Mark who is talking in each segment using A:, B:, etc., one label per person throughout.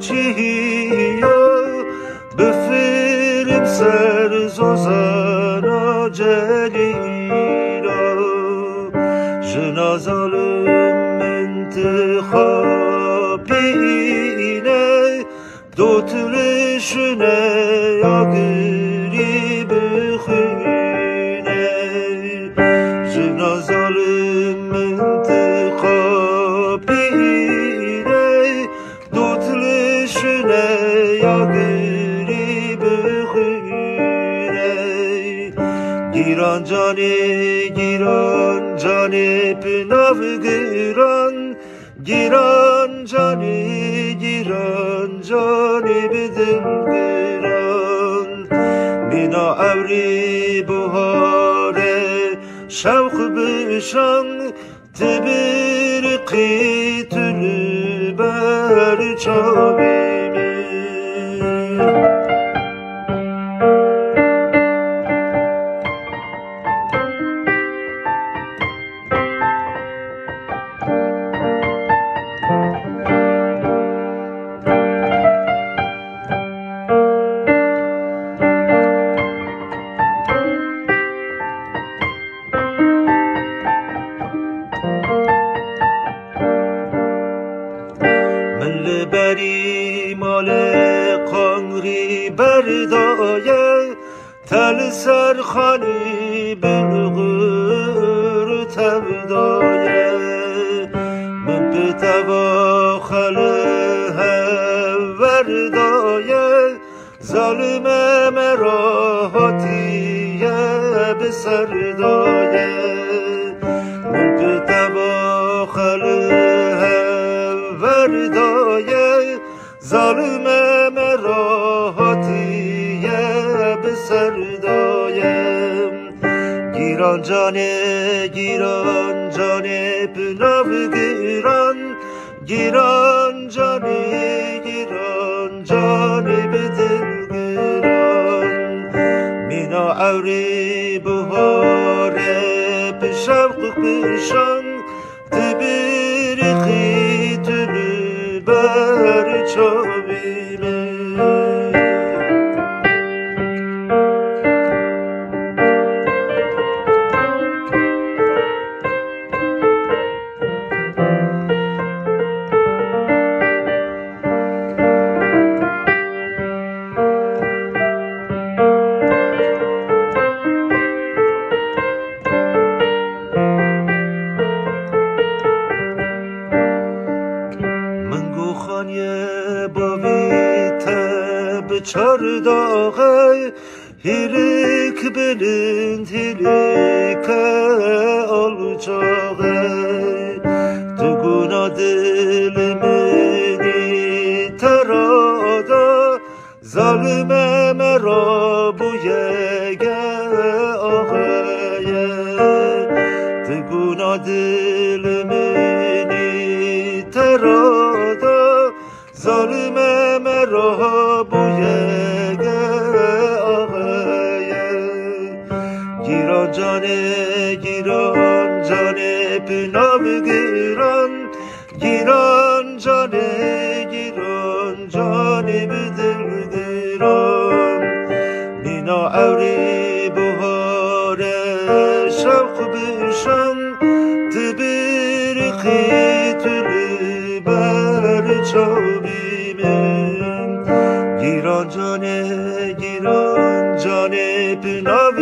A: گرچیا بفرم سر زوزانا جلیلا جنازالم انتخابینه دوترشونه یا گریب خونه جنازالم انتخابینه دوترشونه یا گریب خونه گیران جانی پناو گیران جانی بدل گیران مینا ابری بهاره شوق بشان تبر قیتل بر چابیمی تل سرخانی بلغور تبدایه من بتوا خله وردایه ظالم مرا هاتیه بسردایه من بتوا خله وردایه ظالم مرا هاتیه بسردایم گیران جانه پناو گیران جانه بدل گیران مینا اوری بهاره بشوق بشان تبیر خیتل بر چابیمه چرداغه هیرک بلند هیرک آلوچاغه تو گنا دل منی ترادا ظالم مرا بویگه آغایه تو گنا دل منی ترادا ظالم مرا بویگه آغایه گیران جانه پناو گیران جانه بدل گیران مینا اوری بهاره شوق بشان تبر قیتل بر چابیمه گیران جانه پناو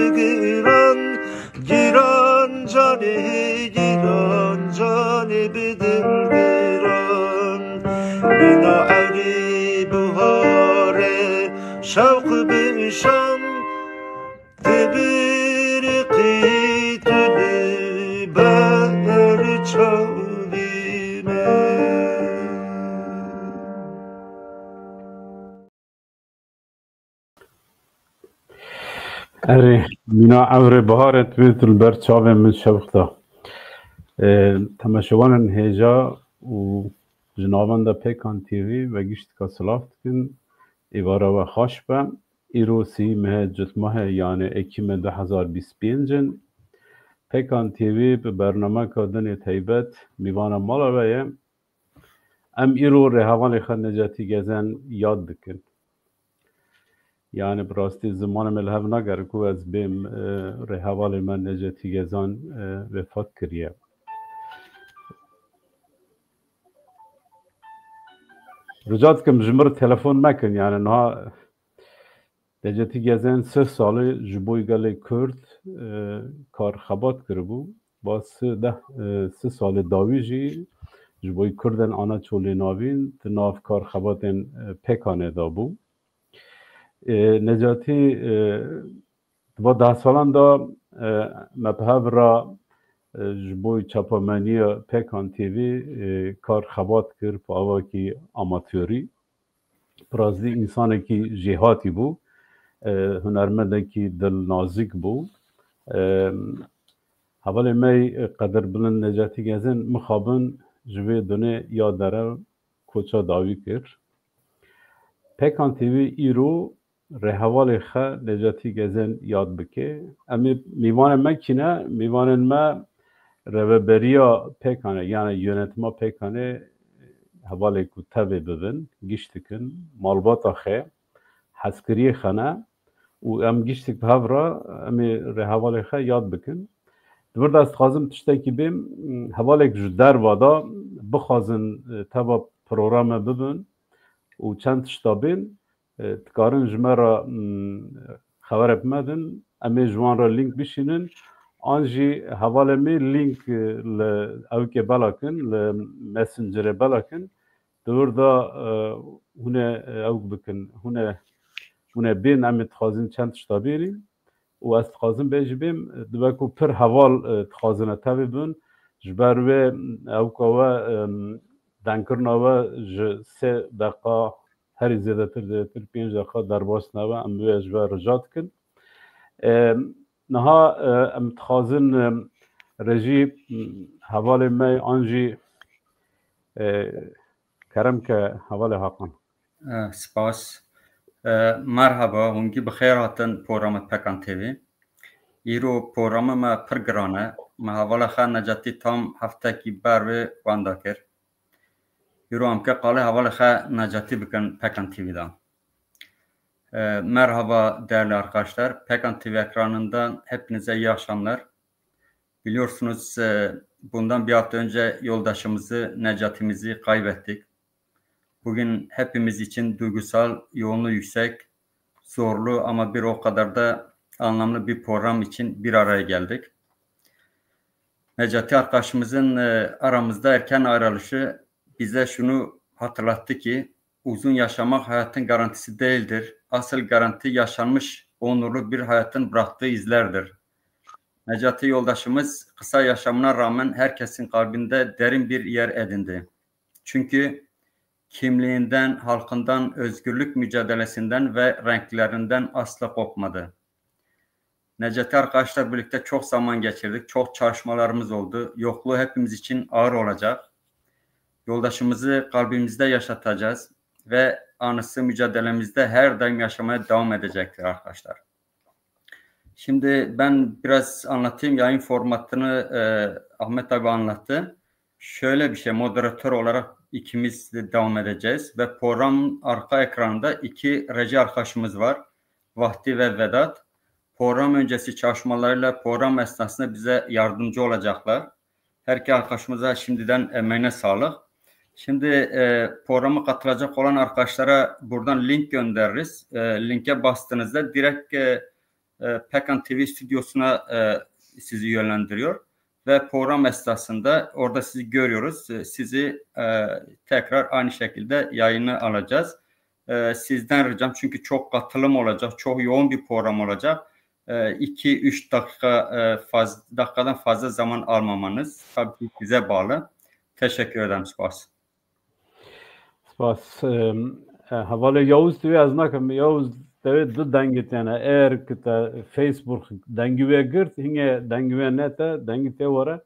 A: گیران جانه بدل گیران مینا اوری بهاره شوق بشان تبر قیتل بر چابیمه
B: اره مینا عور بهارت بیت البرچاو من شوختا تماشاوان هجا و جنابان دا پیکان تیوی و گشت کا سلافت کن ایوارا و خوش با ایرو سی مه جت ماه یعنی اکیم 2025 پیکان تیوی به برنامه کردن تیبت میوانا مالا ویه ام ایرو رهوان خد نجاتی گزن یاد بکن yani براستی زمان ملحب نگر کو از بیم رهوال من نجاتی گزان وفات کریه رجعت کم جمر تلفن مکن yani نه نجاتی گزن 3 ساله جبوی گله کرد کار خبات کربو با 3 سال داویجی جبوی کردن آنا چولی ناوین تناف کار خباتن پکانه دابو نجاتی با 10 سالان دا مبهب را جبوی چاپامنی پکان تیوی کار خبات کرد پا آوا کی آماتوری پرازدی انسانی کی جهاتی بو هنرمنده کی دل نازک بو حوالی می قدر بلند نجاتی گزن مخابن جوی دونه یاد داره کوچا داوی کرد پکان تیوی ایرو رهوال خه نجاتی گزن یاد بکه امی میوان مکنه میوان ما روبریا پکانه yani yönetme pekane حوالی کو تبه ببن گشتکن مالباتا خه حسکری خانه و ام گشتک به هفرا امی رهوال خه یاد بکن دور دست خازم تشتکی بیم حوالی که در وادا بخوازن تبا پروگرام ببن و چند تشتابین تکارن جمرا خبر بمدن امی جوان را لینک بشینن آنجی حوالی می لینک اوکی بلاکن لمسنجر بلاکن دور دا هونه اوک بکن هونه بین امی تخازن چند تشتابیریم و از تخازن بیج بیم دوبکو پر حوال تخازنه تبی بون جبروه اوکاوه دنکرناوه 3 دقیقه هری زیاده تر 5 دقیقه در باس نوه ام دوی جبر رجات کن نها ام تخازن رجی حوال می آنجی کرم که حوال حقان
C: سپاس مرحبا هنگی بخیر هاتن پروگرام پکان تیوی ایرو پروگرام ما پرگرانه ما حوال خان نجاتی تام هفته کی بروی واندا کر ایرو هم که قاله حوال خان نجاتی بکن پکان تیوی دا merhaba değerli arkadaşlar Pekan TV ekranından hepinize iyi akşamlar biliyorsunuz bundan bir hafta önce yoldaşımızı Necati'mizi kaybettik. Bugün hepimiz için duygusal, yoğunluğu yüksek, zorlu ama bir o kadar da anlamlı bir program için bir araya geldik. Necati arkadaşımızın aramızda erken ayrılışı bize şunu hatırlattı ki uzun yaşamak hayatın garantisi değildir. Asıl garanti yaşanmış onurlu bir hayatın bıraktığı izlerdir. Necati yoldaşımız kısa yaşamına rağmen herkesin kalbinde derin bir yer edindi. Çünkü kimliğinden, halkından, özgürlük mücadelesinden ve renklerinden asla kopmadı. Necati arkadaşlar birlikte çok zaman geçirdik. Çok çalışmalarımız oldu. Yokluğu hepimiz için ağır olacak. Yoldaşımızı kalbimizde yaşatacağız ve anısı mücadelemizde her daim yaşamaya devam edecektir arkadaşlar. Şimdi ben biraz anlatayım. Yayın formatını Ahmet abi anlattı. Şöyle bir şey, moderatör olarak ikimiz de devam edeceğiz ve program arka ekranında 2 reji arkadaşımız var. Vahdi ve Vedat. Program öncesi çalışmalarıyla program esnasında bize yardımcı olacaklar. Her iki arkadaşımıza şimdiden emeğine sağlık. Şimdi programa katılacak olan arkadaşlara buradan link göndeririz. Linke bastığınızda direkt Pekan TV stüdyosuna sizi yönlendiriyor. Ve program esnasında orada sizi görüyoruz. Sizi tekrar aynı şekilde yayını alacağız. Sizden ricam çünkü çok katılım olacak. Çok yoğun bir program olacak. 2-3 dakikadan fazla zaman almamanız tabii ki bize bağlı. Teşekkür ederim. Spas.
B: Spas. Havale Yavuz TV az nakam Yavuz TV du dengit yani eğer ki Facebook dengive girt hinge dengive neta dengit vara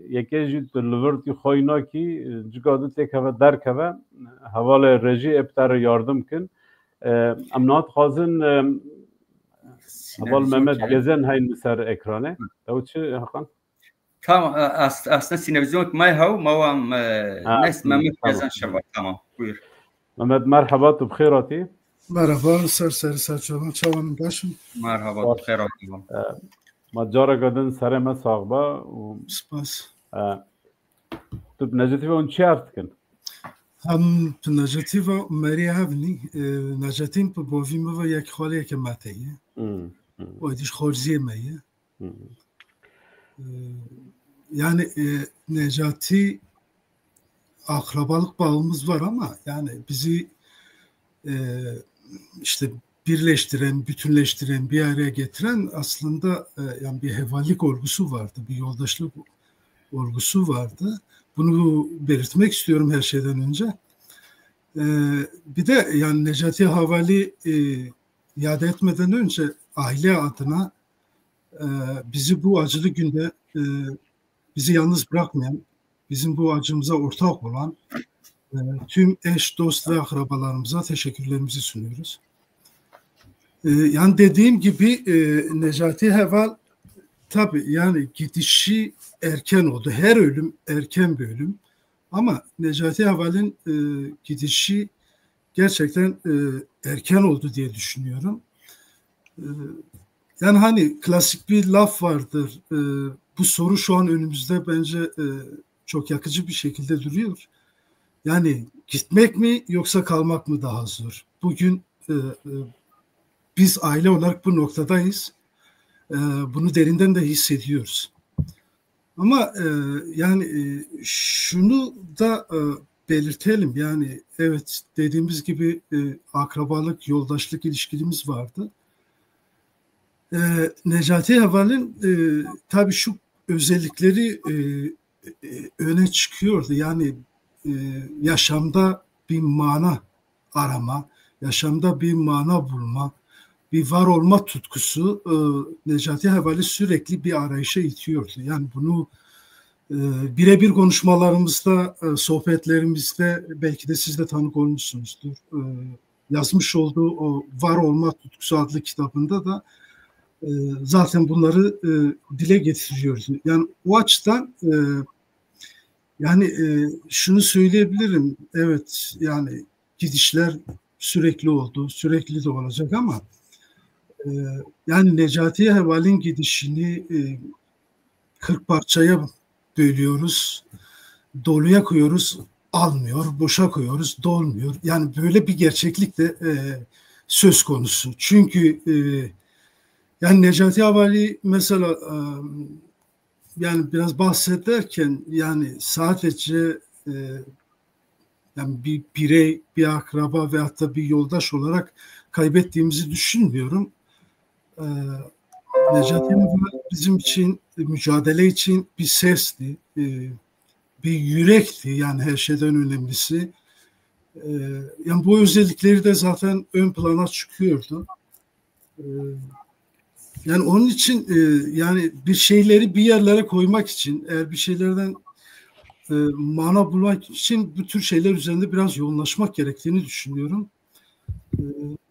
B: yekejit liverti khoyna ki jigadu tekave derkave havale reji eptar yardım kin amnat khazin haval Mehmet Gezen hayn ser ekranı. Davutçu Hakan.
C: Tamam, aslında sinevizyon may hav mavam neyse Mehmet
B: tamam.
C: Gezen Şevval. Tamam, buyur.
B: Mehmet merhaba tu bkhirati.
D: Merhaba, Serseri Çavan'ın başım.
C: Merhaba, bixeyr olsun.
B: Ma cara kadın sereme sağba.
D: Spas.
B: Tu necati ve on çi artkin?
D: Hem Necati ve Meri Havni, Necatin bu bovim ve yak xaliye ke mateyi. O ediş xorziye meyi. Yani Necati akrabalık bağımız var ama yani bizi işte birleştiren, bütünleştiren, bir araya getiren aslında yani bir hevallik olgusu vardı, bir yoldaşlık olgusu vardı. Bunu belirtmek istiyorum her şeyden önce. Bir de yani Necati Havali iade etmeden önce aile adına bizi bu acılı günde bizi yalnız bırakmayan, bizim bu acımıza ortak olan tüm eş, dost ve akrabalarımıza teşekkürlerimizi sunuyoruz. Yani dediğim gibi Necati Heval tabii yani gidişi erken oldu. Her ölüm erken bir ölüm. Ama Necati Heval'in gidişi gerçekten erken oldu diye düşünüyorum. Yani hani klasik bir laf vardır. Bu soru şu an önümüzde bence çok yakıcı bir şekilde duruyor. Yani gitmek mi yoksa kalmak mı daha zor? Bugün biz aile olarak bu noktadayız. Bunu derinden de hissediyoruz. Ama yani şunu da belirtelim. Yani evet dediğimiz gibi akrabalık, yoldaşlık ilişkimiz vardı. Necati Heval'in tabii şu özellikleri öne çıkıyordu. Yani yaşamda bir mana arama, yaşamda bir mana bulma, bir var olma tutkusu Necati Heval'i sürekli bir arayışa itiyordu. Yani bunu birebir konuşmalarımızda, sohbetlerimizde belki de siz de tanık olmuşsunuzdur. Yazmış olduğu o Var Olma Tutkusu adlı kitabında da zaten bunları dile getiriyoruz. Yani o açıdan yani şunu söyleyebilirim. Evet yani gidişler sürekli oldu, sürekli de olacak ama yani Necati Heval'in gidişini 40 parçaya bölüyoruz, doluya koyuyoruz, almıyor, boşa koyuyoruz, dolmuyor. Yani böyle bir gerçeklik de söz konusu. Çünkü yani Necati Havali mesela yani biraz bahsederken yani sadece yani bir birey, bir akraba veyahut da bir yoldaş olarak kaybettiğimizi düşünmüyorum. Necati Havali bizim için, mücadele için bir sesti, bir yürekti yani her şeyden önemlisi. Yani bu özellikleri de zaten ön plana çıkıyordu. Yani onun için yani bir şeyleri bir yerlere koymak için, eğer bir şeylerden mana bulmak için bu tür şeyler üzerinde biraz yoğunlaşmak gerektiğini düşünüyorum.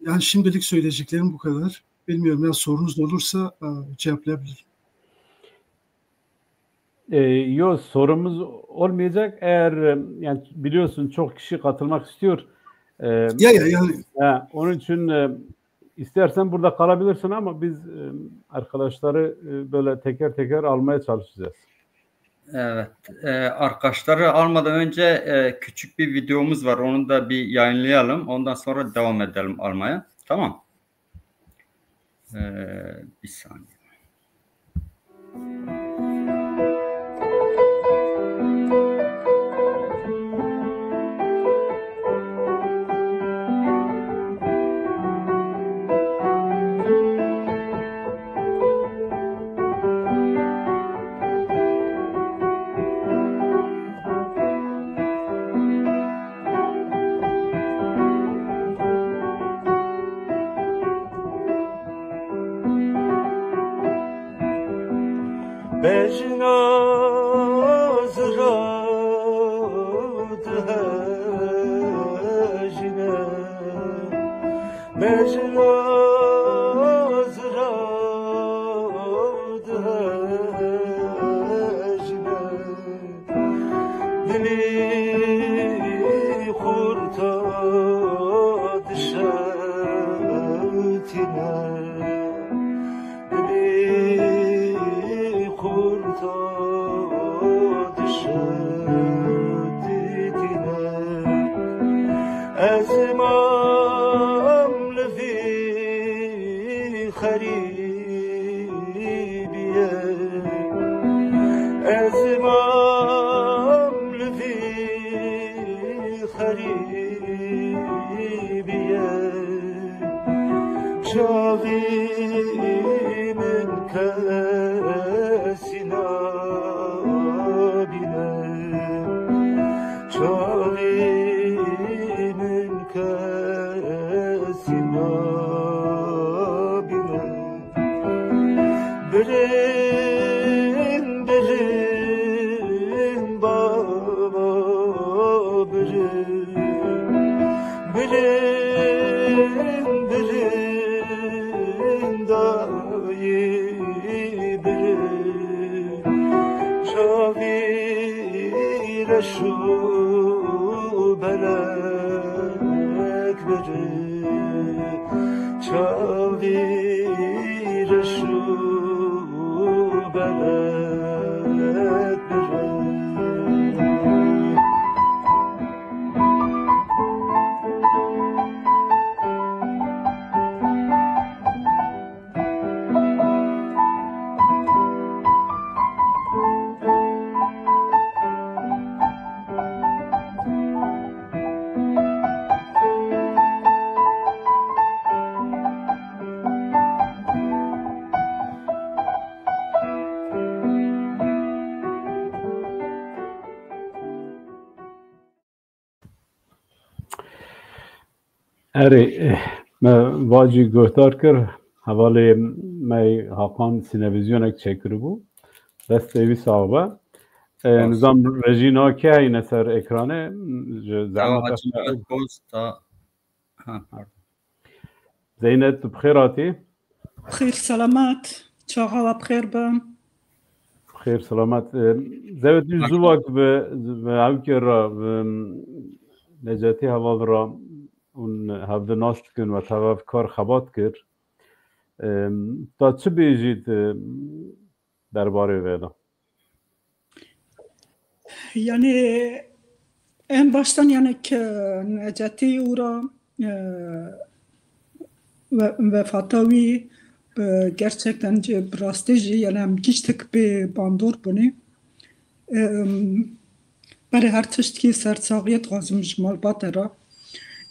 D: Yani şimdilik söyleyeceklerim bu kadar. Bilmiyorum ya sorunuz olursa cevaplayabilirim.
B: Yok sorumuz olmayacak. Eğer yani biliyorsun çok kişi katılmak istiyor.
D: Yani.
B: Onun için istersen burada kalabilirsin ama biz arkadaşları böyle teker teker almaya çalışacağız.
C: Evet. Arkadaşları almadan önce küçük bir videomuz var. Onu da bir yayınlayalım. Ondan sonra devam edelim almaya. Tamam. Bir saniye.
A: بجناز راد هجنه بجناز راد هجنه از مملوی خریبیه از مملوی خریبیه چاوی من کسی نبینه چاوی من کسی نبینه برین برین بابا برین برین برین دایی برین چاوی رشو بلک برین چاوی رشو بلک برین
B: اره واجی گفتار کر حواله می حقان سینویزیون اک چکر بو دست ایوی صاحبه نظام رژینا که این اثر اکرانه زحمت زینت بخیراتی
E: بخیر سلامت چاقا و بخیر بم
B: بخیر سلامت زیوت نیش زواک به اوکی را نجاتی حوال را اون هفته ناست کن و طواف کار خبات کرد تا چه بیجید درباره ویدا
E: یعنی en baştan yani ki Necati Ura vefatavi gerçekten brasteji yani hem giştik bir bandor bunu برای هر تشتی سرساقیت غازم جمال باترا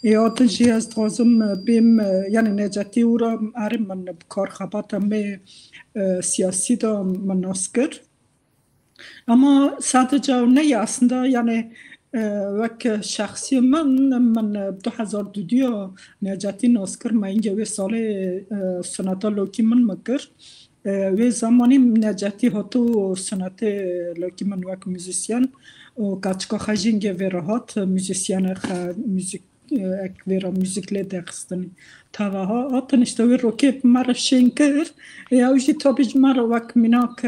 E: یادن جی از غازم بیم یعنی نجاتی او را ارم من کار خباتم siyasi da مناسکر اما sadece ne aslında yani وک شخصی من 2002 نجاتی ناسکر من اینجا و سال سنتا لوکی من مکر و زمانی نجاتی هاتو سنت لوکی من وک موزیسین و کچکا خجینگ و راحت موزیسین موزیک اک ویرا موزیکله دقستنی تاها آتنشته و روکیب مرا شنکر یا اوشی تابیج مرا وک مناک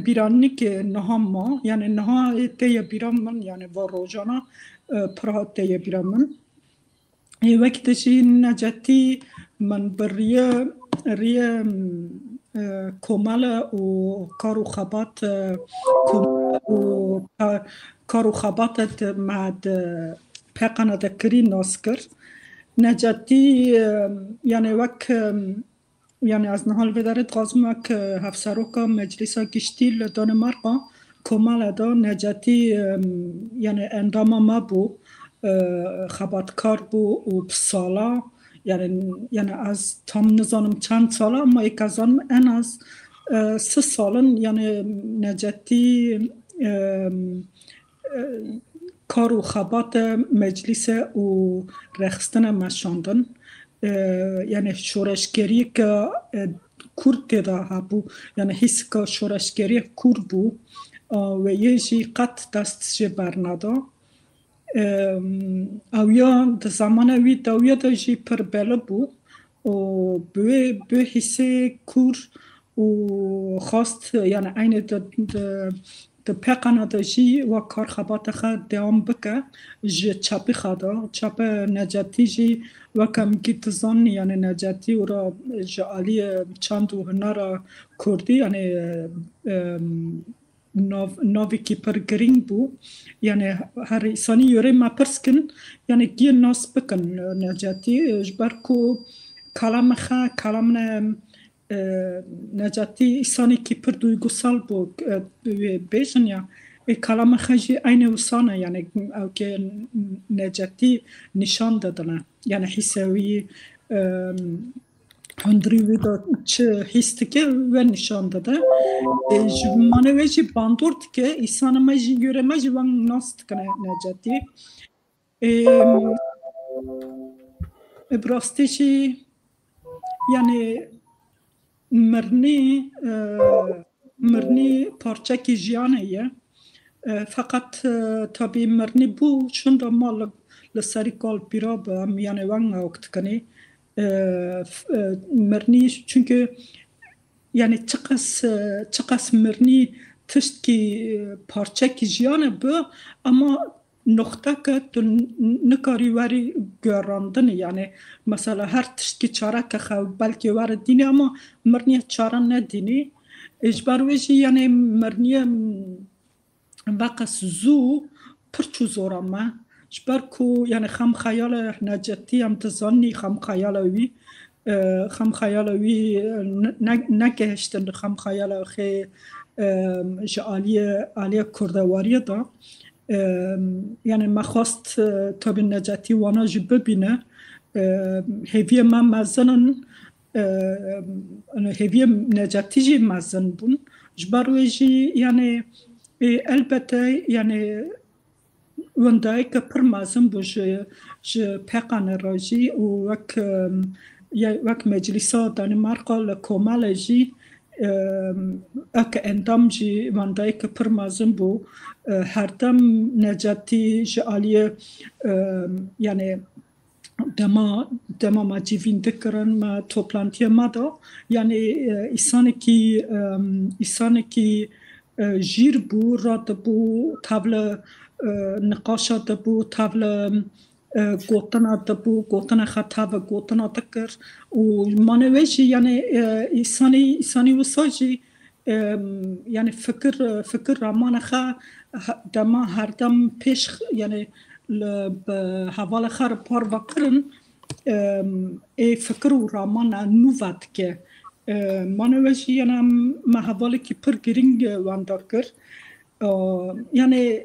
E: بیرانی که نها ما یعنی نها تیه بیران من یعنی و روزانا پرها تیه بیران من وقتشی نجاتی من بریه کمال و کارو خبات و کارو خباتت مد پقنا دکری ناسکر نجاتی یعنی وک یعنی از نهال بدارد قازم وک هفسروکا مجلسا گشتیل دانمارکا کمال دا نجاتی یعنی اندام ما بو خباتکار بو و بسالا یعنی از tam نزانم چند ساله اما یک از آن ان از 3 سالن یعنی نجاتی کار و خبات مجلس و رخستن مشاندن یعنی شورشگری که کرد دا هبو یعنی حس که شورشگری کرد بو و یه جی قط دستش برندا اویا د زمانوی دویا دا جی پر بله بو و به حس کور و خواست یعنی این د پقنا د جی و کار خبات خود دیام بکه جی چاپی خدا چاپ نجاتی جی و کم گیت زن یعنی نجاتی و را جعالی چند و هنر کردی یعنی ناوی کی پر گرینگ بو یعنی هر انسانی یوری ما پرسکن یعنی گی ناس بکن نجاتی جبر کو کلام خا کلام نجاتی انسانی کی پر duygusal بو بیشن یا کلام خجی aynı وسانه یعنی او که نجاتی نشان دادن یعنی حساوی هندری دا چه هستی که و نشان داده منو جی باندورد که انسان ما جی یوره ما جی وان ناست کنه نجاتی براستی جی یعنی مرنی پارچه کی جیانه یه فقط تابی مرنی بو چون دا ما لسری کال پیرا با یعنی وان اوکت کنه مرنی çünkü yani çıkas مرنی tişt ki parça ki jiyane bu ama nokta ki tu nikari veri görandın yani mesela her tişt ki çara ki belki veri dini ama مرنی çara ne dini ejbar veji yani مرنی vaqas zu pırçu zor ama جبركو يعني خم خيال نجاتي ام تظني خم خيالوي نگهشتن خم خیال خی جعالیه کردواری دا یعنی ما خواست تاب نجاتی وانا جی ببینه هیوی ما مزنن هیوی نجاتی جی مزن بون جبروی جی یعنی البته یعنی وندای که پر مازن بوجه پیقان راجی و وک مجلسا دانمارکا لکومال جی اک اندام جی وندای که پر مازن بو هر دم نجاتی جعالیه یعنی دما ما جیوین دکرن ما توپلانتی ما دا یعنی ایسانی کی جیر بو راد بو تابل نقاشات بو تابل گوتنا دبو گوتنا خطاب گوتنا تکر و مانویجی یعنی ایسانی وساجی یعنی فکر رامان خا دما هر دم پیش یعنی به حوال خر پار وکرن ای فکر و رامان نوود که مانویجی یعنی ما حوالی کی پر گرینگ واندا کر یعنی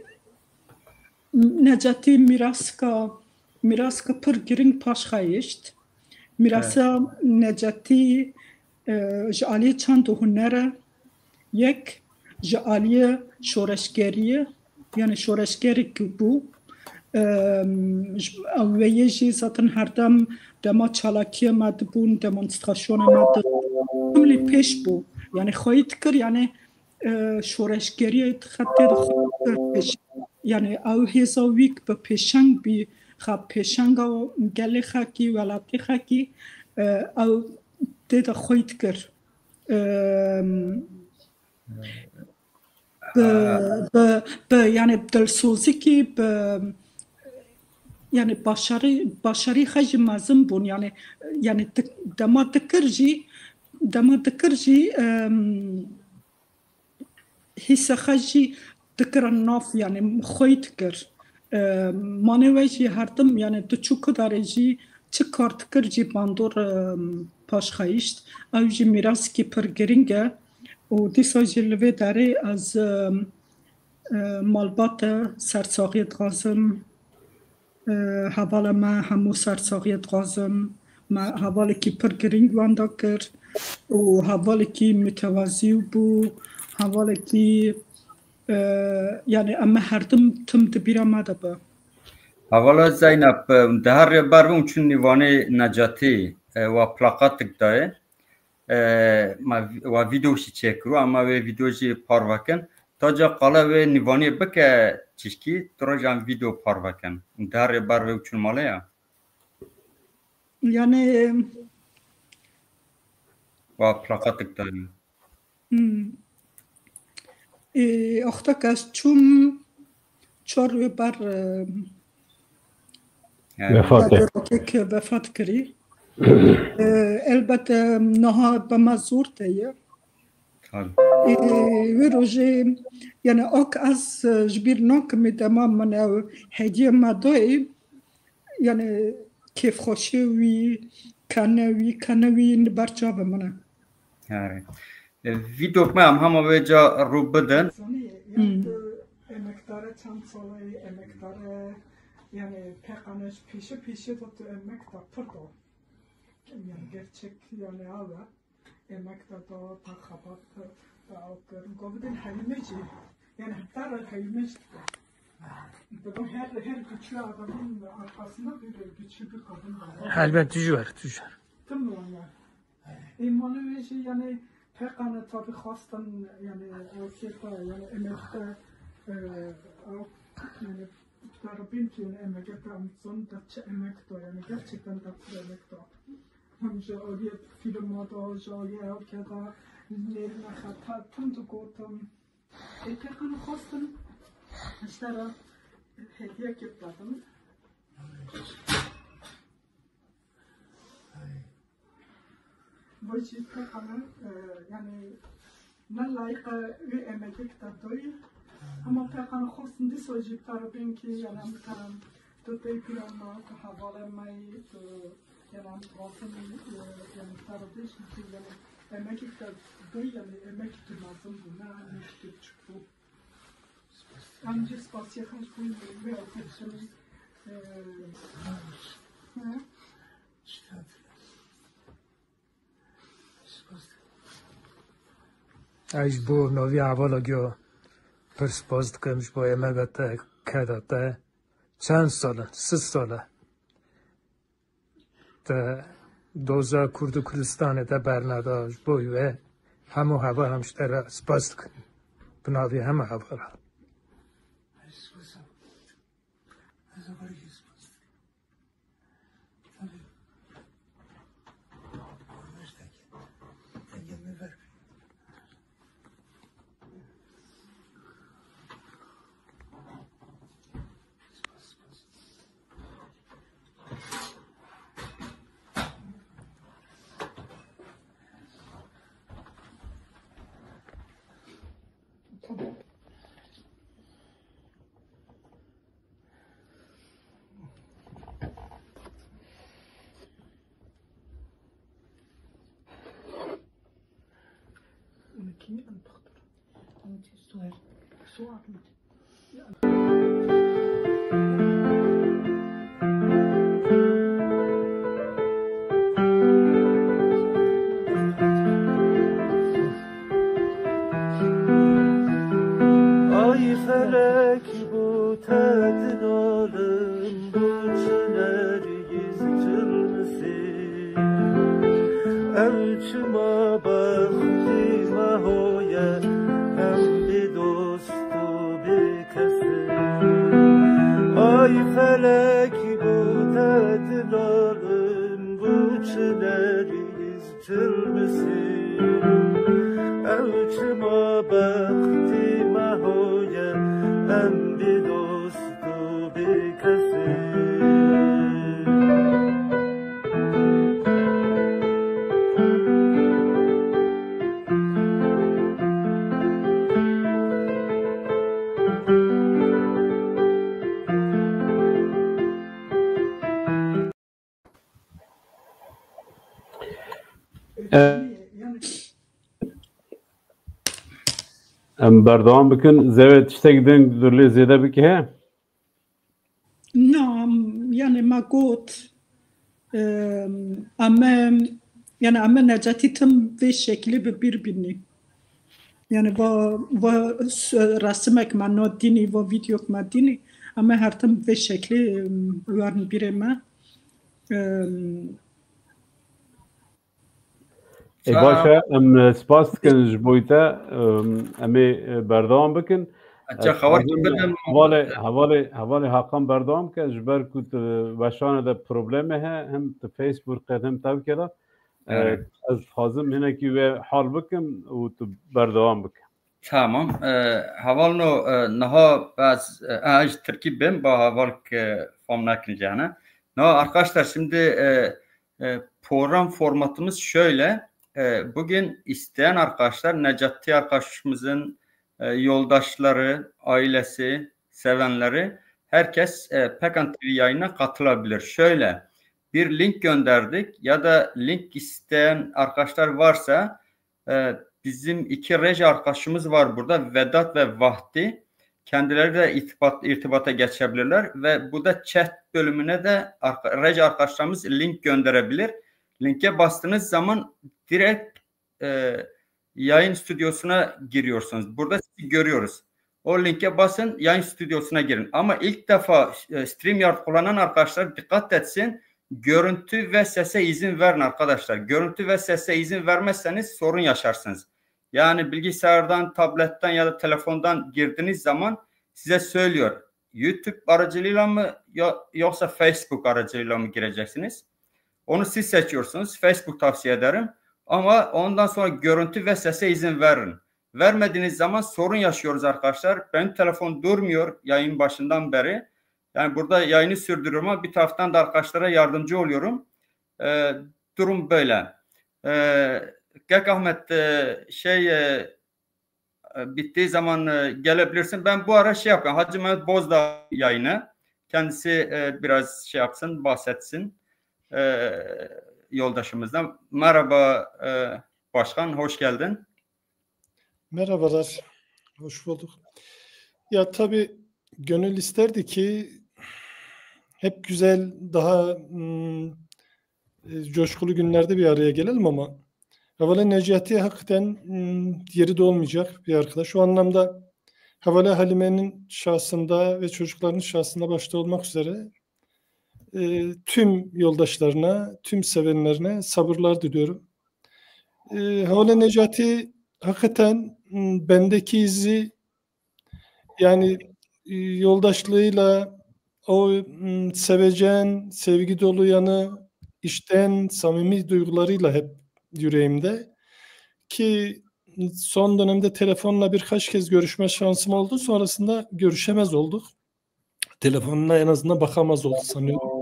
E: نجاتی میراث کا پر گرینگ پاش خایشت میراث نجاتی جعالی چند هنره یک جعالی شورشگریه یعنی شورشگری که بو اویجی زاتن هر دما چالاکی مد بون دمونستراسیون مد کملی پیش بو یعنی خواهید کر یعنی شورشگری خطر پیش یعنی او هزاویک به پیشنگ بی خب پیشنگ و گلی خاکی ولاتی خاکی او دیده خوید کر به یعنی دلسوزی که یعنی باشاری خیلی مازم بون یعنی دما دکرجی حس خیلی دکران ناف یعنی خوید کر مانویجی هر دم یعنی دو چوک داره جی چه کارت کر جی باندور پاش خیشت او جی میراث کی پر گرینگه و دیسا جلوه داره از مالبات سرساقیت غازم حوال ما همو سرساقیت غازم ما حوالی کی پر گرینگ واندا کر و حوالی کی متوازی بو حوالی کی یعنی اما هر دم تم دبیرا ماده با
C: حوالا زینب دهر برون چون نیوانه نجاتی و پلاکاتک داره و ویدیوشی چکرو اما و ویدیوشی پاروکن تا جا قاله و نیوانه بکه چشکی ترا جان ویدیو پاروکن دهر برون چون ماله یا
E: یعنی
C: و پلاکاتک داره
E: اختکش چون چار بر وفات کری البته نها به مزور تیه ve roje yani ok az bir nok mi tamam mana hediye madoy yani keyf خوشی kanavî barçava mana.
C: Yani vî dokme em hema wê ca rû bidin.
E: Emektara çand salayı emektara yani pekaneş peşe tuttu emektar pırdo. Yani gerçek yani ava emektar da takhabat da okun govdin haymeci yani hatta haymeci. Bu her güçlü adamın arkasında bir güçlü bir kadın var.
F: Elbette var.
E: Tamam yani. İmanı ve şey yani pekane tabi hastan yani o sefa yani emekte yani tarafın ki yani emekte amzon da emekte yani gerçekten da emekte. Hamca öyle filmada jaya ya da nerine hatta tüm tukotam. Pekane hastan işte hediye getirdim. Bu cidden yani ne layık bir emek tabii ama pekala hoşsun diye söyleyip tarafın ki yani amkan tutayım ama havalanmayı yani amkan yani tarafın ki yani emek tabii yani emek tutmasın buna ne çıktı. Anca spasiye kaç boyun ve arkadaşlarımız
F: Aici bu novi avala gyo perspost kămș bu emegate kedate çend sala, 3 sala te doza Kurdu Kurdistanê de bernadaş bu ve hemû heva hemştera spas dikin bi navê heme hevala.
A: Ay felek bu tedlalım bu çiner giztirmesin Elçime baktime hoye hem bir dostu bir kesin Ay felek bu tedlalım bu çiner giztirmesin Elçime baktime hoye hem bir dostu bir kesin
B: Em berdewam bikin zevê tiştek din dur lê zêde bike he?
E: Yani ma got ama yani ama Necati tam ve şekli birbirini. Yani bu rasmek ma dini bu video ma dini ama her tam ve şekli varın bireme.
B: Başa em spas dikin ji bo te em ê berdewam bikin. Hevalê Hakan berdewam ke ji ber ku tu weşanê de problemê he hem tu Facebookê hem tevkê de ez dixwazim hinekî wê hal bikim û tu berdewam bike.
C: Tamam. Havalno naha baz Türkiye ben bu haval form nakileceğine. Arkadaşlar şimdi program formatımız şöyle. bugün isteyen arkadaşlar Necati arkadaşımızın yoldaşları, ailesi, sevenleri herkes Pekan TV yayına katılabilir. Şöyle bir link gönderdik ya da link isteyen arkadaşlar varsa bizim 2 reji arkadaşımız var burada, Vedat ve Vahdi. Kendileri de irtibata geçebilirler ve bu da chat bölümüne de reji arkadaşlarımız link gönderebilir. Linke bastığınız zaman direkt yayın stüdyosuna giriyorsunuz. Burada sizi görüyoruz. O linke basın, yayın stüdyosuna girin. Ama ilk defa StreamYard kullanan arkadaşlar dikkat etsin. Görüntü ve sese izin verin arkadaşlar. Görüntü ve sese izin vermezseniz sorun yaşarsınız. Yani bilgisayardan, tabletten ya da telefondan girdiğiniz zaman size söylüyor. YouTube aracılığıyla mı yoksa Facebook aracılığıyla mı gireceksiniz? Onu siz seçiyorsunuz. Facebook tavsiye ederim. Ama ondan sonra görüntü ve sese izin verin. Vermediğiniz zaman sorun yaşıyoruz arkadaşlar. Benim telefon durmuyor yayın başından beri. Yani burada yayını sürdürüyorum ama bir taraftan da arkadaşlara yardımcı oluyorum. Durum böyle. Gek Ahmet bittiği zaman gelebilirsin. Ben bu ara yapıyorum. Hacı Mehmet Bozdağ yayını. Kendisi biraz yapsın, bahsetsin. Yoldaşımızdan. Merhaba başkan, hoş geldin.
G: Merhabalar, hoş bulduk. Ya tabii gönül isterdi ki hep güzel, daha coşkulu günlerde bir araya gelelim ama Havale Necati hakikaten yeri de olmayacak bir arkadaş. O anlamda Havale Halime'nin şahsında ve çocuklarının şahsında başta olmak üzere tüm yoldaşlarına, tüm sevenlerine sabırlar diliyorum. Havale Necati hakikaten bendeki izi, yani yoldaşlığıyla, o sevecen, sevgi dolu yanı, içten, samimi duygularıyla hep yüreğimde. Ki son dönemde telefonla birkaç kez görüşme şansım oldu. Sonrasında görüşemez olduk. Telefonuna en azından bakamaz oldu sanıyorum.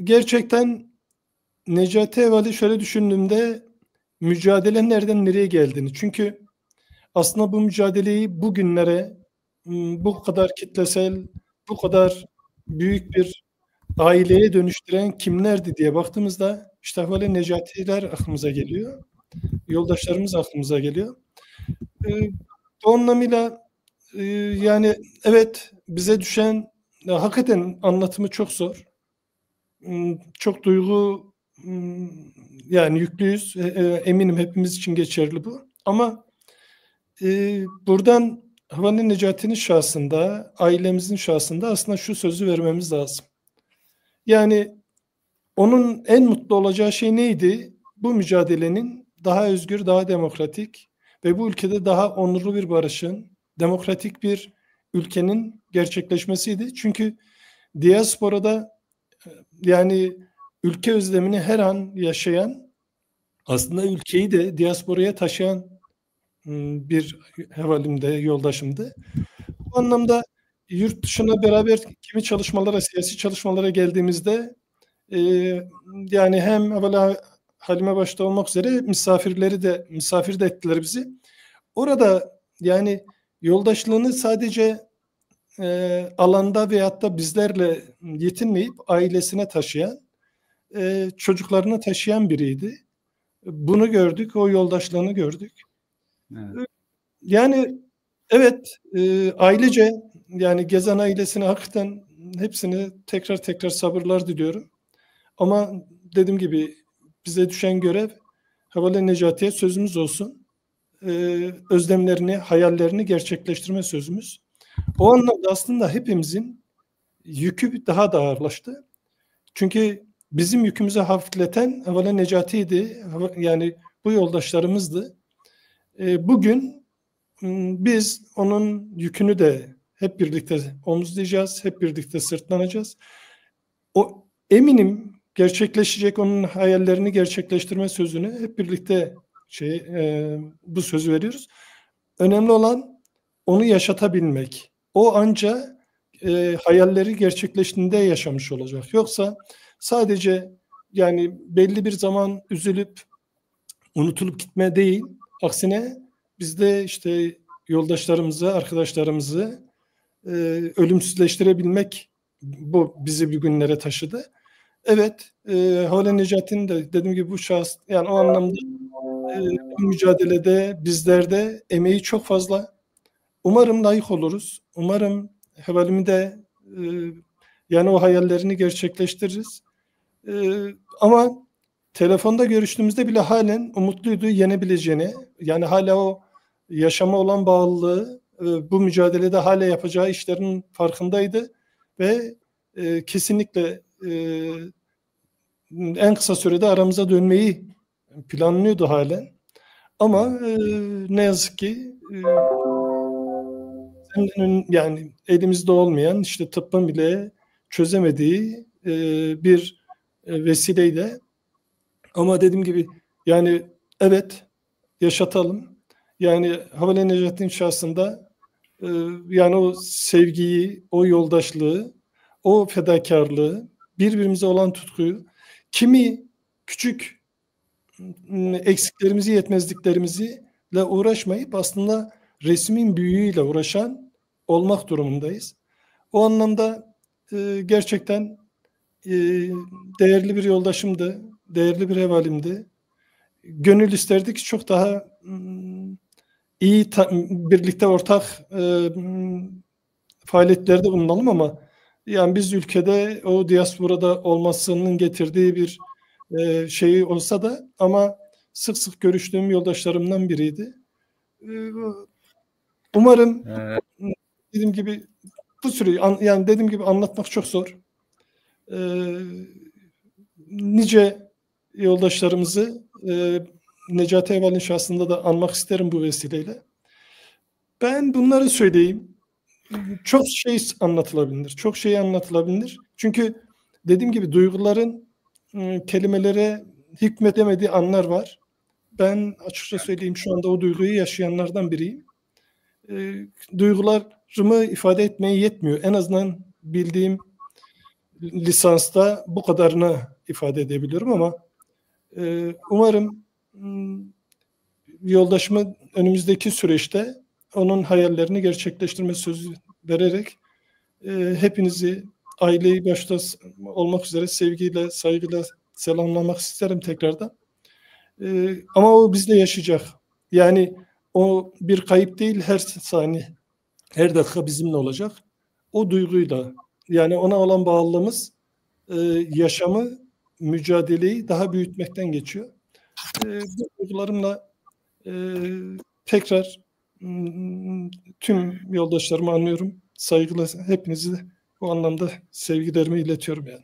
G: Gerçekten Necati Evali şöyle düşündüğümde mücadele nereden nereye geldiğini. Çünkü aslında bu mücadeleyi bugünlere bu kadar kitlesel, bu kadar büyük bir aileye dönüştüren kimlerdi diye baktığımızda işte böyle Necatiler aklımıza geliyor. Yoldaşlarımız aklımıza geliyor. O anlamıyla yani evet, bize düşen hakikaten anlatımı çok zor. Çok duygu yani yüklüyüz. Eminim hepimiz için geçerli bu. Ama buradan Havale Necati'nin şahsında, ailemizin şahsında aslında şu sözü vermemiz lazım. Yani onun en mutlu olacağı şey neydi? Bu mücadelenin daha özgür, daha demokratik ve bu ülkede daha onurlu bir barışın, demokratik bir ülkenin gerçekleşmesiydi. Çünkü diasporada, yani ülke özlemini her an yaşayan, aslında ülkeyi de diasporaya taşıyan bir hevalimde, yoldaşımdı. Bu anlamda yurt dışına beraber kimi çalışmalara, siyasi çalışmalara geldiğimizde yani hem evvela Halime başta olmak üzere misafir de ettiler bizi. Orada yani yoldaşlığını sadece alanda veyahut da bizlerle yetinmeyip ailesine taşıyan, çocuklarına taşıyan biriydi. Bunu gördük, o yoldaşlığını gördük. Evet. Yani evet, ailece, yani Gezen ailesine hakikaten hepsine tekrar sabırlar diliyorum. Ama dediğim gibi bize düşen görev Havale Necati'ye sözümüz olsun. Özlemlerini, hayallerini gerçekleştirme sözümüz. O anlamda aslında hepimizin yükü daha da ağırlaştı. Çünkü bizim yükümüzü hafifleten Havale Necati'ydi. Yani bu yoldaşlarımızdı. Bugün biz onun yükünü de hep birlikte omuzlayacağız, hep birlikte sırtlanacağız. O eminim gerçekleşecek, onun hayallerini gerçekleştirme sözünü hep birlikte bu sözü veriyoruz. Önemli olan onu yaşatabilmek. O anca hayalleri gerçekleştiğinde yaşamış olacak. Yoksa sadece yani belli bir zaman üzülüp unutulup gitme değil. Aksine biz de işte yoldaşlarımızı, arkadaşlarımızı ölümsüzleştirebilmek bu bizi bugünlere taşıdı. Evet, Havale Necati'nin de dediğim gibi bu şahıs, yani o anlamda bu mücadelede bizlerde emeği çok fazla. Umarım layık oluruz. Umarım Hevalimi de yani o hayallerini gerçekleştiririz. Ama telefonda görüştüğümüzde bile halen umutluydu yenebileceğine. Yani hala o yaşama olan bağlılığı, bu mücadelede hala yapacağı işlerin farkındaydı ve kesinlikle en kısa sürede aramıza dönmeyi planlıyordu halen. Ama ne yazık ki yani elimizde olmayan, işte tıbbın bile çözemediği bir vesileyle, ama dediğim gibi yani evet, yaşatalım. Yani Havale Necati'nin şahsında yani o sevgiyi, o yoldaşlığı, o fedakarlığı, birbirimize olan tutkuyu, kimi küçük eksiklerimizi, yetmezliklerimizle uğraşmayıp aslında resmin büyüğüyle uğraşan olmak durumundayız. O anlamda gerçekten değerli bir yoldaşımdı, değerli bir hevalimdi. Gönül isterdik ki çok daha iyi birlikte ortak faaliyetlerde bulunalım, ama yani biz ülkede o diasporada olmasının getirdiği bir şeyi olsa da, ama sık sık görüştüğüm yoldaşlarımdan biriydi. Umarım dediğim gibi bu süreyi yani dediğim gibi anlatmak çok zor. Nice yoldaşlarımızı Necati Heval'in şahsında da anmak isterim bu vesileyle. Ben bunları söyleyeyim. Çok şey anlatılabilir. Çok şey anlatılabilir. Çünkü dediğim gibi duyguların kelimelere hükmedemediği anlar var. Ben açıkça söyleyeyim, şu anda o duyguyu yaşayanlardan biriyim. Duygularımı ifade etmeye yetmiyor. En azından bildiğim lisansta bu kadarını ifade edebiliyorum, ama umarım yoldaşımı önümüzdeki süreçte onun hayallerini gerçekleştirme sözü vererek hepinizi, aileyi başta olmak üzere sevgiyle, saygıyla selamlamak isterim tekrardan. Ama o bizle yaşayacak. Yani o bir kayıp değil, her saniye, her dakika bizimle olacak. O duyguyla, yani ona olan bağlılığımız yaşamı, mücadeleyi daha büyütmekten geçiyor. Bu duygularımla tekrar tüm yoldaşlarımı anlıyorum. Saygıyla hepinizi bu anlamda sevgilerimi iletiyorum yani.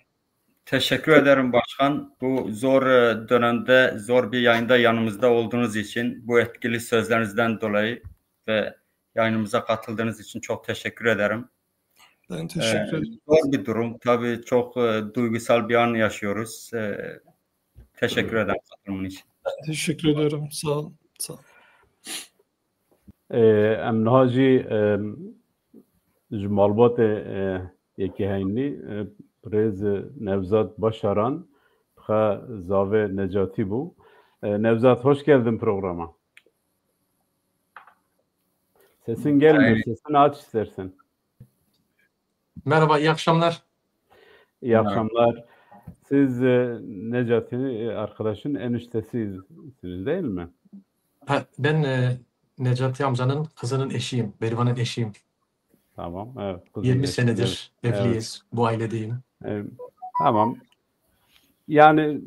C: Teşekkür ederim başkan. Bu zor dönemde, zor bir yayında yanımızda olduğunuz için, bu etkili sözlerinizden dolayı ve yayınımıza katıldığınız için çok teşekkür ederim.
G: Ben teşekkür ederim.
C: Zor bir durum. Tabii çok duygusal bir an yaşıyoruz. Teşekkür ederim katılımın için.
G: Teşekkür ediyorum. Sağ olun. Sağ olun.
B: ام نهاجی جمالبات یکی هینی پریز Nevzat Başaran Zave Necati bu. Nevzat, hoş geldin programa. Sesin gelmiyor. Sesini aç istersen.
H: Merhaba, iyi akşamlar.
B: İyi akşamlar. Siz Necati arkadaşın eniştesisiniz değil mi?
H: Ben Necati amcanın kızının eşiyim, Berivan'ın eşiyim.
B: Tamam. Evet,
H: 20 senedir evliyiz, bu ailedeyim.
B: Tamam. Yani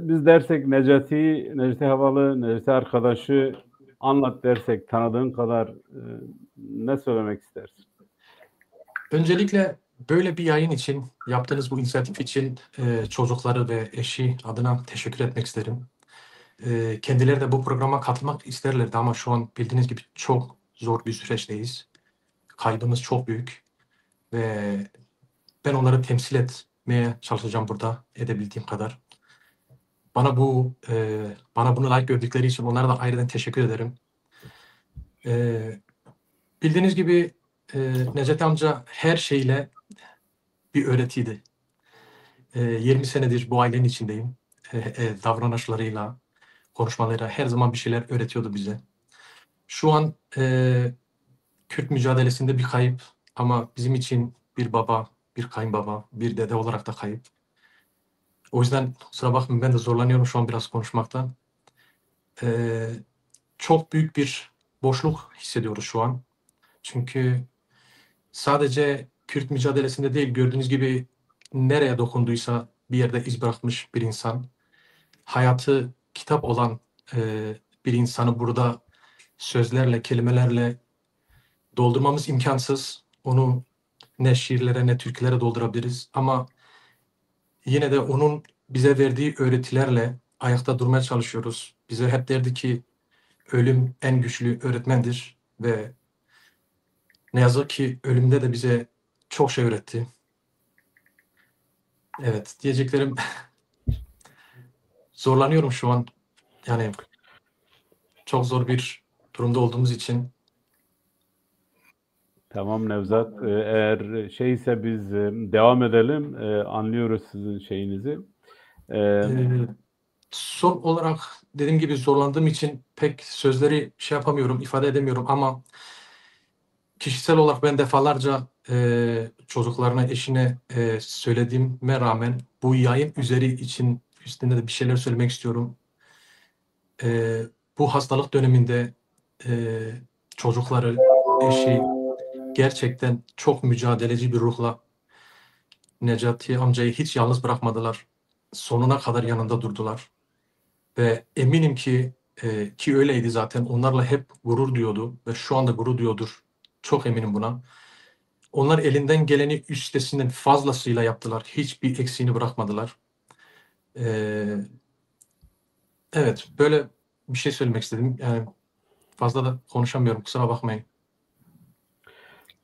B: biz dersek Necati Havalı, Necati arkadaşı anlat dersek, tanıdığın kadar ne söylemek istersin?
H: Öncelikle böyle bir yayın için, yaptığınız bu inisiyatif için çocukları ve eşi adına teşekkür etmek isterim. Kendileri de bu programa katılmak isterlerdi, ama şu an bildiğiniz gibi çok zor bir süreçteyiz. Kaybımız çok büyük ve ben onları temsil etmeye çalışacağım burada, edebildiğim kadar. Bana bunu layık gördükleri için onlara da ayrıca teşekkür ederim. Bildiğiniz gibi Necati amca her şeyle bir öğretiydi. 20 senedir bu ailenin içindeyim. Davranışlarıyla, konuşmalarıyla her zaman bir şeyler öğretiyordu bize. Şu an Kürt mücadelesinde bir kayıp ama bizim için bir baba, bir kayınbaba, bir dede olarak da kayıp. O yüzden kusura bakmayın ben de zorlanıyorum şu an biraz konuşmaktan. Çok büyük bir boşluk hissediyoruz şu an. Çünkü sadece Kürt mücadelesinde değil gördüğünüz gibi nereye dokunduysa bir yerde iz bırakmış bir insan. Hayatı kitap olan bir insanı burada sözlerle, kelimelerle doldurmamız imkansız. Onu ne şiirlere ne türkülere doldurabiliriz. Ama yine de onun bize verdiği öğretilerle ayakta durmaya çalışıyoruz. Bize hep derdi ki ölüm en güçlü öğretmendir ve ne yazık ki ölümde de bize çok şey öğretti. Evet, diyeceklerim zorlanıyorum şu an. Yani çok zor bir durumda olduğumuz için.
B: Tamam Nevzat. Eğer şeyse biz devam edelim. Anlıyoruz sizin şeyinizi.
H: Son olarak dediğim gibi zorlandığım için pek sözleri şey yapamıyorum, ifade edemiyorum ama kişisel olarak ben defalarca çocuklarına, eşine söylediğime rağmen bu yayın üstünde de bir şeyler söylemek istiyorum. Bu hastalık döneminde çocukları, eşi gerçekten çok mücadeleci bir ruhla Necati amcayı hiç yalnız bırakmadılar. Sonuna kadar yanında durdular. Ve eminim ki öyleydi zaten. Onlarla hep gurur duyuyordu ve şu anda gurur duyuyordur. Çok eminim buna. Onlar elinden geleni üstesinden fazlasıyla yaptılar. Hiçbir eksiğini bırakmadılar. Evet, böyle bir şey söylemek istedim. Yani fazla da konuşamıyorum. Kusura bakmayın.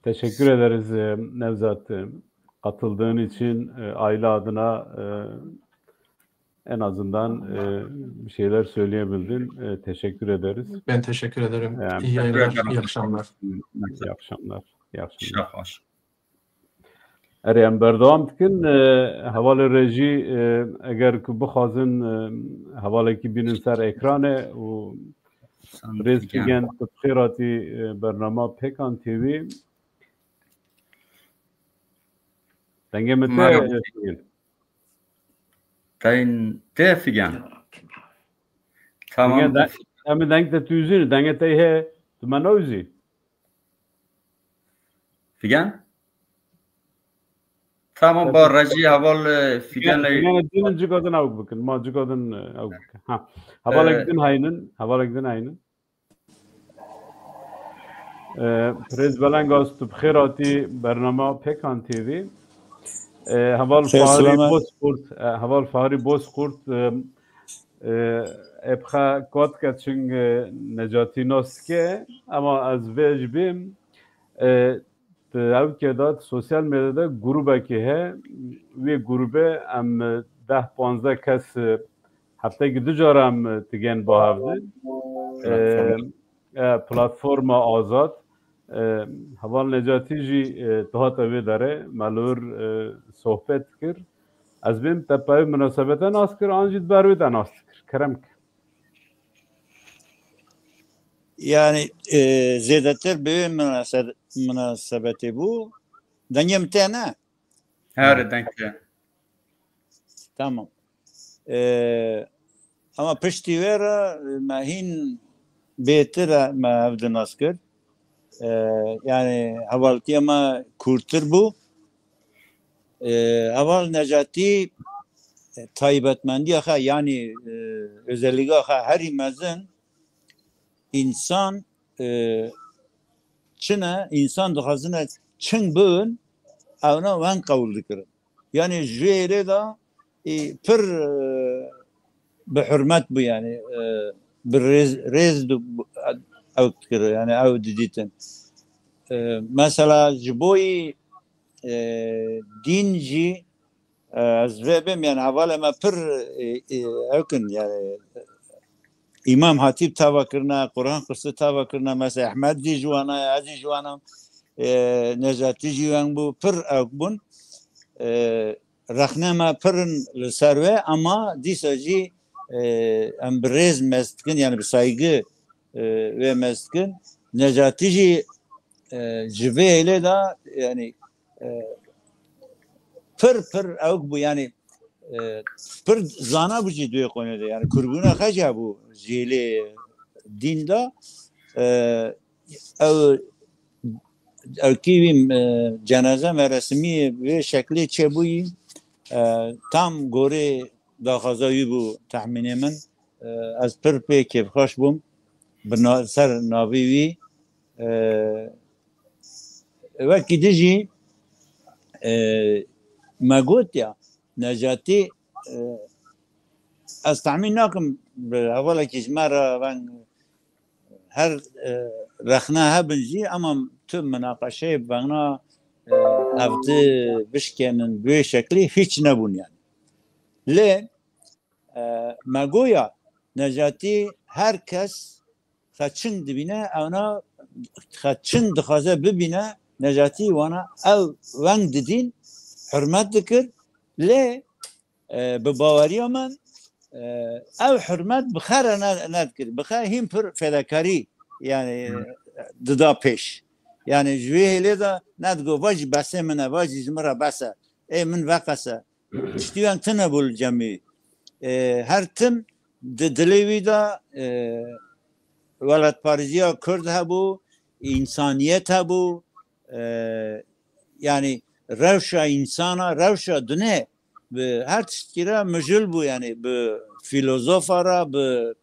B: Teşekkür ederiz Nevzat. Katıldığın için aile adına en azından bir şeyler söyleyebildin. Teşekkür ederiz.
H: Ben teşekkür ederim. İyi yayınlar, iyi akşamlar.
B: İyi akşamlar. İyi akşamlar.
C: Şabaş.
B: Erem berdewam dikin hevalê rejî eger ku bixwazin hevalekî bînin ser ekranê û rêz bikin bi xêratî bername Pekan TV dengê me te
C: Dein te figen. Tamam.
B: em ê deng te tu uzî dengê te heye tu me neuzî
C: Figen? Tamam ba raji haval figen
B: dînin cigadin ew bikin ma cigadin ew bikin ha hevalek din haynin Rêz belengaz tu bi xêratî bername Pekan TV heval Farî Bozkurt epxe kat keçin Necatî Noske ama ez vê ji bêm ew da sosyal medyada grubekî he wê grubê em 10-15 kes heftekî 2 cara em tigên bahevdin platforma azad heval Necatî jî dihate wê derê melûr sohbet kir ez bêm te peyv münasebete nas kir an jî ber wê de nas kir kerem kir
I: Yani zêdetir bi münasebetê bû dengê min te ne?
C: Her denkte.
I: Tamam. Ama piştî wê re me hîn bêtir me hev di nas kir. Yani hevaltiya me kûrtir bû. Heval Necatî taybetmendiya xwe yani özelliğe xwe herî mezin insan çine insan dixwazine çin bin evne wen qewil dikirin. Yani ji êrê da pir bi hürmet bû yani bi rêz ew dikirin yani ew didîtin. Mesela ji boî dîn jî ez vê bêm yani hevalê me pir ew yani İmam Hatip tava kirine, Kur'an kursu tava kirine, mesela Ahmed jî ji wan e, ez jî ji wan im, Necatî jî wan bû, pir ew bûn. رخنه ما پرن لسروه اما دیسا جی ام برز مستکن yani bir saygı ve mestkin Necati jî civeyle da yani pır ev bu yani pır zana bu ciddi konuda yani kurbuna kaça bu jeli dinde ev kivim cenaze merasimi ve şekli çebuyi tam gore daxazayı bu tahmini min az pır peki hoş bum ser navivi وقتی دیجی مگوت یا نجاتی از تعمین نکم به اولا کشمارا وان هر رخنه ها بنجی اما تو مناقشه بنا افته بشکنن به شکلی هیچ نبون yani لی مگویا نجاتی هر کس خچن دبینه اونا خچن دخوازه ببینه Necati wana ev weng didin hürmet dikir lê bi baweriya min ev hürmet bi xera nedikir bi xe hîn pir fedakarî yani dida pêş yani ji wê hêlê de nedigo vacî besê min e vacî ji min re bese ê min veqese tiştî weng tune bû li cemî her tim di dilê wî de welatparêziya Kurd hebû insaniyet hebû yani revşa insana revşa düne be her tişkira mecul bu yani be filozofara be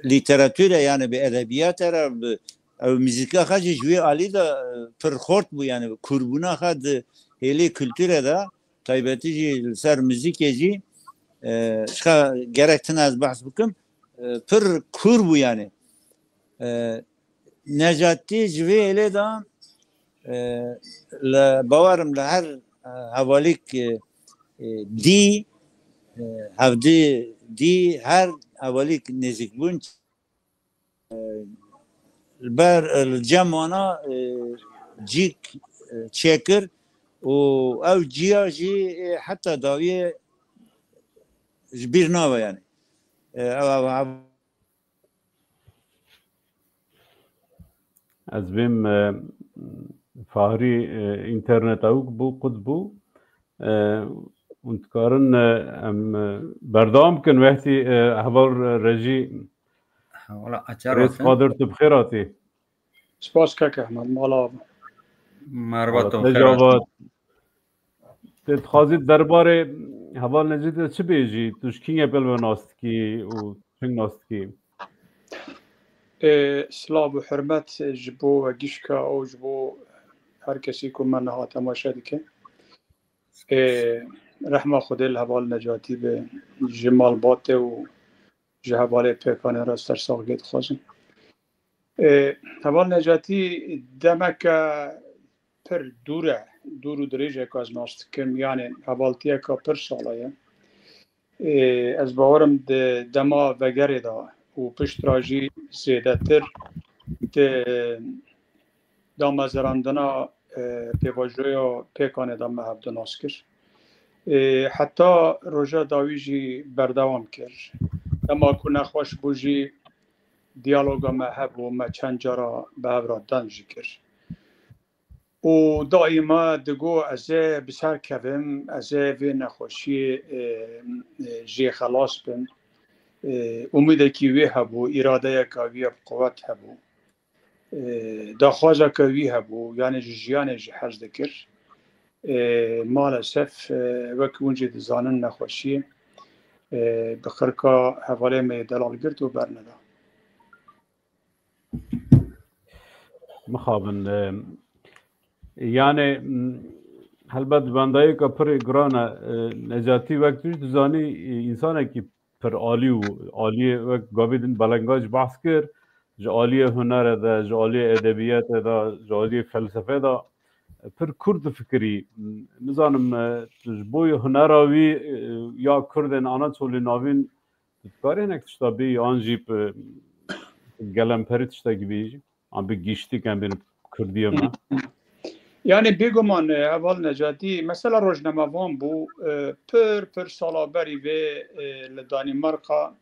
I: literatüre yani be edebiyatara be müzika hacı jüye ali da perxort bu yani kurbuna had hele kültüre da taybetici ser müzikeci şa gerekten az bahs bukum per kur bu yani Necati civêle da li bawerim li her hevalik dî hevdî dî her hevalik nêzîkbûn ber li cem wana cîk çêkir û ev ciya jî heta dawiyê ji bîr nabe yani
B: از بیم فهری اینترنت اوک بو قد بو اونتکارن بردام کن وقتی هوار رجی رئیس قادر تو بخیراتی
J: سپاس که احمد مالا
C: مربوط
B: تجاوت تخوازید درباره هوال نجید چه بیجی توش کینگ اپل و ناستکی و چنگ ناستکی
J: سلام و حرمت جبو و گیشکا او جبو هر کسی که من ها تماشا دیگه رحمه خودی الهوال نجاتی به جمال باته و جهبال پیکانه را سرساقیت خوزم هوال نجاتی دمکه پر دور و دریجه که از ماست کم یعنی هوالتیه که پر ساله از باورم دما وگره دا و پشت راجی زیاده تر دامزراندنا پیواجوی و پیکانه دام هفته ناس کرد حتی روژا داویجی بردوام کرد اما کنه خوش بوجی دیالوگا محب و ما چند جارا به هفرادن جی کرد و دائما دگو از بسر کبم از وی نخوشی جی خلاص بم امیده که وی هبو اراده که وی قوت هبو دخوازه که وی هبو یعنی جیانه جی حرز دکر مالسف وکی اونجی دزانن نخوشی بخرکا حواله می دلال گرد و برنده
B: مخابن yani helbet bandayı kapır grana Necati vektiş düzani insana ki per ali ve gabidin balangaj bahs kir ji aliye huner da ji aliye edebiyat da ji aliye felsefe da per Kurd fikri nizanım bu hunera vi ya Kurdin Anatoli navin tutkarı nekişta bir anjip gelen perit işte gibi an bir geçtik an benim Kurdiyem
J: یعنی بگمان اول نجاتی مثلا روزنامه‌وان بو پر سالابری و لدانمارکا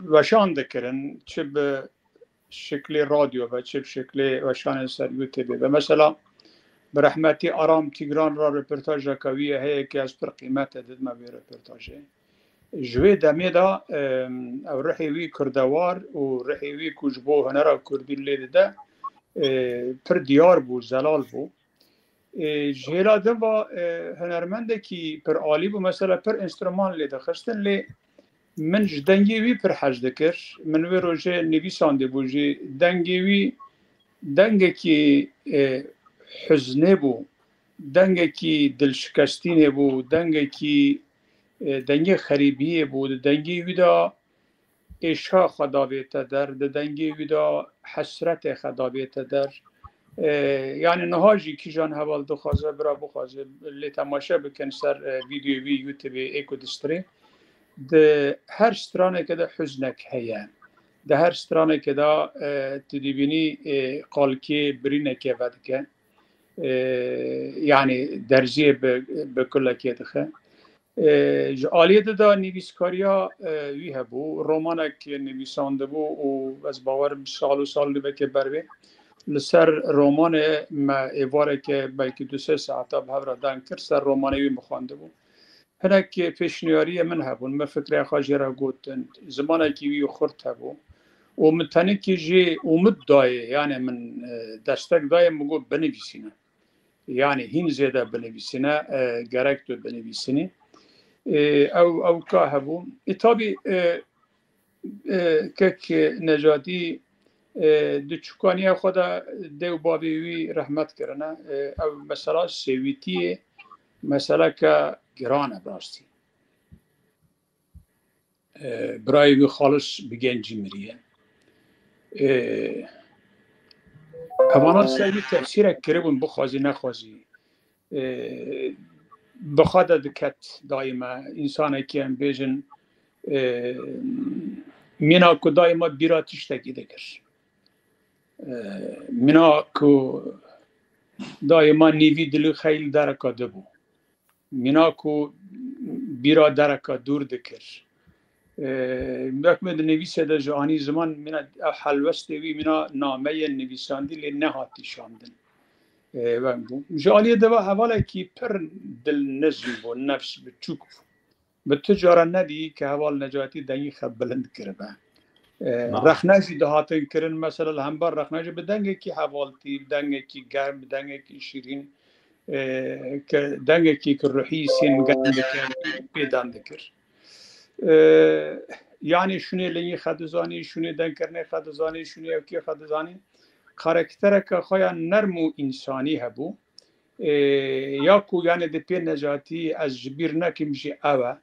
J: وشان دکرن چه به شکل رادیو و چه به شکل وشان سر یوتیوب و مثلا برحمتی آرام تیگران را رپورتاج کویه هی که از پر قیمت داد ما به رپورتاجه جوی دمی دا او رحیوی کردوار و رحیوی کجبو هنرا کردی لیده پر دیار بو زلال بو جهلا دوا هنرمنده کی پر عالی بو مثلا پر انسترومان لیده خستن لی من جدنگی وی پر حج دکر من وی روژه نویسانده بو جی دنگی وی دنگی کی حزنه بو دنگی کی دلشکستینه بو دنگی کی دنگی خریبیه بو دنگی وی دا عشق خدا بیت در دنگی ویدا حسرت خدا بیت در یعنی نهاجی کی جان حوال دو خوازه برا بخوازه لی تماشا بکن سر ویدیو وی یوتیوب ایکو دستری ده هر سترانه که ده حزنک هیا ده هر سترانه که ده تدیبینی قالکی برینه ودکه یعنی درجیه بکل که دخه آلیت دا نویسکاریا وی هبو رومانک نویسانده بو و از باورم سال که بروی لسر رومان ما ایواره که بلکه 2-3 ساعت به هفره دن کرد سر رومانه وی مخوانده بو هنک پیشنیاری من هبون ما فکر خواجه را گوتن زمانه که وی خورد هبو و متنی که جی امید دایه یعنی من دستک دایه مگو بنویسینه یعنی هین زیده بنویسینه گرک تو بنویسینه او که هبو اتابی که نجاتی دو چکانی خدا دیو بابی وی رحمت کرنه او مثلا سویتی مثلا که گرانه براستی برای وی خالص بگنجی مریه همانا سوی تفسیر کربون بخوازی نخوازی بخواد دکت دائما انسان که هم بیجن مینا که دائما بیراتش تکی دکر مینا که دائما نیوی دلو خیل درکا دبو مینا که بیرا درکا دور دکر بکمه نویسه در جهانی زمان مینا حلوسته وی مینا نامه نویساندی لی نهاتی شاندن جالیه دوا حواله کی پر دل نزی بو نفس بچوک به تجاره ندی که حوال نجاتی دنگی خب بلند کرده رخنجی دهاتن کرن مثلا هم بار رخنجی به دنگی کی حوالتی دنگی کی گرم دنگی کی شیرین که دنگی کی روحی سین گند که پیدان دکر یعنی شونی لینی خدزانی شونی دن کرنه خدزانی شونی اوکی خدزانی کاراکتر که خواهی نرم و انسانی هبو یا کو یعنی ده پی نجاتی از جبیر نکیم جی اوه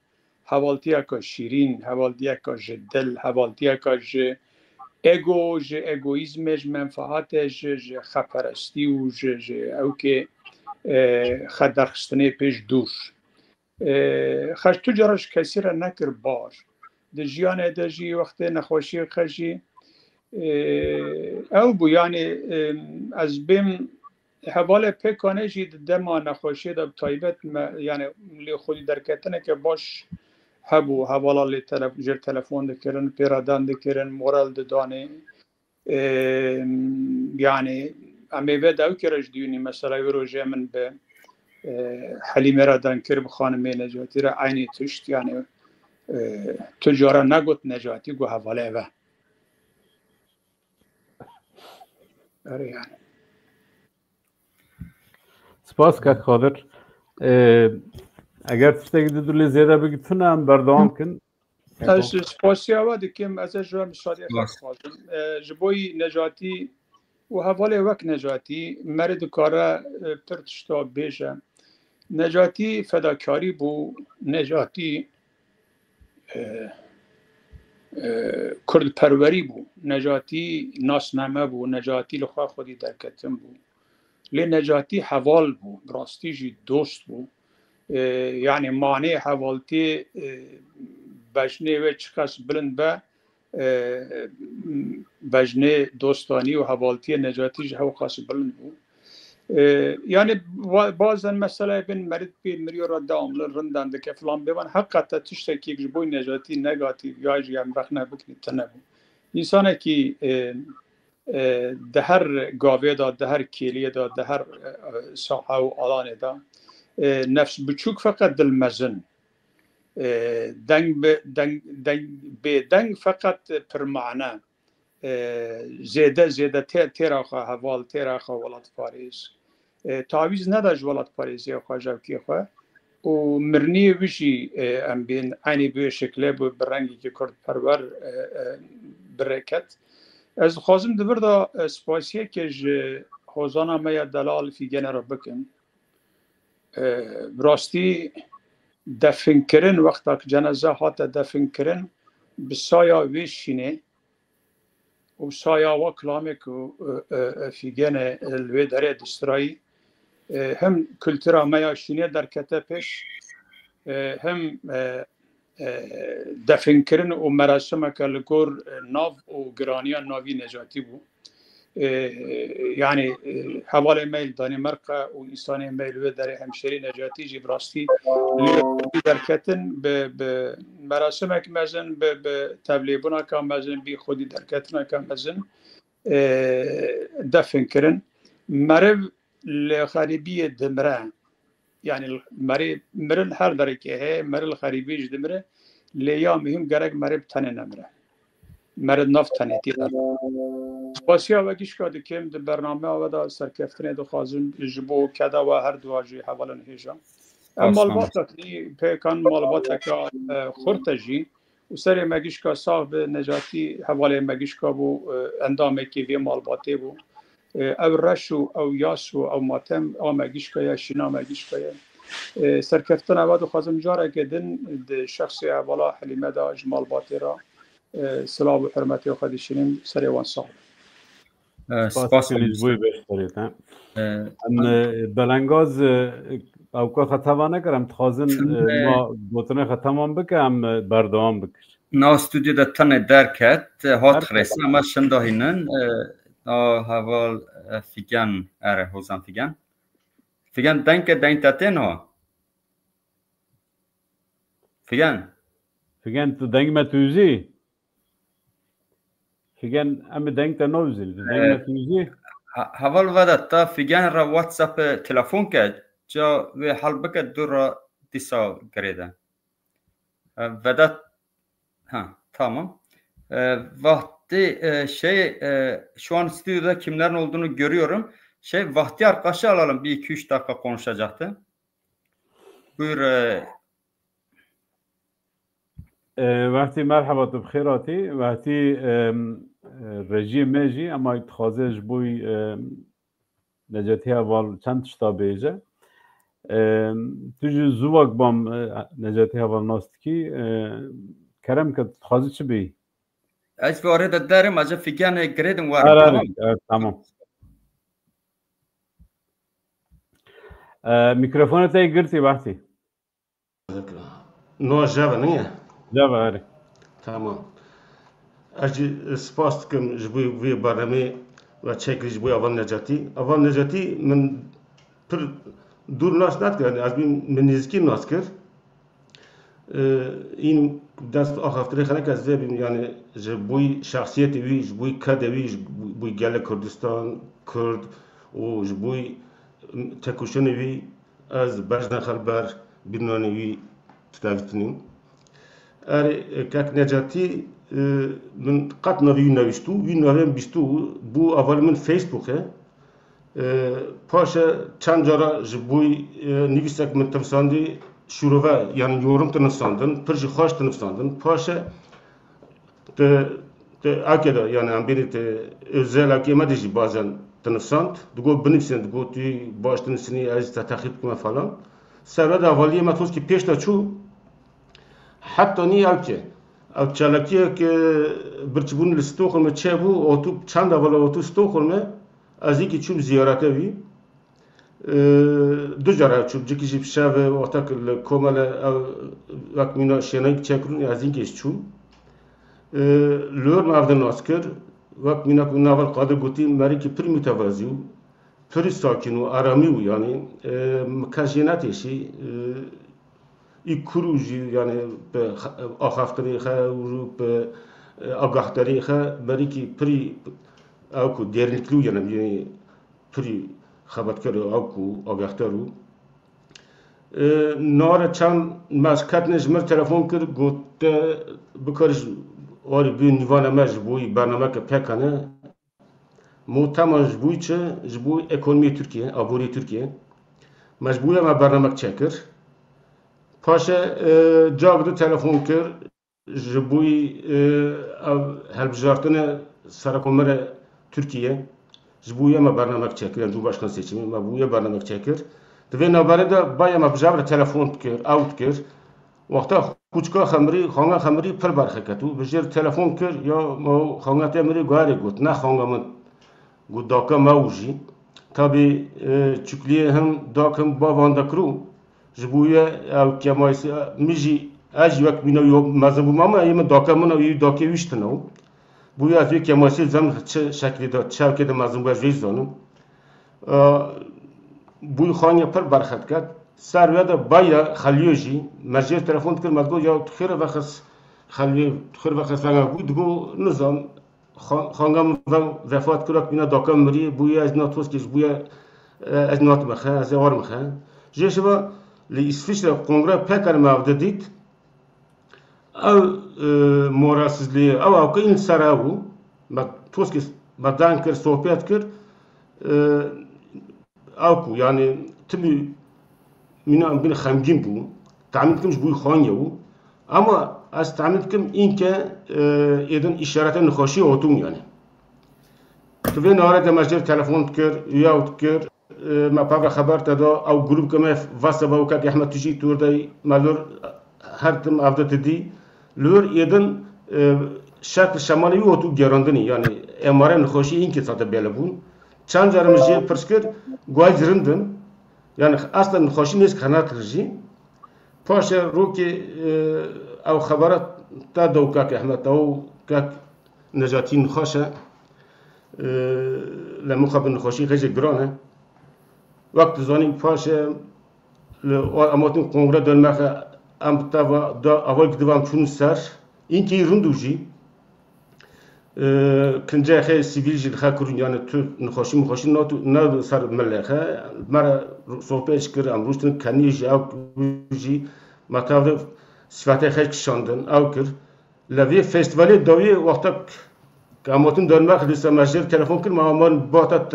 J: حوالتیا که شیرین حوالتیا که جدل حوالتیا که جی ایگو جی ایگویزمش منفعاتش جی خپرستی و جی او که خدرخستنه پیش دور خش تو جارش کسی را نکر بار ده جیانه ده جی وقت نخوشی خشی او بو یعنی از بیم حواله پکانه جید دما نخوشی ده تایبت یعنی لی خودی درکتنه که باش هبو حوالا لی جر تلفون دکرن پیرادان دکرن مورال دانه یعنی امیوه داو کرش دیونی مثلا روژه من به حلیمه را دان کرب خانمه نجاتی را عینی تشت یعنی تجاره نگوت نجاتی گو حواله و yani.
B: سپاس که خاطر اگر تشتگی دولی زیاده بگیتونم بردام کن
J: سپاسی آواده که ازش را مشاهده خواستم جبوی نجاتی و حواله وقت نجاتی مرد کاره پرتشتا بیشه نجاتی فداکاری بو نجاتی کرد پروری بو نجاتی ناسنامه بو نجاتی لخوا خودی درکتن بو لی نجاتی حوال بو براستی جی دوست بو یعنی معنی حوالتی بجنه و چکس بلند به بجنه دوستانی و حوالتی نجاتی جهو خاص بلند بود يعني بعضا مسألة بين مريض بمريو ردام للرندان دك فلان بيبان حقا تشتكي جبوي نجاتي نيجاتيف ياجي يعني رخنا بكني تنبو إنسان كي دهر قاوية دا دهر كيلية دا دهر ساحة وعلانة دا نفس بتشوك فقط دل دنگ فقط پر معنى زیاده تیراخا حوال تیراخا ولات پاریس تعویز نداشت ولات پاریسی خواهد جوکی خواه و مرنی ویشی ام بین عینی به شکله به برنگی که کرد پرور برکت از خوازم دبر دا سپاسیه که حوزانا میا دلال فی گنه را بکن براستی دفن کرن وقتا که جنازه هات دفن کرن بسایا ویشینه و سایا و کلامک و فیگن الوی داره دسترایی هم کلتورا میاشینه در کته پیش هم دفن کردن و مراسم که لگور ناو و گرانیان ناوی نجاتی بود يعني حواله ميل دانمارك وإنسان ميل ودري همشري نجاتي جبراستی درکتن به مراسمك مزن به تبلیغنا که مزن بی خودی درکتنا که مزن دفن کرن مرو لخریبی دمره يعني مرل هر درکه ہے مرل خریبی دمره لیا مهم گرگ مرب تنه نمره مرد نفت تنه تیدر باسیا وگیش که دکیم در برنامه آودا سرکفتنه دو خازن جبو کدا و هر دو آجی حوالن هیجا مالباتا که پیکان مالباتا که خورتجی و سر مگیش که صاحب نجاتی حواله مگیش که بو اندامه که وی مالباته بو او رشو او یاسو او ماتم او مگیش که یا شینا مگیش که سرکفتن آودا خازن جاره که دن شخصی حوالا حلیمه دا جمال باته را سلام و حرمتی خودشینیم سری وان صاحب
B: سپاس بوی بهترید بلنگاز او که خطوانه کرم تخازن ما بوتنه خطمان بکم بردوام بکش
C: نا استودیو ده تنه درکت هات خریسن اما شنداهینن حوال فیگن اره حوزن فیگن دنگ تاتین ها فیگن
B: تو دنگ متوزی فیگن ام دنگ تا نوزی دنگ متوزی
C: حوال ودت تا فیگن را واتساپ تلفون کرد جا و حال بکد دور را دیسا گریده ودت ها tamam vakti şu an stüdyoda kimlerin olduğunu görüyorum vakti arkadaşı alalım 1-2-3 dakika konuşacaktı buyur
B: وقتی مرحبا بخیراتی وقتی رژیم میجی اما اتخاذش بوی نجاتی اول چند شتا بیجه توی زوگ بام نجاتی اول ناست کی کرم که اتخاذی چی بی؟
C: از وارد دارم از فیگن گریدم وارد
B: تمام میکروفونت ای گرتی وقتی
K: نو جواب نیه
B: جواب آره
K: تمام اجی سپاس کم جبوی وی برنامه و چکری جبوی اول نجاتی من پر دور ناس نکرد از بین من نزدیکی ناس کرد این دست آخفتری خنک از بیم یعنی جبوی شخصیت وی جبوی کد وی جبوی گل کردستان کرد و جبوی تکوشن وی از بجن خلبر بینانی وی تداوتنیم اره کاک نجاتی من قط نوی نوشتو وی نویم بیستو بو اول من فیسبوکه پاشه چند جارا جبوی نویسک من تمساندی شروع yani yorum tanıfsandın, pırcı hoş tanıfsandın, paşa te akeda yani ambiri te özel akema dici bazen tanıfsand, dugo benifsend, dugo tu baş tanıfsini az takip kuma falan. Sonra da valiye matos ki peşta çu, hatta ni avke, av çalakiye ki birçbun Stockholm çebu, otu çanda vala otu Stockholm, az iki çum ziyarete vi. دو جاره چوب جکی جیب شب وقتا که کامل وقت مینا شنایی چکرون از این کش چوب لور مافد ناس کرد وقت مینا که ناول قادر گوتی مری که پر متوازی و پر ساکن و آرامی و یعنی مکاجیناتیشی ای کروجی یعنی به آخافتری خا و به آگاهتری خا بری که پری او کو درنیکلو یعنی پری خبرت کرد او کو آگاهترو نار چند مشکت نجمر تلفن کرد گفت بکارش آری بی نیوان مج بوی برنامه که پکنه محتمل جبوی چه جبوی اکونومی ترکیه آبوری ترکیه مجبوری ما برنامه چکر پاشه جاگدو تلفن کرد جبوی هلبجارتن سرکومر ترکیه جبوی ما برنامه چکر دو başkan seçimi ما بوی برنامه چکر دوی نبره دا باید ما بجابر تلفن کرد آوت کرد وقتا کوچکا خمری خانه خمری پر برخه کتو بجر تلفن کرد یا ما خانه تمری گاری گفت نه خانه من گفت داکا موجی تابی چکلیه هم داکم با واندکرو جبویه او کمایسی میجی اجی وقت بینو یو مزبو ماما ایم داکا من او داکی ویشتنو بوی از یک کمایسی زم چه شکلی داد چه که مزبو ویش زانم بوی خانه پر برخه کرد سر وده باید خلیوجی مجیر تلفن کرد مدگو یا تخیر وقت خلی تخیر وقت فنگ بود دگو نظام خانگام وفات کرد بینا داکم مری بوی از ناتوس کش بوی از نات مخه از آر مخه جشوا لیسفیشر کنگره پکر مافده دید او موراسزلی او که این سراو ما توس کش بدن کرد صحبت کرد او کو یعنی تبی مینا بین خمگین بو تعمید کمش بوی خانیه و اما از تعمید کم این که ایدن اشارت نخاشی اوتون یعنی تو وی نهاره دمجر تلفن کرد یاوت کرد ما پاور خبر تدا او گروپ کمه واسه باو که احمد تجی تور دای مالور هر تم افدت دی لور ایدن شکل شمالی اوتو گراندنی یعنی اماره نخاشی این که ساته بیله بون چند جارمز جه پرس کرد گوای زرندن yani aslında nxoşi nes kanat rji paşa roki او خبرات تا دوکاک احمد او کاک نجاتی نخوشه لمخاب نخوشی خیلی گرانه وقت زنیم پاشه اماتون کنگره دنمخه ام تا دا اول کدوام چون سر این کی روندوجی کنجه خیلی سیویل جد خا کرون یعنی تو نخوشی مخوشی نه سر ملخه مرا صحبت کر امروزتن کنی جی او جی متعارف صفات خیلی کشاندن او کر لوی فستیوالی دوی وقتا که اماتون دنمخه لیسا مجر تلفن کر مامان باتت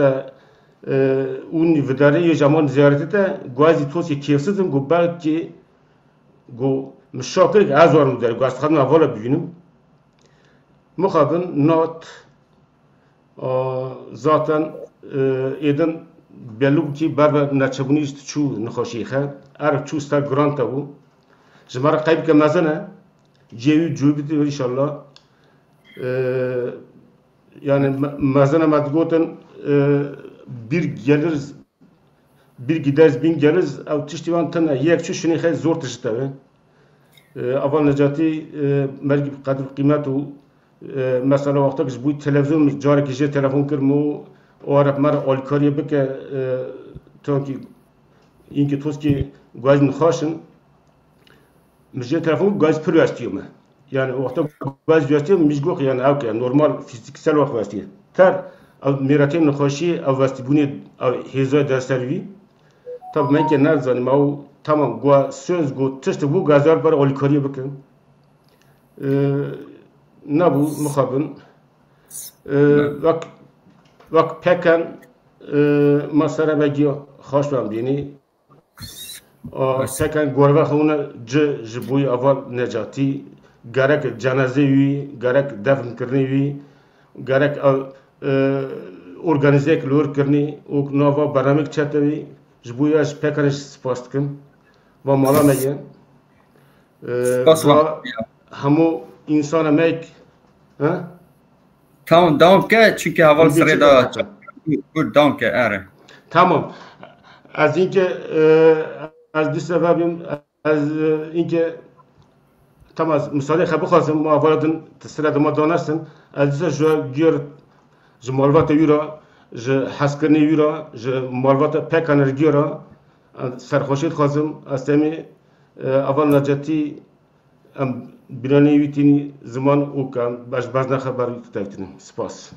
K: اون وداره یه جمان زیارتی تا گوازی توسی کیفسیزم گو بلکه گو مشاکل که از وارم داره گو از خدم اولا ببینم مخابن نات zaten ایدن بلوگ کی بر نچبونیست چو نخوشیخه ار چو ستا گرانتا بو جماره قیب که مزنه جیوی جوبیدی انشالله yani mezene medgoten bir gideriz bin geliriz av tiştivan tane yek çu şuni xey zor tişteve aval necati mergi kadr kıymet u mesela vaqta ki bu televizyon cari ki telefon kirmo o arap mar alkariye bike tanki inki toski gaz nxaşın mje telefon gaz pürüstiyor mu yani vaqta gaz pürüstiyor mjgoq yani avke normal fiziksel vaqt vestiye ter av miratem nxaşi av vestibuni av heza derservi tab men ki nazanim av tamam gwa söz go tişti bu gazlar bar alkariye bike ne bu muhabın vak peken masara begi hoş ben beni seken gorva huna jibuy aval necati gerek cenaze wi gerek defn kirni wi gerek organize klor kirni o nova baramik çetevi jibuy as peken spostkim ve malameye hamu insana mek
C: tamam devam ke çünkü hava sırada bu devam ke are
K: tamam az ince az bir sebebim az ince tamam مثال خبر خواستم ما اولادن تسرد ما دانستن از جو گیر ج مالوات یورا ج حسکرنی یورا ج مالوات پکانر گیرا سرخوشید خواستم استمی اول نجاتی ام بیرانی ویتینی زمان او کم باش بازن خبر تایتن سپاس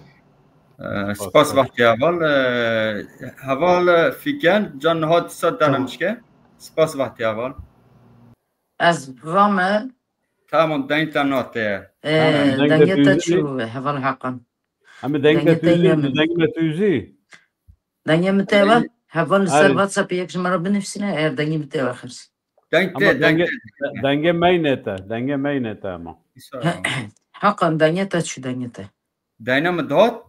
C: سپاس وقتی اول فیکن جان هات صد دانمش که سپاس وقتی اول
L: از وام
C: تمام دین تناته
L: دنگت شو حوال حقا
B: اما دنگ توزی
L: دنگ متوا حوال سر واتساپ یک شماره بنفسینه اگر دنگ متوا خرس
B: دنگ مینته اما
L: حقا دنگت شو دنگت
C: دینم داد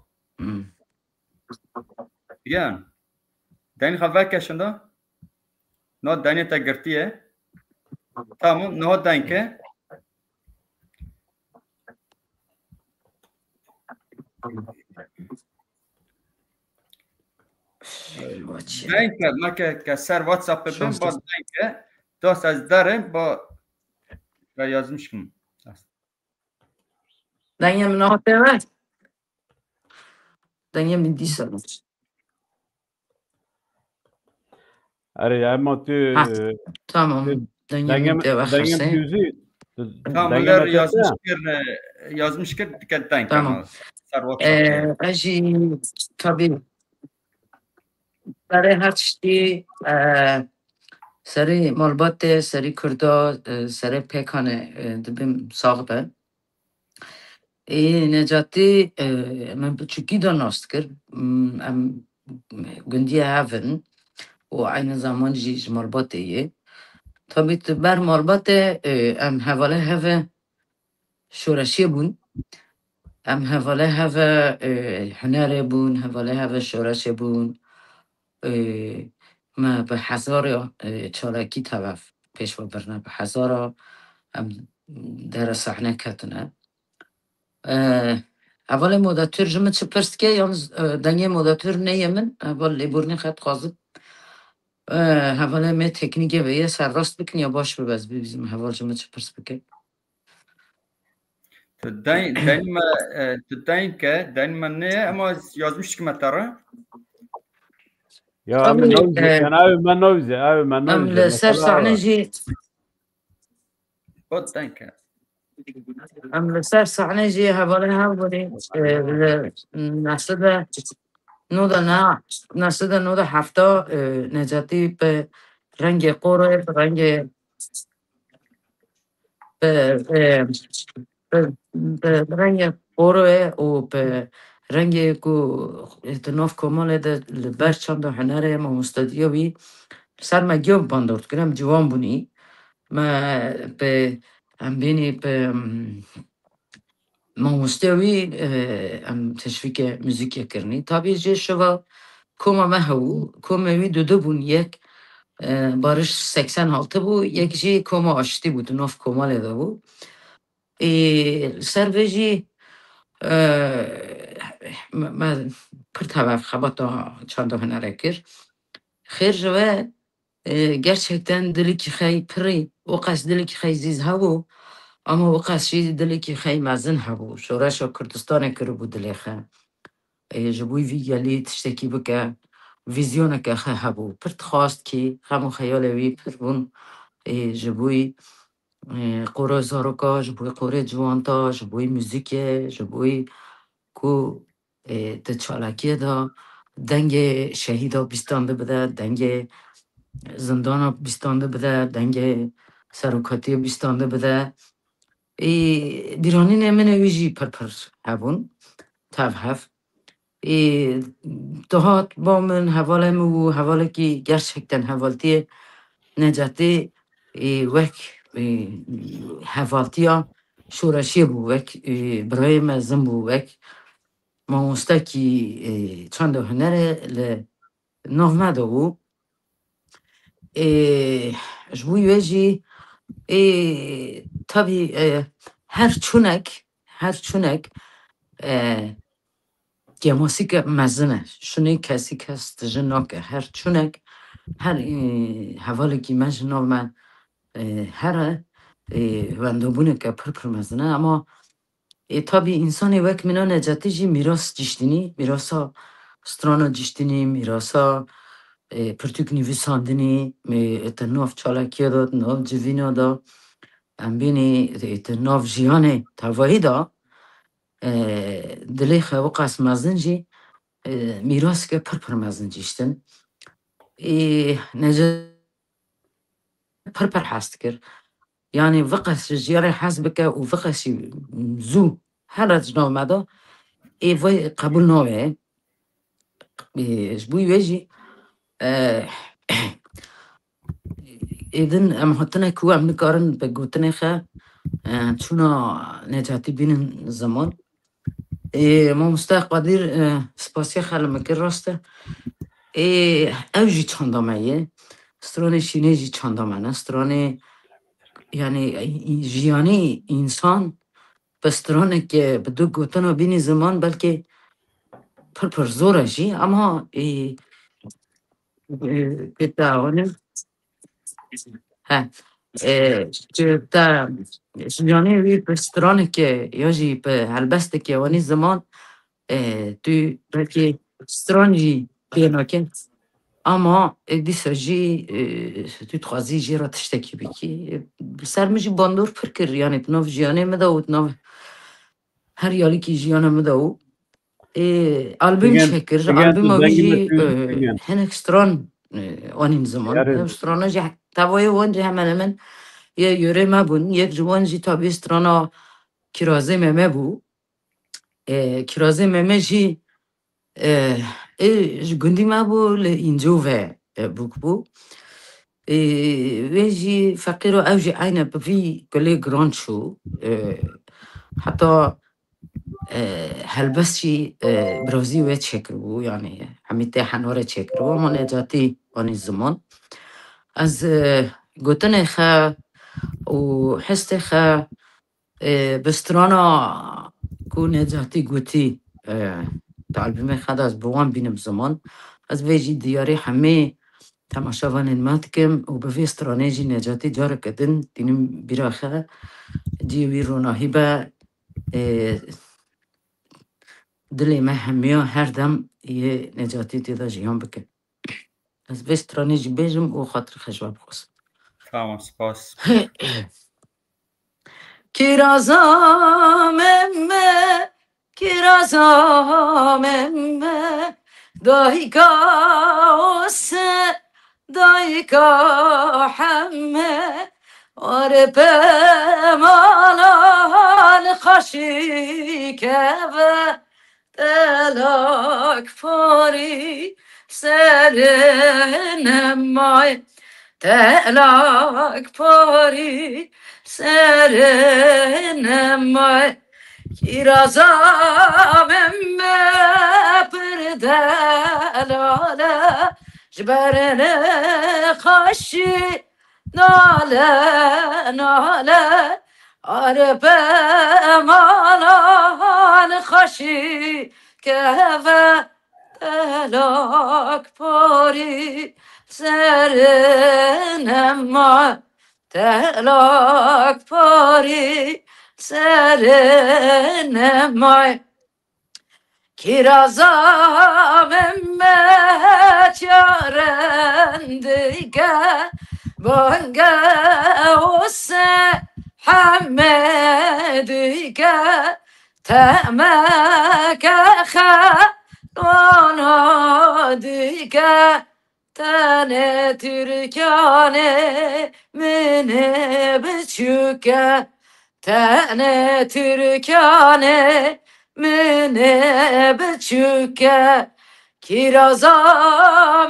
C: بیان دین خبر کشنده نه دنگت گرتیه tamam نه دنگه دنگه ما که سر واتساپ ببین با دنگه دست از داره با یازمش کنم
L: دنگه من نه تیوه دنگه من دیسا
B: اره اما تو
L: tamam denge متوا خرسه
C: Tamamlar yazmış ki dikkatten
L: tamam. Aji tabii برای هر چیزی سری مالبات سری کردا سری پیکانه دبیم ساقبه نجاتی من بچکی دانست کرد ام گندی هفن و این زمان جیج مالباتیه tabii بر مالبات ام حواله هوا شورشی بون ام حواله هوا هنر بون حواله هوا شورشی بون ما به هزار چالکی توف پیشوا برنه به هزار ام در صحنه کتنه اول مدتر جمع چه پرست که یانز دنگه مدتر نیمن اول لیبورنی خط قاضب حواله می تکنیکه به یه سر راست بکن یا باش ببز ببیزیم حوال جمعه چه پرس بکن
C: دین من نه اما yazmış ki metara
B: ya من نوزه
L: ام سر صحنه جي
C: بود دنگه
L: ام سر صحنه جي حواله هم بودی نسده نودا هفته نجاتی به رنگ قوره به رنگ به رنگ قوره و به رنگ کو اتناف کماله ده برچند و هنره ما مستدیوی سر ما گیوب باندورد کنم جوان بونی ما به هم بینی به ما مستوی ام تشویق موزیک کرنی طبیعی جه شوا کوما ما هو کوما وی دو بون یک بارش 86 بو یک جی کوما آشتی بود ناف کوما لیده بو سر ویجی ما پر توف خباتا چند هنره کر خیر جوه gerçekten dili ki خیلی پری وقت دلی که خیلی زیز هبو اما وقت شید دلی که خیلی مزن هبو شورش و کردستان کرو بود دلی خیلی جبوی وی گلی تشتکی بکه ویزیونه که خیلی هبو پرت خواست که خمو خیال وی پر بون جبوی قوره زاروکا جبوی قوره جوانتا جبوی موزیکه جبوی کو تچالکیه دا دنگ شهیدا بیستانده بده دنگ زندانا بیستانده بده دنگ سروکاتی بیستانده بده بیرانی نمینه ویجی پر هبون تف هف دهات با من حواله مو حواله که gerçekten حوالتی نجاتی وک حوالتیا شورشی بو وک برای مزم بو وک ما مستکی چند هنره لنومده بو جبوی ویجی tabii her çunek gemasik mezene şunu kesi kest jinak her çunek her havalı ki mecnal men her وندابونه که پر مزنه اما tabii insan evek mina necati jî miras ciştinî, mirasa strana ciştinî, mirasa pirtûk nivîsandinî, te nav çalakiya da, nav civîna da, em bînî te nav jiyanê tevahî da dilê xwe weqas mezin jî mîraske pir mezin ciştin. Necati pir hes dikir. Yani weqas ji jiyanê hez bike û weqas jî zû her ji nav me da vay qebûl nabe. Ji bo wê jî êdin em hatine ku em nikarin bi gotinê xe çûna Necatî bînin ziman. Mamoste Qadir spasiya xwe li me kir rast e. Ew jî çanda me ye. Stranê şînê jî çanda me ne. Stranê yani jiyanê însan bi stranekê bi du gotina bînî ziman belkê pir zor e jî ama ta jiyanê wî bi stranekê ya jî bi helbestekê wanî ziman tu belkê stran jî pê nake ama dîsa jî tu dixwazî jê re tiştekî bikî. Ser min jî bandor pir kir yani di nav jiyanê me de û di nav her yalîkî jiyana me de û albüm çekir. Albûma wî jî hinek stran wanîn ziman. Ev strana jî tevayê wan jî hemen hemen yê yörê me bûn. Yek ji wan jî tabii strana Kirazê Meme bû. Kirazê Meme jî ji gundî me bû li încû ve bûk bû. Wê jî feqîr ew jî ayne bi vî gulê giran çû. Heta helbest jî birazî wê çêkiribû yani hemî tê henwarê çêkiribû ama Necatî wanî ziman. Ez gotinê xe û hestê xe bi strana ku Necatî gotî di albûmê xe de ez bi wan bînim ziman. Ez vê jî diyarê hemê temaşevanên me dikim û bi vê stranê jî Necatî careke din dînim bîra xe cî wî ronahî be dilê me hemiya her dem yê Necatî tê de jiyan bike. Ez vê stranê jî bêjim û xatir xwe ji we bixwazim.
C: Tamam, spas.
L: Kiraza Memme, Kiraza Memme, dayka ose, dayka hemme, arpe malal xaşikeve, telak fari serenemay, telak pari serenemay. Kiraza Memme pir delale jberene xaşi nale nale arpe malan xaşi keve telak pari serenemay telak pari serenemay. Kiraza Memme çarendike bange ose hammedike temeke khanadike tane Türkane mine biçüke tane Türkane mine biçüke. Kiraza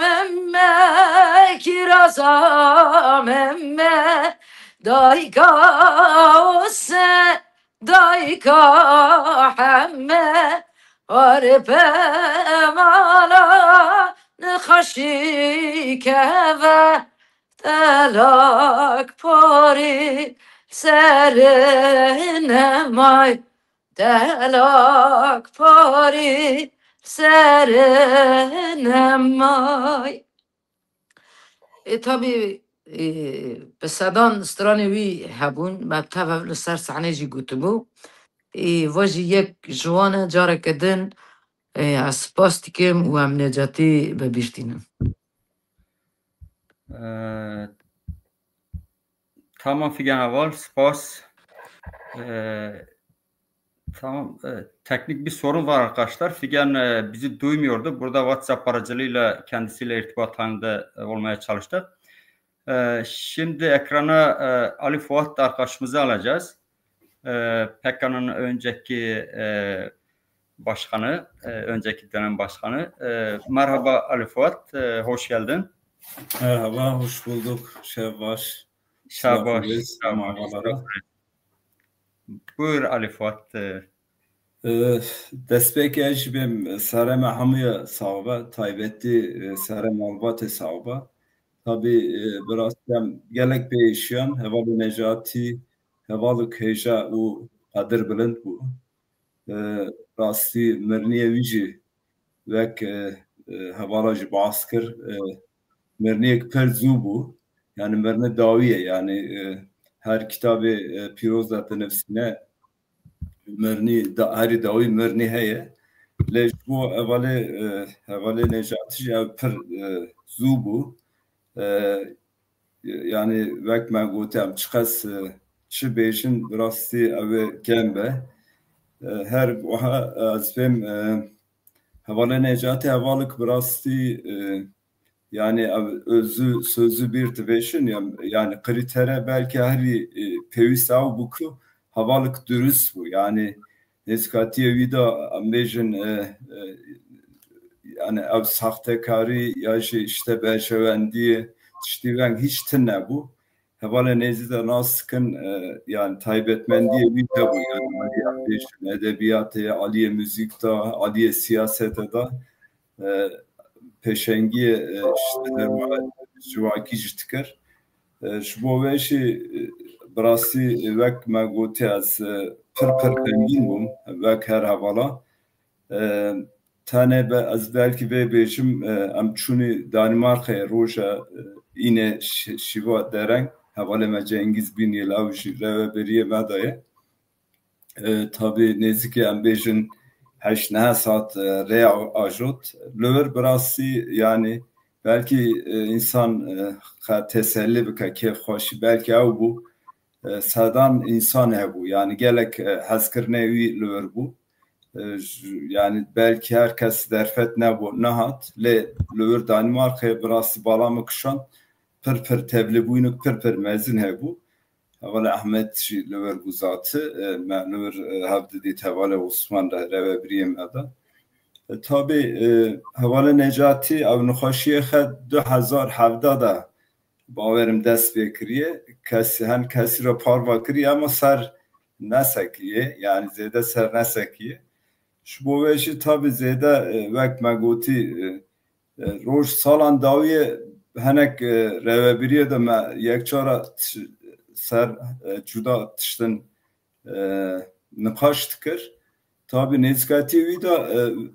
L: Memme, Kiraza Memme, dayka ose, dayka hemme, arpe mala xaşikeve, telak pari serenemay, telak pari serenemay. Tabii بسادان استرانی وی هبون مبتبه لسر سعنه جی گوتبو واجی یک جوانه جاره کدن از سپاس دیکم و هم نجاتی ببیشتینم.
C: Tamam Figen Aval, spas. Tamam, teknik bir sorun var arkadaşlar. Figen bizi duymuyordu. Burada WhatsApp aracılığıyla kendisiyle irtibat halinde olmaya çalıştık. Şimdi ekrana Ali Fuat arkadaşımızı alacağız. PKK'nın önceki başkanı, önceki dönem başkanı. Merhaba Ali Fuat, hoş geldin.
M: Merhaba, hoş bulduk. Şevvaş.
C: Buyur Ali Fuat.
M: Destpêkej bim sereme hemûya sawbe taybetî serem malbatê sawbe. Tabii biraz gelek pêşiyan hevalê nejatî hevalê hêja û qadir bilind bû. Rastî mirniyê wî jî wek hevala ji baskir mirniyek pir zû bû. Yani mirne dawiye yani her kitabê pîroz de nefsine mirnî herî dawî mirnî heye. Lê ji bo hevalê nejatî jî ev pir zû bû. Yani wek me gotem çi qes çi bêjin bi rastî ew ê kêm be. Her wiha ez pêm hevalê nejatî hevalek bi rastî yani özü sözü bir tibêjin yani kritere belki herî pêwîst ew bû ku hevalek dürüst bû. Yani nêzîkatiye wî da em bêjin yani ev saxtekarî ya jî işte berjewendiyê tiştî weng hiç tin nebû. Hevalê nêzî de nas dikin yani taybetmendiyê wî de bû. Yani aliyê bêjin edebiyatê, aliyê müzik da, aliyê siyasetê da peşengiyê işte civakî jî dikir. Ji bo wê jî bi rastî wek me gotî ez pir tengîn bûm wek her hevala. Tenê ez belkî vê bêjim em çûnî Danimarkayê roja înê şîva dereng hevalê me Cengiz Bînî ew jî rêveberiyê me daye. Tabii nêzîkî em bêjin 8-9 saat rê ajot. Li wir bi rastî yani belki insan teselli bike kêfxweşî belki ew bû. Sedan insan hebû yani gelek hezkirinê wî li wir bû. Yani belki herkes derfet nehat lê li wir Danimarkayê bi rastî bala me kişand pir tevlîbûyînek pir mezin hebû. Hevalê Ehmed jî li wir bû zatî me li wir hev didît hevalê Osman de rêveberiyê me da. Tabii hevalê Necatî ev nixweşiyê xe 2017 da bawerim dest pê kiriye. Kesî re parva kiriye ama ser nesekiye yani zêde ser nesekiye. Ji bo wê jî tabii zêde wek me gotî roj salan dawiyê henek rêveberiyê de me yekçara ser cuda tiştin nikaş dikir. Tabii nêzîkatî wî da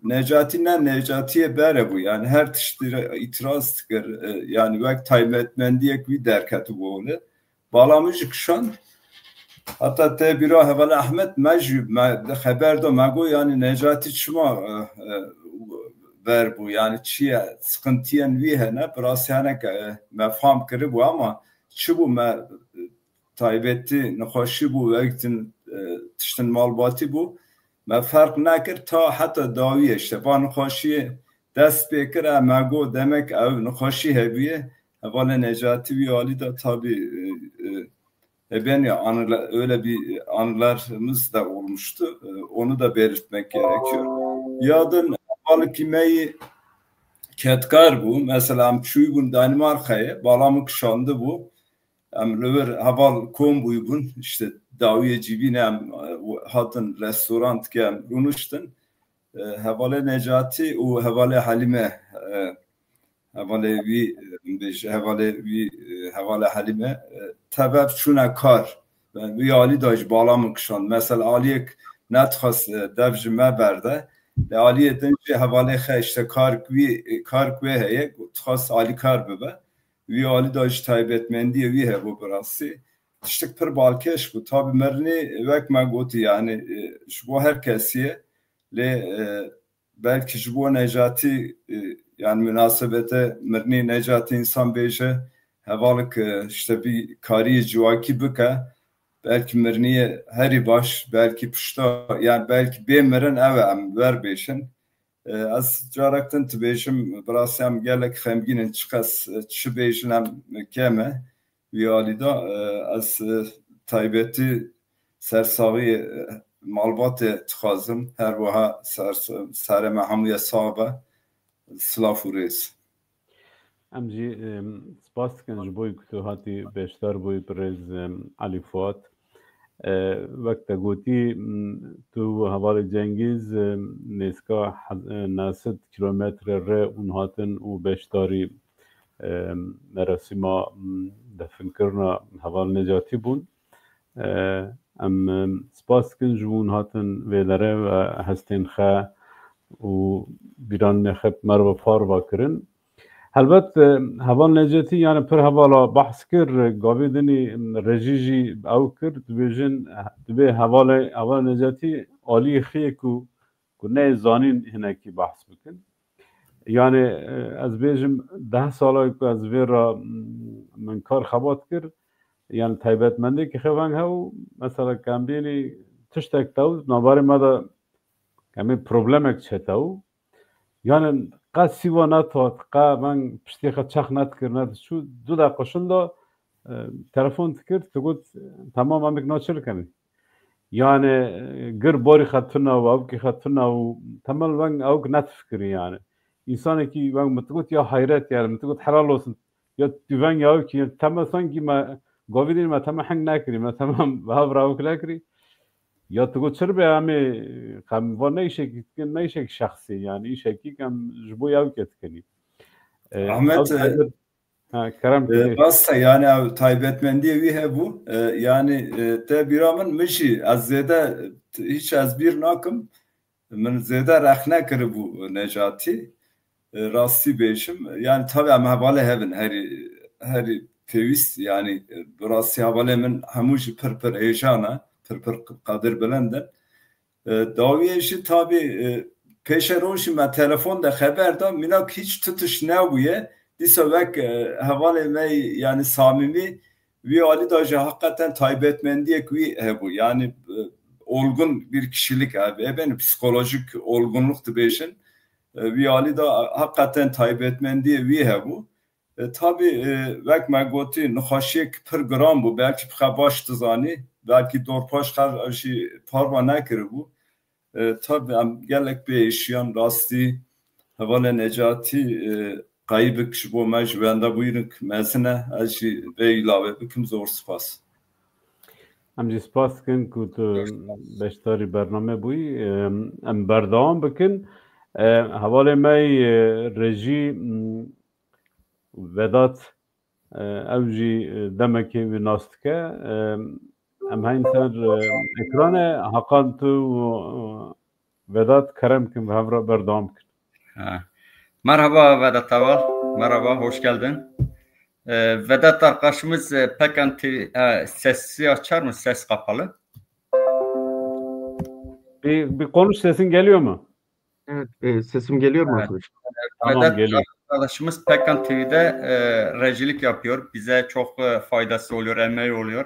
M: Necatî ne Necatîyê bere bû yani her tiştî îtiraz dikir yani wek taybetmendiyek wî derketibû olê. Bala min jî kişand. Hatta te bîra hevalê Ehmed me jî xeber da me got yani Necatî çima ber bû yani çi ye sıkıntiyên wî hene bi rastî hinek me fam kiribû ama çi bû me taybetî nixweşî bû wektin tiştin malbatî bû me ferq nekir ta heta dawiyê işte va nixweşiyê dest pê kir me got demek ew nixweşî hebûye. Hevalê Necatî wî alî da tabii ben ya öyle bir anılarımız da olmuştu. Onu da belirtmek gerekiyor. Yadın balıkimeyi ketkar bu. Mesela am çuybun Danimarka'ya balamı kışandı bu. Am röver haval kombuybun işte daviye cibine am hatın restoran ki am runuştun. Havale Necati o havale Halime havale Halime tebep şuna kar ve Ali daj balamı kışan. Mesela Aliye netxas devjime berde Aliye denci havale xe işte kar kve heye txas Ali kar bebe وی آلی داش تایبەتمەندی وی هەبوو بڕاستی تشتێک پڕ باڵکێش بوو تا بمەرنی وەک ما گوتی یعنی ji bo her kesiyê lê belkî ji bo Necatî yani münasebete mirinê Necatî insan bêje hevalek işte bir kariyê civakî bike belkî miriniyê herî baş belkî pişta yani belkî bê mirin ew em werbêjin ez carek din dibêjim birastî em gelek xemgînin çi qas çi bêjin em keme wî alî da ez taybetî sersaxiyê malbatê dixwazim her wiha serê me hemûye sağ be silav û rêz
B: Em jî spas dikin ji bo ku tu hatî beşdar bûyî birêz Elî Fuat wek te gotî tu hevalê Cengiz nêzka 90 kilometre rê hûn hatin û beşdarî merasîma definkirina heval Necatî bûn em spas dikin ji hûn hatin vêlere ve hestên xwe û bîranê xwe merve farva kirin helbet heval Necatî yani pir hevala behs kir gavê dinî rejî jî ew kir dibêjin dibê heval Necatî aliyê xiyê ku neyê zanîn hinekî behs bikin yani ez bêjim 10 sala ku ez vê ra min kar xebat kir yani taybetmendekî xeweng hew mesela kembênî tiştek tew nabarê me de kemê problemek çetew yani qet sîva netat qe ben piştê xwe çex nedikir nedişû du deqe şinda telefon dikir tu got temam em êk naçilikenî yani gir barî xwe tune û evkî xwe tune û temel weng ewk netfikirî yani însanekî weng min tu got ya heyret yani min tu got helal olsun ya tûveng ya ewkî teme sankî me gavê dinî me teme heng nekirî me temam bi hev rawek nekirî ya tu got çir be em ê xem va neyşekî dikin neyşekî şexsî yani îşekî em ji bo ewkê dikinî
M: Ahmet
B: kerem
M: rast e yani ew taybetmendiyê wî hebû yani te bîra min jî ez zêde hiç ez bîr nakim min zêde rex nekiribû Necatî rastî bêjim yani tabii em hevalê hevin herî pêwîst yani bi rastî hevalê min hemû jî pir pir hêjan e pir pir qadir bilind in dawiyê jî tabii pêşe rojî me telefon de xeber da minak hiç tutuş nebûye dîsa wek hevalê me yani samimî wî alî da jî hakikaten taybetmendiyek wî hebû yani olgun bir kişilik eben psikolojik olgunluk dibêjin wî alî da hakikaten taybetmendiyê wî hebû tabii wek me gotî nixweşiyek pir giran bû belkî pixwe baş dizanî belkî dorpaş xwe jî parva nekiribû tabii em gelek bêhêşiyan rastî hevalê Necatî qayibik ji bo me ji wenda bûyînik mezin e ez jî vê îlavê bikim zor spas
B: em jî spas dikin ku tu beşdarî bername bûyî em berdewam bikin hevalê me rejî Vedat ew jî demekê wî nas dike em heyn ser ekranê Hakan tu Vedat kerem bikin ve hev re berdewam bikin
C: Merhaba Vedat Aval. Merhaba, hoş geldin. Vedat arkadaşımız Pekan TV sesi açar mı? Ses kapalı.
B: Bir konuş sesin geliyor mu?
N: Evet, sesim geliyor mu arkadaş?
B: Tamam
C: Vedat
B: geliyor.
C: arkadaşımız Pekan TV'de rejilik yapıyor. Bize çok faydası oluyor, emeği oluyor.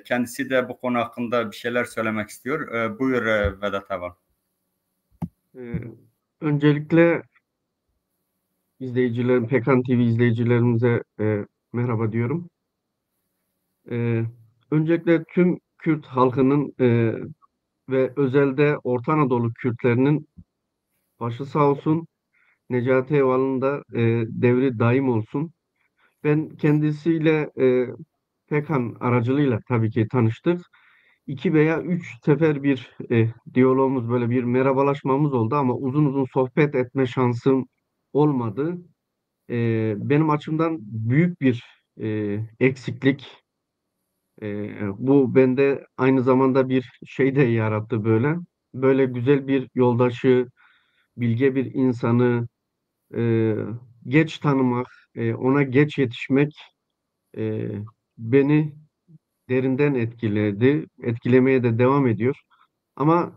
C: Kendisi de bu konu hakkında bir şeyler söylemek istiyor. Buyur Vedat Aval.
N: Öncelikle Pekan TV izleyicilerimize merhaba diyorum. Öncelikle tüm Kürt halkının ve özelde Orta Anadolu Kürtlerinin başı sağ olsun. Necati Eyval'ın da devri daim olsun. Ben kendisiyle Pekan aracılığıyla tabii ki tanıştık. 2 veya 3 sefer bir diyalogumuz böyle bir merhabalaşmamız oldu ama uzun uzun sohbet etme şansım olmadı. Benim açımdan büyük bir eksiklik. Bu bende aynı zamanda bir şey de yarattı böyle. Böyle güzel bir yoldaşı, bilge bir insanı geç tanımak, ona geç yetişmek beni derinden etkiledi. Etkilemeye de devam ediyor. Ama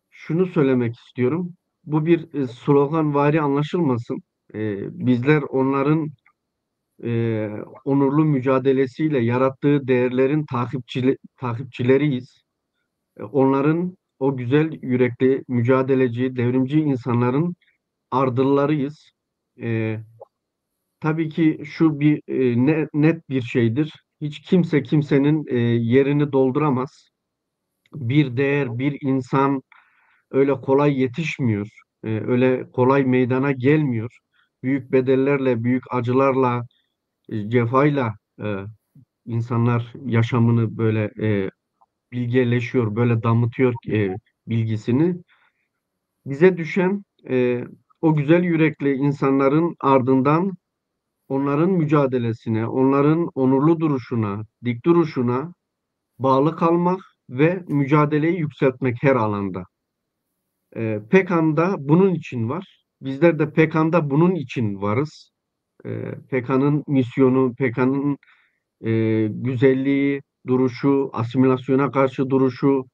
N: şunu söylemek istiyorum. Bu bir sloganvari anlaşılmasın. Bizler onların onurlu mücadelesiyle yarattığı değerlerin takipçileriyiz. Onların o güzel yürekli, mücadeleci, devrimci insanların ardıllarıyız. Tabii ki şu bir net bir şeydir. Hiç kimse kimsenin yerini dolduramaz. Bir değer, bir insan öyle kolay yetişmiyor. Öyle kolay meydana gelmiyor. Büyük bedellerle, büyük acılarla, cefayla insanlar yaşamını böyle bilgeleşiyor, böyle damıtıyor bilgisini. Bize düşen o güzel yürekli insanların ardından onların mücadelesine, onların onurlu duruşuna, dik duruşuna bağlı kalmak ve mücadeleyi yükseltmek her alanda. PKK'da bunun için var. Bizler de PKK'da bunun için varız. PKK'nın misyonu, PKK'nın güzelliği, duruşu, asimilasyona karşı duruşu,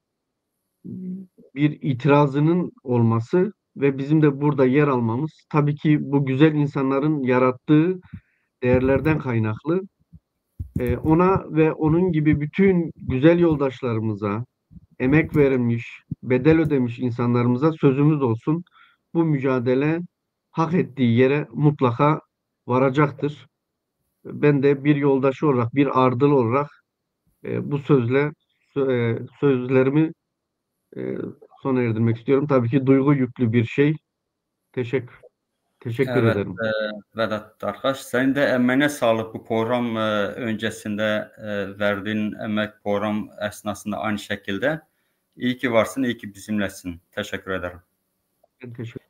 N: bir itirazının olması ve bizim de burada yer almamız tabii ki bu güzel insanların yarattığı değerlerden kaynaklı. Ona ve onun gibi bütün güzel yoldaşlarımıza, emek verilmiş, bedel ödemiş insanlarımıza sözümüz olsun. Bu mücadele hak ettiği yere mutlaka varacaktır. Ben de bir yoldaşı olarak, bir ardıl olarak bu sözlerimi sona erdirmek istiyorum. Tabii ki duygu yüklü bir şey. Teşekkür
C: Evet,
N: ederim.
C: Vedat arkadaş, senin de emeğine sağlık bu program öncesinde verdiğin emek program esnasında aynı şekilde. İyi ki varsın, iyi ki bizimlesin. Teşekkür ederim.
N: Ben teşekkür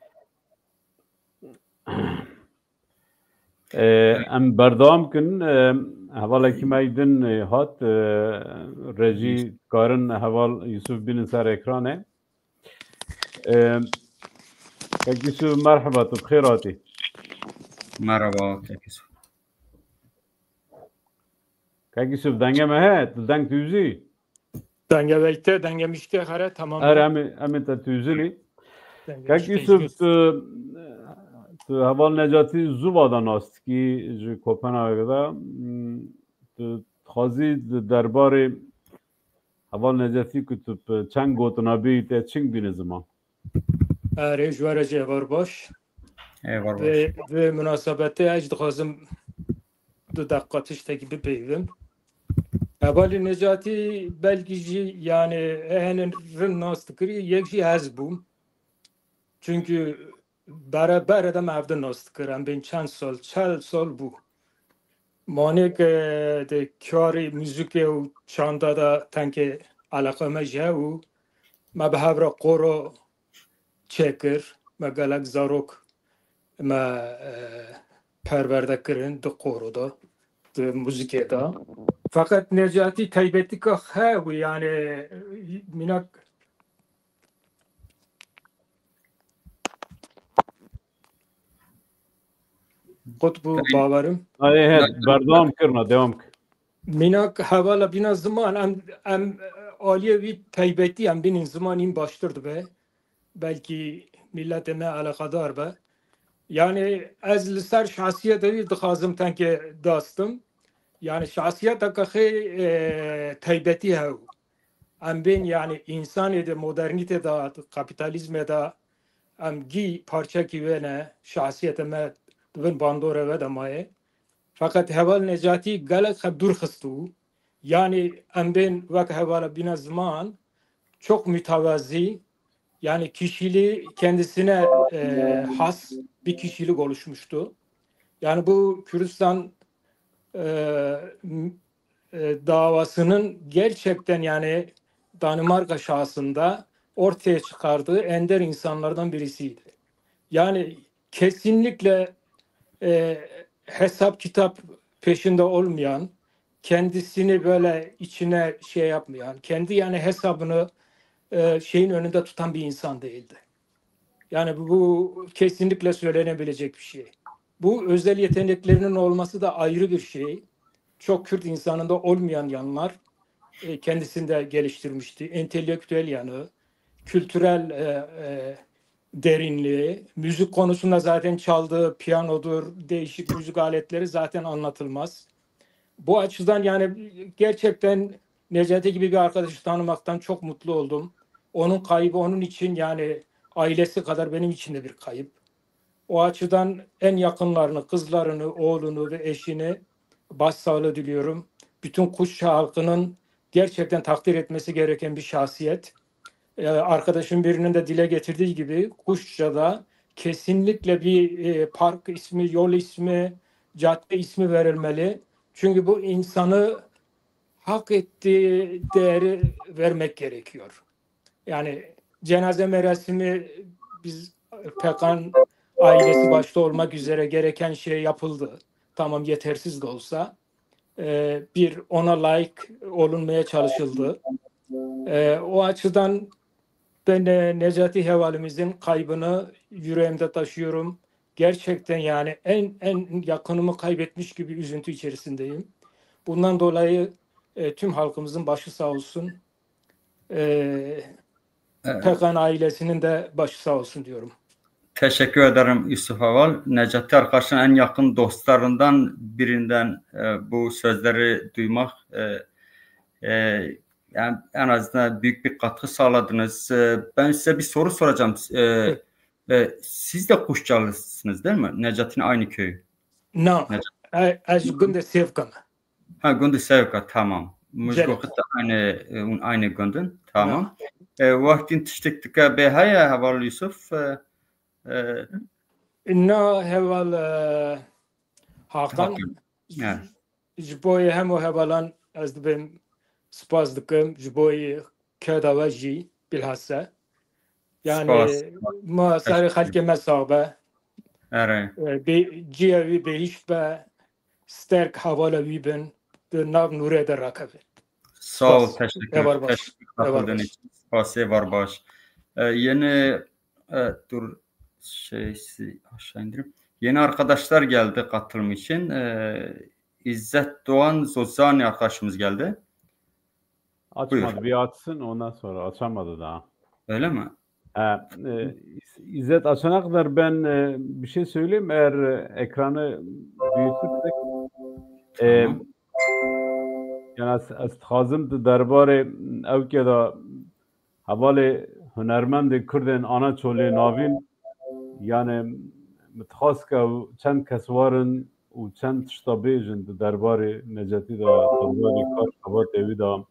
B: em berdewam kin hevalekî me din hat rejî karin heval Yusuf bînin ser ekranê. Kek Yusuf merhaba, tu bixêr hatî.
C: Merhaba Yusuf.
B: Kek Yusuf denge me he, tu deng tu zî.
F: Denge bekte, denge mişte hare tamam.
B: Em te tu zîlî. Kek Yusuf tu heval Necatî Zûva nastikî ji Kopenhag'da tu dixwazî di derbarê heval Necatî ku tu çend gotina bîyî te çing bîne ziman.
F: Rêjwere var baş. Ve münasebette ez dixwazim du deqqa tiştekî bipeyvim. Hevalî Necatî belkî jî yani henin rin nas dikirî yek jî hez bûm. Çünkü beraber edem evde nas dikir. Em bên çend sal, 40 sal bû. Manek de karî müzikê û çanda da tenkê eleqa me ji û me bi hevra qoro çêkir. Me gelek zarok me perverde kirin di qoro da, di müzikê da. Fakat Necatî teybetika hew yani minak qutbu bawerim.
B: Berdewam kirina, devam kir.
F: Minak hevala bîna ziman em aliyê wî taybetî em bînin zimanîn baştir dibe. Belkî milletê me alaqadar be. Yani ez li ser şahsiyetê wî dixwazim tenkê dastim. Yani şahsiyeteke xê taybetî hew. Em bên yani insanê de modernîtê da, kapitalizmê da em gî parçekî wê ne, şahsiyetê me dibin bandorê ve de maye. Fakat heval Necatî gelek xwe dûr xistû. Yani em bên wek hevala bîna ziman çok mütevazî, yani kişiliği kendisine has bir kişilik oluşmuştu. Yani bu Kürdistan davasının gerçekten yani Danimarka şahsında ortaya çıkardığı ender insanlardan birisiydi. Yani kesinlikle hesap kitap peşinde olmayan, kendisini böyle içine şey yapmayan, kendi yani hesabını şeyin önünde tutan bir insan değildi. Yani bu kesinlikle söylenebilecek bir şey. Bu özel yeteneklerinin olması da ayrı bir şey. Çok Kürt insanında olmayan yanlar kendisinde geliştirmişti. Entelektüel yanı, kültürel derinliği, müzik konusunda zaten çaldığı piyanodur, değişik müzik aletleri zaten anlatılmaz. Bu açıdan yani gerçekten Necati gibi bir arkadaşı tanımaktan çok mutlu oldum. Onun kaybı onun için yani ailesi kadar benim için de bir kayıp. O açıdan en yakınlarını, kızlarını, oğlunu ve eşini başsağlığı diliyorum. Bütün Kuşça halkının gerçekten takdir etmesi gereken bir şahsiyet. Arkadaşım birinin de dile getirdiği gibi Kuşça'da kesinlikle bir park ismi, yol ismi, cadde ismi verilmeli. Çünkü bu insanı hak ettiği değeri vermek gerekiyor. Yani cenaze merasimi biz Pekan ailesi başta olmak üzere gereken şey yapıldı. Tamam yetersiz de olsa bir ona layık olunmaya çalışıldı. O açıdan ben de Necati Hevalimizin kaybını yüreğimde taşıyorum. Gerçekten yani en yakınımı kaybetmiş gibi üzüntü içerisindeyim. Bundan dolayı tüm halkımızın başı sağ olsun. Pekan ailesinin de başı sağ olsun diyorum.
C: Teşekkür ederim Yusuf Aval. Necati arkadaşın en yakın dostlarından birinden bu sözleri duymak yani en azından büyük bir katkı sağladınız. Ben size bir soru soracağım. Siz de Kuşçalısınız değil mi? Necati'nin aynı köyü.
F: No. Az Günde Sevka.
C: Ha Günde Sevka tamam. Mujgokut aynı gündün. Tamam. Vaktin tiştiktika behaya Haval Yusuf.
F: İnna heval Hakan jiboy hemo hevalan az dibim spas dikim jiboy kedavaji bilhassa yani ma sari halke mesabe be ciğevi behiş be sterk havala vibin de nav nure de rakabe.
C: Sağ ol, teşekkür Spasiye var baş. Yeni dur şeysi aşağı indirip yeni arkadaşlar geldi katılım için. İzzet Doğan Zozani arkadaşımız geldi.
B: Açmadı.
C: Buyur.
B: Bir açsın ondan sonra açamadı daha.
C: Öyle mi?
B: İzzet açana kadar ben bir şey söyleyeyim. Eğer ekranı büyütürsek yani estixazım derbarê ew ke da hevalê hunermendê Kurdên Anaçolê navîn yani mitxas ke çend kes warin û çend tişta bêjin di derbarê Necatî da derbarê Karxebatê wî da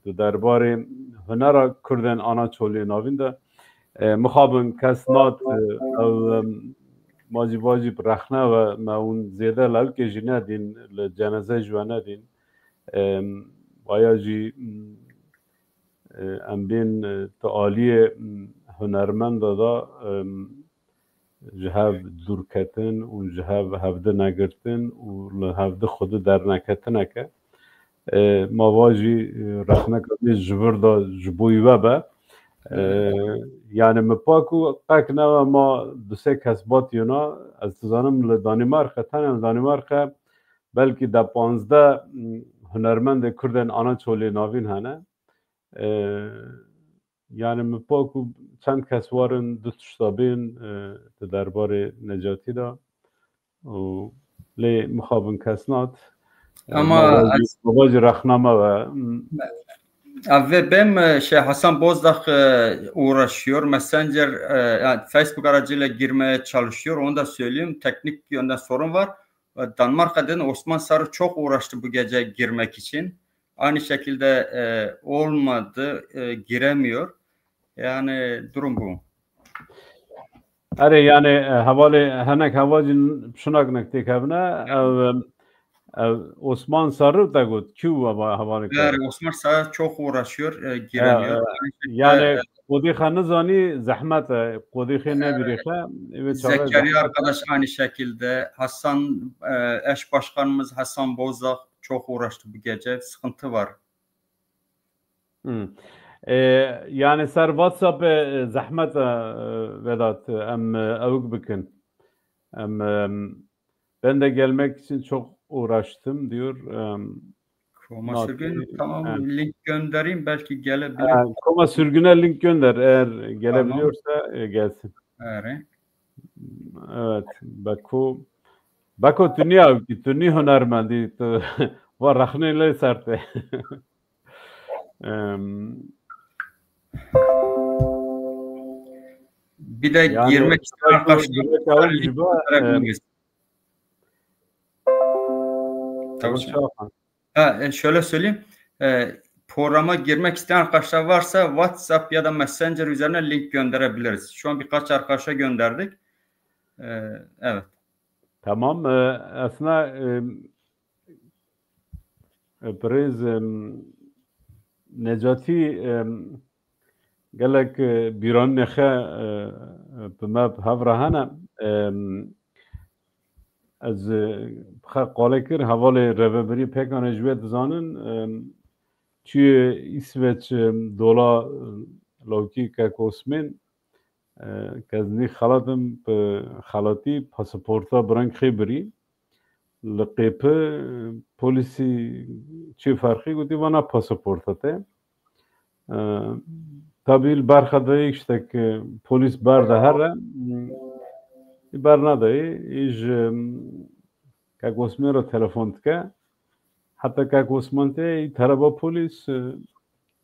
B: di derbarê hunera Kurdên Anaçolê navîn de mixabin kes nat ew macî bi rexne ve me hûn zêde lewkê jî nedîn li ceneze jî we nedîn waya jî em bên ti aliyê hunermenda da ji hev dûrketin û ji hev hevdî negirtin û li hevdî xwedî derneketineke mava jî rexneka ji vir da ji bo we be yani mi pak û qek newe ma du sê kes batiyona ez dizanim li Danimarka tenê li Danimarka belkî de 15 hunermendê Kurdên Anaçolê navîn hene yani mi pak û çend kes warin du tişta bên di derbarê Necatî da û lê mixabin kes nat
C: ama
B: mava jî rexname ve
C: ve ben Hasan Bozdağ uğraşıyor. Messenger yani Facebook aracıyla girmeye çalışıyor. Onu da söyleyeyim. Teknik yönden sorun var. Danimarka'dan Osman Sarı çok uğraştı bu gece girmek için. Aynı şekilde olmadı. Giremiyor. Yani durum bu.
B: Ere yani hevalê henek hevacin pişunak nektek hevne Osman Sarı da got kû hevalê
C: Evet, Osman Sarı çok uğraşıyor, giremiyor.
B: Yani kodîxe nizanî zehmet kodîxe nebirîxe
C: Zekeriya arkadaş aynı şekilde. Hasan eş başkanımız Hasan Bozdağ çok uğraştı bu gece. Sıkıntı var.
B: Yani ser WhatsApp zehmet Vedat em evk bikin. Em Ben de gelmek için çok uğraştım diyor.
C: Koma sürgün tamam link göndereyim belki gelebilir.
B: Koma sürgüne link gönder eğer gelebiliyorsa gelsin. Evet. Bako tuni hunermendi to var rakhneyle sarte.
C: Bir de girmek isteyen arkadaşlar şöyle söyleyeyim. Programa girmek isteyen arkadaşlar varsa WhatsApp ya da Messenger üzerine link gönderebiliriz. Şu an birkaç arkadaşa gönderdik. Evet.
B: Tamam. Aslında Perez Necati gelek biran nexe bimab havrahana از قاله کر حواله رهبری پکان جوید زانن توی اسویچ دولا لوکی که کوسمن که از نی خالاتم به خالاتی پاسپورتا برنگ خیبری لقیپه پولیسی چی فرقی گویی وانا پاسپورتا ته تابیل برخده ایشته که پولیس برده هره برنادایی ایج که گوسمه رو تلفن که حتی که گوسمه ته طرفا پلیس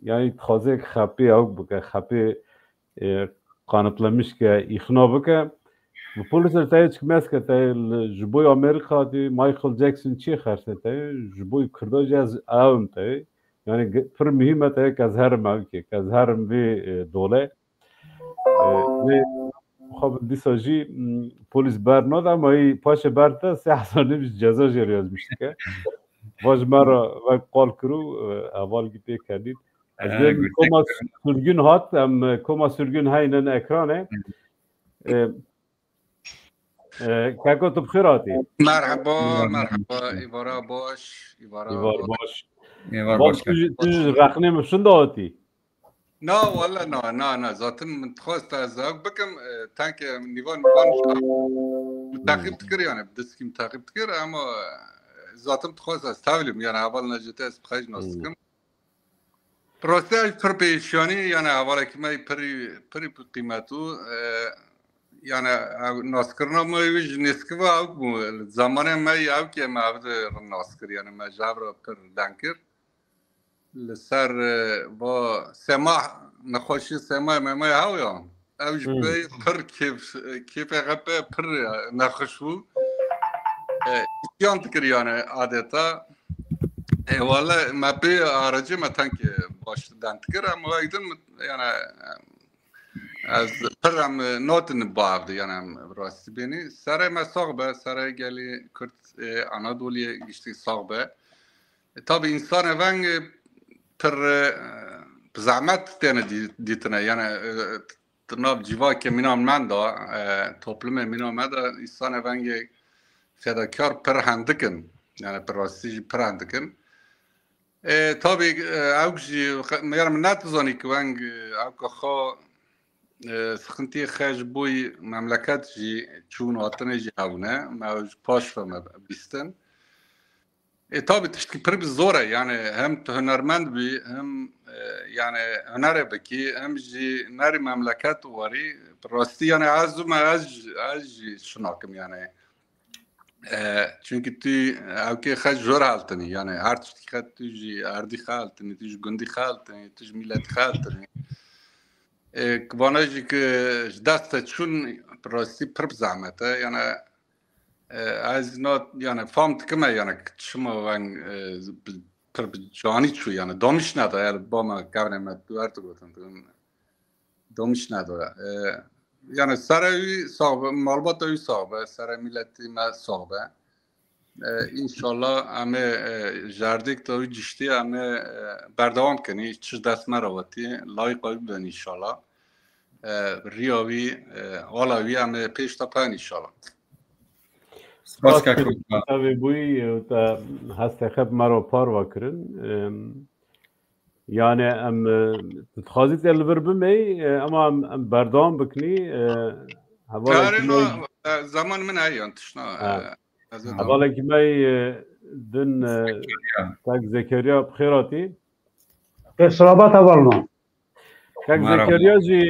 B: یعنی تخازه خپی او بکه خپی قانطلمیش که ایخنا بکه و پلیس رو تایید که میست که تایید جبوی آمریکا دی مایکل جکسون چی خرسه تایید جبوی کرداج از آون تایید یعنی پر مهمه تایید که از هرم او که از هرم وی دوله خب دیساجی پلیس بر ناده اما ای پاش برده 3 نمیش جزا جریاز میشه که واج مرا و قال کرو اول گیته کردید از کما سرگون هات هم کما سرگون هاینن اکرانه کاکو تو بخیراتی
O: مرحبا ایوارا باش
B: ایوار باش توش رخنه مشون داتی
O: نه والله نه ذاتن من تخواست از بکم تانک نیوان تعقیب تکر یعنی بدستکیم تعقیب تکر اما ذاتم تخواست از تاولیم یعنی اول نجته از بخیج ناستکم پروسیج پر پیشانی یعنی اول اکیمه پری قیمتو یعنی ناسکرنا مویش نسکوا او زمان می او که معبد ناسکر یعنی مجاب را پر دنکر لسر با سماح نخوشی سماح ممای هاویان اوش بی پر کیف غبه پر نخشو ایشیان تکر یعنی عادتا والا ما بی آرجی ما تنک باشدن تکر اما ایدن یعنی از پرم نوتن باید یعنی راستی بینی سر ما صاحبه سر گلی کرد آنادولی گشتی صاحبه tabi insan evang per zahmet tane ditine yani tırnav civa ke minam manda toplume minam da insan evang fedakar per handikin yani per rastiji per handikin tabi avji yani net zani ki vang avka kha sıkıntıya xaj boy memleket ji çun atene ji havne mevj paş ve bistin tabi tişki pir zor yani hem hünermend bi hem yani hünere beki hem ji neri memleket wari rasti yani az şunakim yani çünkü tu avke xaj zor haltani yani her tişki tu ji ardi haltani tu ji gundi haltani tu ji millet haltani kvanajik dast çun rasti pir zahmete yani از not yani fam tıkıma yani şuma ben per cani çu yani domiş nada yani bama kavnemet duvartı gotan domiş nada yani saray sahbe malbat oy sahbe saray milleti ma sahbe inşallah ame jardik to cişti ame berdavam kani çiz dasma ravati layık olun inşallah riyavi olavi ame peş tapan inşallah
B: tabii bu da hasta hep maro parva kırın yani em txazit elver bimey ama berdam bikni
O: hava zaman min ayyan tişna
B: حوالا که می دن تک زکریا بخیراتی
P: سلامت اولنا
B: تک زکریا جی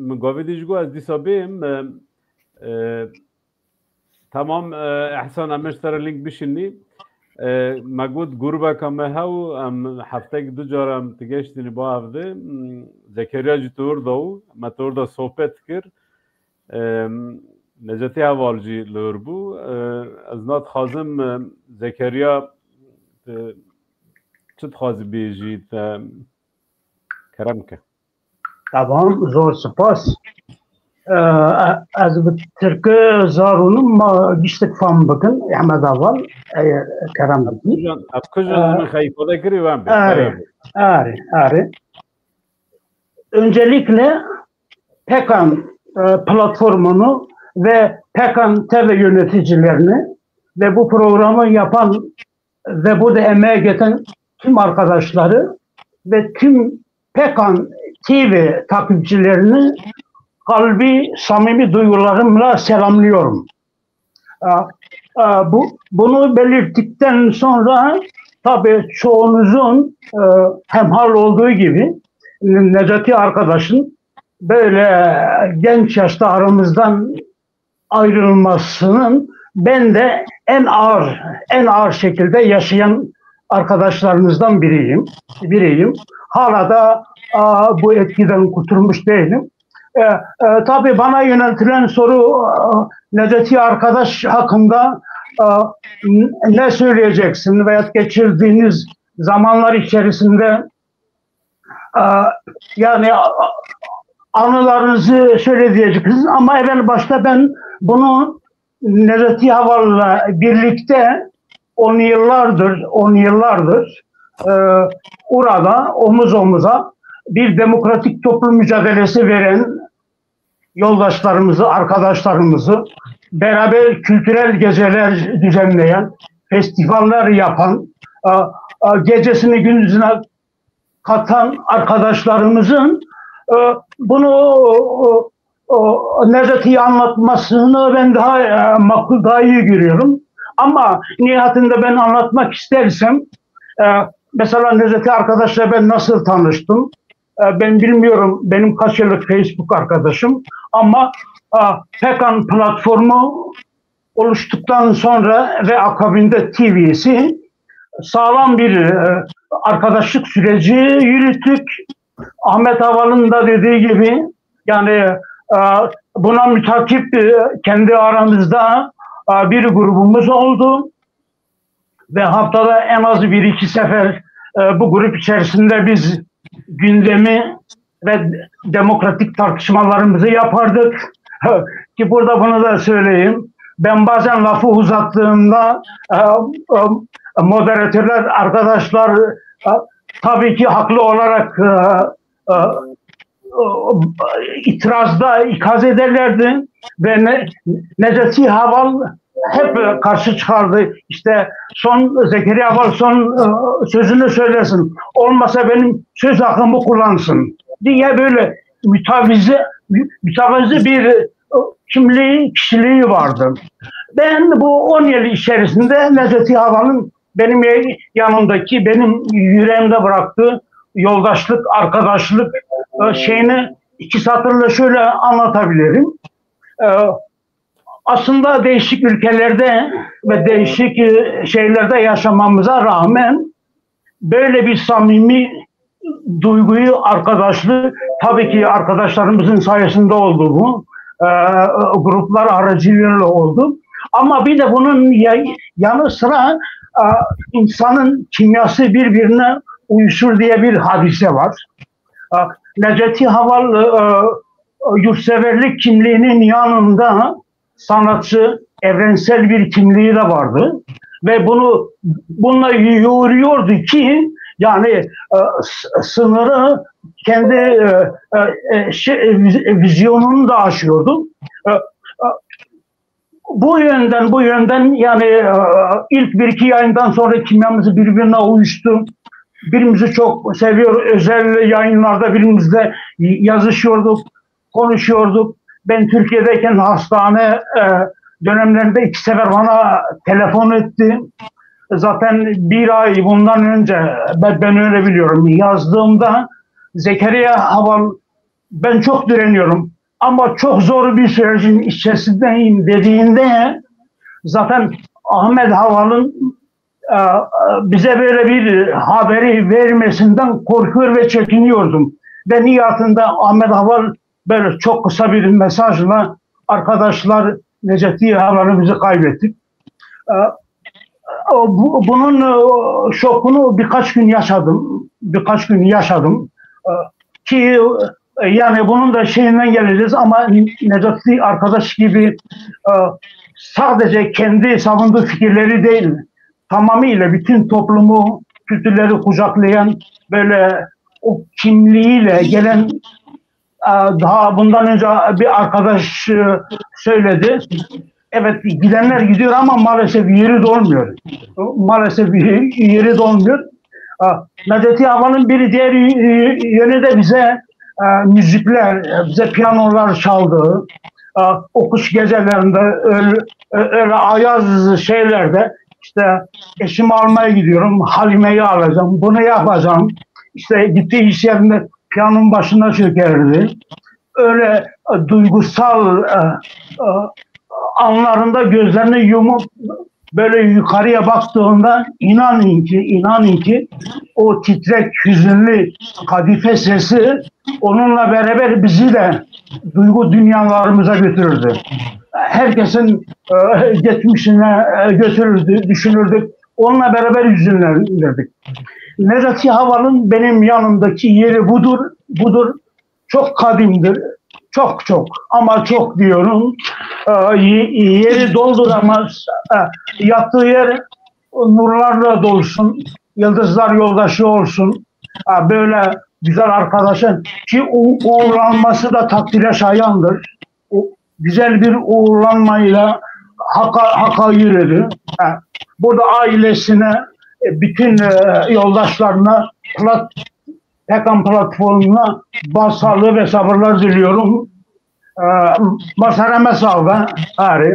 B: مقاوی دیجگو از دیسا بیم تمام احسان امش تر لینک بشینی مگود گروه کامه هاو ام هفته دو جارم تگشتنی با هفته زکریا جی تور داو ما تور دا صحبت کرد نجاتی حوالجی لور بو از نات خازم زکریا چت خازی بیجی کرم که
P: tamam zor spas از ترکه زارونم ما گشتک فهم بکن احمد اول کرم بکی
B: اب کجا من خیفاده کری ben
P: Are. Öncelikle Pekan platformunu ve Pekan TV yöneticilerini ve bu programı yapan ve burada emeğe geçen tüm arkadaşları ve tüm Pekan TV takipçilerini kalbi samimi duygularımla selamlıyorum. Bunu belirttikten sonra tabii çoğunuzun hemhal olduğu gibi Necati arkadaşın böyle genç yaşta aramızdan ayrılmasının ben de en ağır şekilde yaşayan arkadaşlarımızdan biriyim. Hala da bu etkiden kurtulmuş değilim. Tabii bana yöneltilen soru Necati arkadaş hakkında ne söyleyeceksin veya geçirdiğiniz zamanlar içerisinde yani anılarınızı söyleyeceksiniz ama evvel başta ben bunu Necati Haval'la birlikte 10 yıllardır orada omuz omuza bir demokratik toplum mücadelesi veren yoldaşlarımızı, arkadaşlarımızı beraber kültürel geceler düzenleyen, festivaller yapan, gecesini gündüzüne katan arkadaşlarımızın bunu Necati'yi anlatmasını ben daha makul, daha iyi görüyorum. Ama nihayetinde ben anlatmak istersem mesela Necati arkadaşla ben nasıl tanıştım? Ben bilmiyorum, benim kaç yıllık Facebook arkadaşım ama Pekan platformu oluştuktan sonra ve akabinde TV'si sağlam bir arkadaşlık süreci yürüttük. Ahmet Haval'ın da dediği gibi yani buna mütakip kendi aramızda bir grubumuz oldu ve haftada en az 1-2 sefer bu grup içerisinde biz gündemi ve demokratik tartışmalarımızı yapardık. Ki burada bunu da söyleyeyim. Ben bazen lafı uzattığımda moderatörler, arkadaşlar tabii ki haklı olarak itirazda ikaz ederlerdi ve Necati Haval hep karşı çıkardı. İşte Zekeriya Haval son sözünü söylesin. Olmasa benim söz hakkımı kullansın diye böyle mütevazi bir kişiliği vardı. Ben bu 10 yıl içerisinde Necati Haval'ın benim yanımdaki, benim yüreğimde bıraktığı yoldaşlık, arkadaşlık şeyini 2 satırla şöyle anlatabilirim. Aslında değişik ülkelerde ve değişik şeylerde yaşamamıza rağmen böyle bir samimi duyguyu, arkadaşlığı tabii ki arkadaşlarımızın sayesinde oldu bu. Gruplar aracılığıyla oldu. Ama bir de bunun yanı sıra insanın kimyası birbirine uyuşur diye bir hadise var. Necati Haval yurtseverlik kimliğinin yanında sanatçı, evrensel bir kimliği de vardı. Ve bununla yoğuruyordu ki yani sınırı kendi vizyonunu da aşıyordu. Bu yönden yani ilk 1-2 yayından sonra kimyamızı birbirine uyuştu. Birimizi çok seviyor. Özel yayınlarda birimizle yazışıyorduk, konuşuyorduk. Ben Türkiye'deyken dönemlerinde 2 sefer bana telefon etti. Zaten bir ay bundan önce ben öyle biliyorum. Yazdığımda Zekeriya Haval ben çok direniyorum ama çok zor bir sürecin içerisindeyim dediğinde zaten Ahmet Haval'ın bize böyle bir haberi vermesinden korkuyor ve çekiniyordum. Ve nihayetinde Ahmet Haval böyle çok kısa bir mesajla arkadaşlar Necati Haval'ı bizi kaybettik. Bunun şokunu birkaç gün yaşadım ki yani bunun da şeyinden geleceğiz ama Necati arkadaş gibi sadece kendi savunduğu fikirleri değil, tamamıyla bütün toplumu, kültürleri kucaklayan böyle o kimliğiyle gelen daha bundan önce bir arkadaş söyledi. Evet gidenler gidiyor ama maalesef yeri dolmuyor. Maalesef yeri dolmuyor. Necati Haval'ın bir diğer yönü de bize müzikler, bize piyanolar çaldığı, o kış gecelerinde öyle ayaz şeylerde işte eşimi almaya gidiyorum, Halime'yi alacağım, bunu yapacağım. İşte gittiği iş yerinde piyanonun başına çökerdi. Öyle duygusal anlarında gözlerini yumup böyle yukarıya baktığında inanın ki o titrek, hüzünlü kadife sesi onunla beraber bizi de duygu dünyalarımıza götürürdü. Herkesin geçmişine götürürdü, düşünürdük. Onunla beraber hüzünlenirdik. Necati Haval'ın benim yanımdaki yeri budur. Çok kadimdir. Çok ama çok diyorum. Yeri dolduramaz. Yattığı yer nurlarla dolsun. Yıldızlar yoldaşı olsun. Böyle güzel arkadaşın ki uğurlanması da takdire şayandır. Güzel bir uğurlanmayla haka yürüdü. Burada ailesine, bütün yoldaşlarına, Pekan platformuna başsağlığı ve sabırlar diliyorum. Masareme sağlığı, Ari,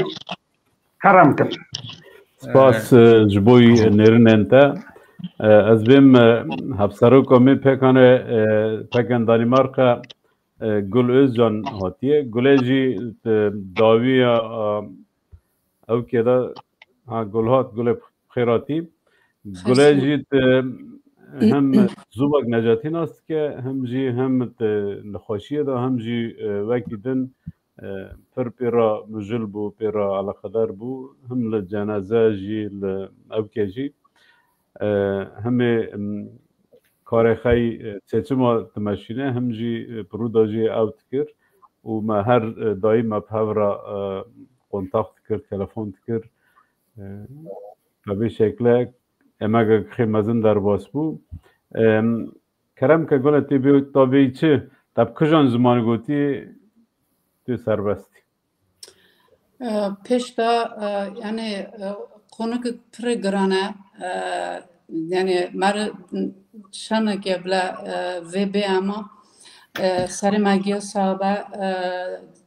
P: karamkın.
B: Spas jboy nerinden te. Ez bim hapsaroko mi pekan Danimarka Gul Özcan hatiye. Guleji daviya ev keda gulhat gule xirati. Guleji هم زوبک نجاتی ناست که هم جی هم نخوشیه دا هم جی وکی دن پر پیرا مجل بو پیرا علاقدار بو هم لجنازه جی لأوکه جی همه کار خی سیچما تمشینه هم جی پرودا جی اوت کر و ما هر دایم ما بهورا کنتاکت کر تلفون کر به شکل اما خیمزن در باس بو کرم که گله تابعی چه تب کجان زمان گوتی تو سربستی
Q: پیش دا یعنی کonu که پر گرانه یعنی مر شانه که بلا وب اما سر مگی صاحب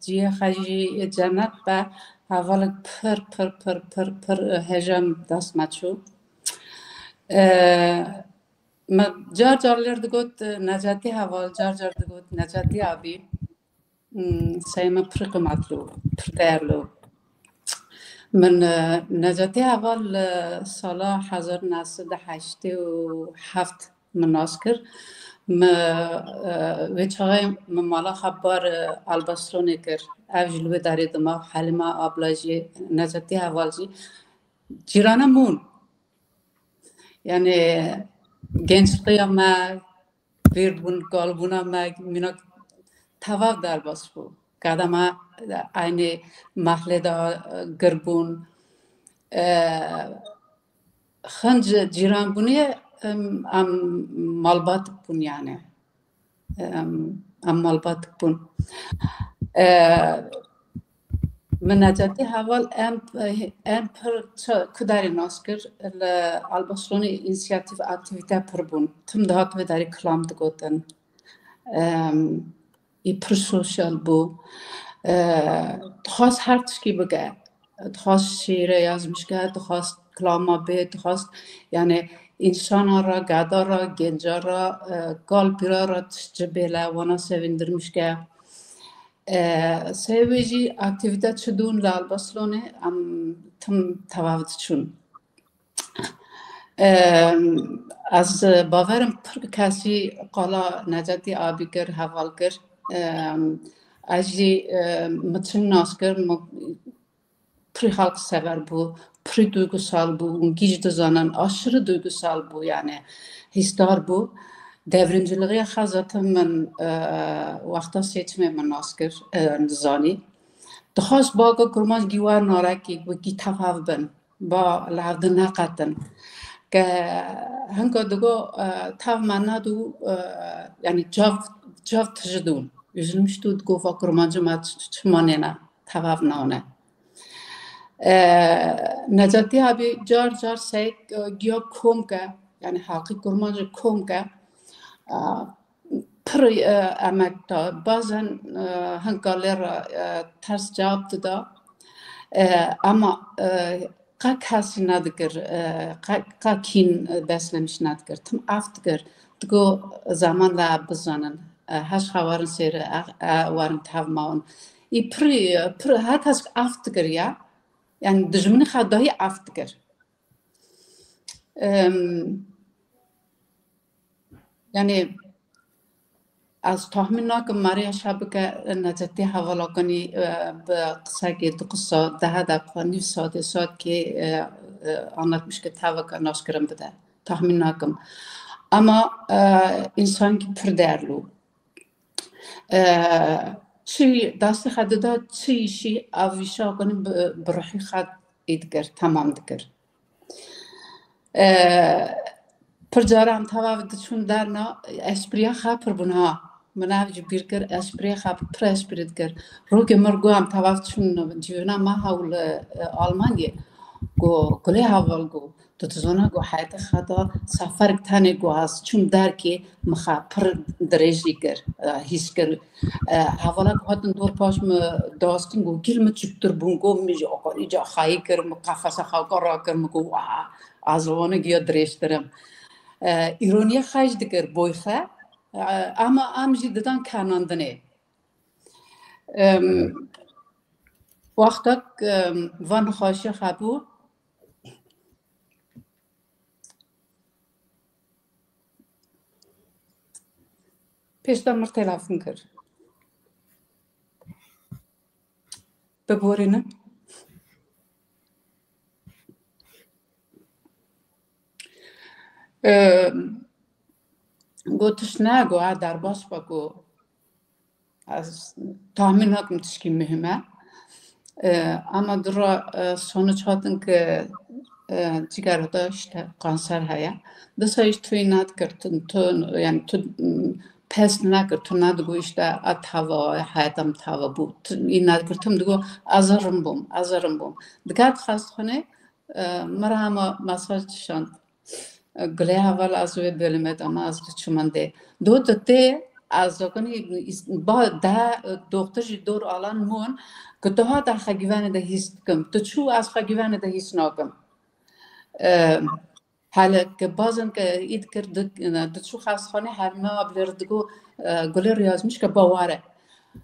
Q: جیه خجی جنت با اول پر هجم دست مچو ما جار لرد گوت نجاتی Haval جار گوت نجاتی abi sayma pır kıymetli, pır değerli. من نجاتی Haval سال 1987 مناس کرد. و چقدر مالا خبر البسترونی کرد. اوجلو دارید ما حلیمه آبلاجی نجاتی Havalci جیرانمون. Yani gençliğime bir bun kalbuna minak tavav dar bas bu. Kadama aynı mahallede gırbun. Xanc ciran buniye am malbat bun yani. Am malbat bun. من نجاتی Haval ام پر کداری ناسکر البسترون اینسیاتیو اکتیویته پر بون تم دهات و داری کلام دگوتن ای پر سوشال بو خاص هر تشکی بگه دخواست شیره yazmış که دخواست کلاما به دخواست yani insan را گدا را گنجا را قلبی را تجبیله وانا sevindirmiş که سویجی aktivite çudun lalbaslone am tam tavavd çun از باورم پر کسی قالا نجاتی آبی کر حوال کر اجی متن ناس کر پر halk sever bu پر duygusal bu gic zanen aşırı duygusal bu yani histar bu devrimciliğe zaten ben vakta seçmem naskır nizani دخواست باقا کرمان گیوار نارکی و گی تفاو بن با لعبد نقطن که هنگا دگو تاو منا دو yani cav tجدون üzülmüş tu دگو فا کرمانجı ma çmanena tavav naone Necati abi car seyk giyo komka yani halkı kurmancı komka پر emekta bazen hankalar ters cevaptı da ama kakasi nadıkır kakin beslemiş nadıkır tüm aftıkır tıgo zamanla bizanın haş havarın seri varın tavmaun پر herkes aftıkır ya yani düşmeni dahi aftıkır yani از tahmin nakim Maria şabke Necati havalakani به قصه که دو قصه 10 دقیقه نیم ساعت که anlatmış ki tavaka naskırım bide tahmin nakim ama insan ki pür değerli çi dasti xadıda çi işi avişakani bırıhi xad idgir tamam dikir پر جارم تواود چون درنا اسپریا خبر بنا منافج بیرکر اسپریا خبر پر اسپریت کر روک مرگو هم تواود چون جونا ما حول آلمانیه گو کلی حوال گو تزونا گو حیات خدا سفر تنه گو از چون در که مخا پر درجی کر هیچ کر حوالا گو هاتن دور پاش م داستن گو گیل م چکتر بونگو میج آقا ایجا خایی کر م قفص خاکا را کر م گو از وانه گیا درش درم ایرونی خیج دکر بویخه اما امجی دادن کناندنه وقتا وان خواهش خبو پیشتر مر تلافون کر ببورینه گوتش نه گو در باس با گو از tahmin hakkım tişki mühime ama dura sonuç hatın ki cigarada işte kanser haya dasa işte tuynat kırtın tun yani tu pes ne kırtın nadı bu işte at hava hayatım hava bu inat kırtım digo azarım bum dikkat hastane marhama masaj şant گله اول از وی بلمت اما از چمنده دو دته از کنی با ده دکترش دور آلان مون که تو ها در خگیوان ده هیست کم تو چو از خگیوان ده هیست ناکم حالا که بازن که اید کرد دو چو خاص خانه حلمه ابلر دگو گله ریاضمیش که باوره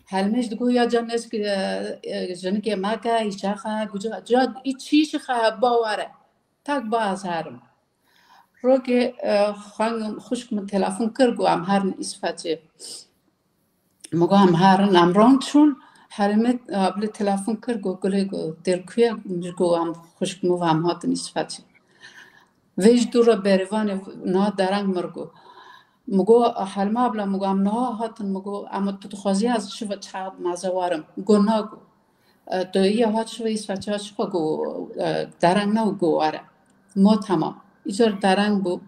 Q: حلمش دگو یا جنس که جنی که ما که ایشا خواه جا ای چیش خواه باوره تاک باز هرم رو که خانم خوشم تلفن کرد گو هم هرن اسفاتی مگو هم هرن امران چون حرمت قبل تلفن کرد گو گله گو دلکویه گو هم خوشم و هم هاتن اسفاتی ویج دورا بریوان نه درنگ مرگو مگو حلمه قبل مگو هم نه هاتن مگو اما تو خوازی از شو چاب مزوارم گو نگو تو یه هات شو اسفاتی هات شو گو درنگ نه گو آره ما تمام ایجار درنگ بو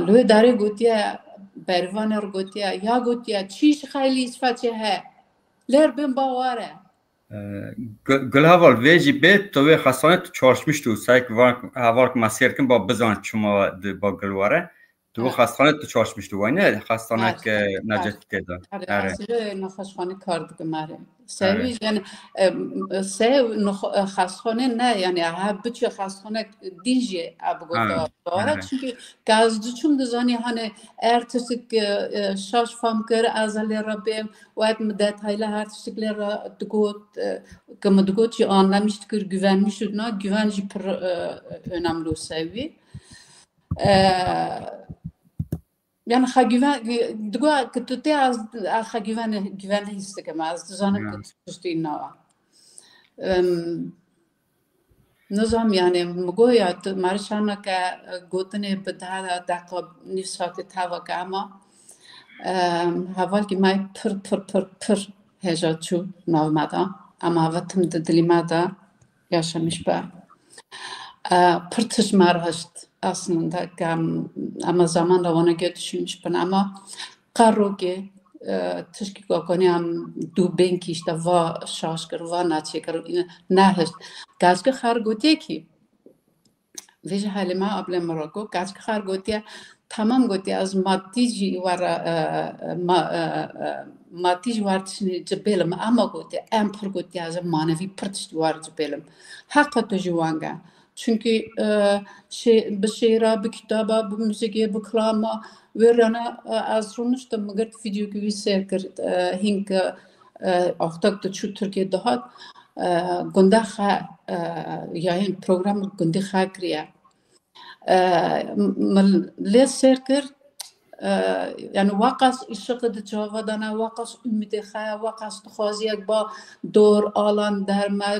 Q: لوی داره گوتیه بریوانه رو گوتیه یا گوتیه چیش خیلی اسفاتی ها لر بین باواره
C: گل هوال ویجی بیت تو وی خواستانه تو چارشمش تو سایک هوال که مسیر کن با بزان شما با گلواره تو خستخانه تو چاشمش تو وای خستخانه که نجاتی تیدا
Q: اصلا نخستخانه کار دیگه ماره سوی یعنی خستخانه نه یعنی ها بچه خستخانه دیجی ابگوتا داره چونکه گازدچون دزانی هنه ارتستیک شاش فهم کر ازالی را بیم وقت مدت هایلا ارتستیک را دگوت که مدگوت چی آن نمیشت کر güven میشد نه güvenci پر önemli سوی yani ha güven que az ha güven hisse que mas zanım tutuştuğun nava nizam yani mugoya marşana ka gotne bedha dakika nifsati tava kama haval ki may pır hejatçu navmada ama vatim de dilimada yaşamış ba pırtış marhaşt aslında ama zamanla ona götürmüş ben ama karoge tışki kokoni am du benki işte va şaşkır va naçekar nahest gazke har gotiye ki veje halima able maroko gazke har gotiye tamam gotiye az maddi var maddi var cebelim ama gotiye empur gotiye az manevi pırtış var cebelim hakikaten juvanga çünkü bir şiira, bir kitaba, bir müziğe, bir klama verana az sonuçta mıgır video gibi serkir hink ahtak da şu Türkiye daha günde yayın program günde kriya le serkir yani vakas işıkı cevadana vakas ümidi khaya vakas txaziyak ba dor alan derme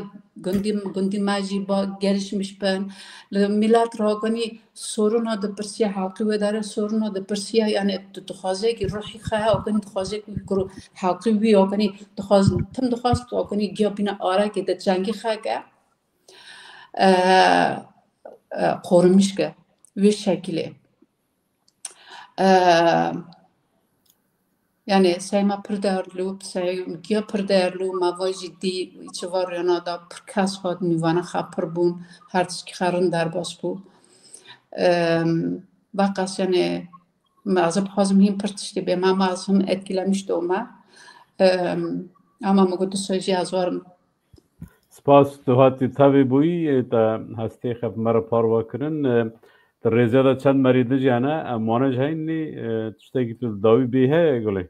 Q: gündi maji ba gelişmiş ben millet ragani sorun adı persiya halkı ve dare sorun adı persiya yani txaziyak ruhi khaya ogani txaziyak kuru halkı vi ogani tım txaz ogani gyapina ara ke de jangi khaya korumuş ke ve şekli yani sayma perderlu, sayma perderlu, mavay ciddi içi var yana da perkas hat nivana xapır bun, her tişki xarın derbas bu. Vakas yani mazıp hazım him pertişti be, ama mazım etkilemişti oma. Ama mıgıdı sözü yazvarım.
B: Spas tuhati tabi buyi da hasti xab mara parva kirin. رزاده چند مریض جانا مانج هینی تشتکی تو داوی بیه گلی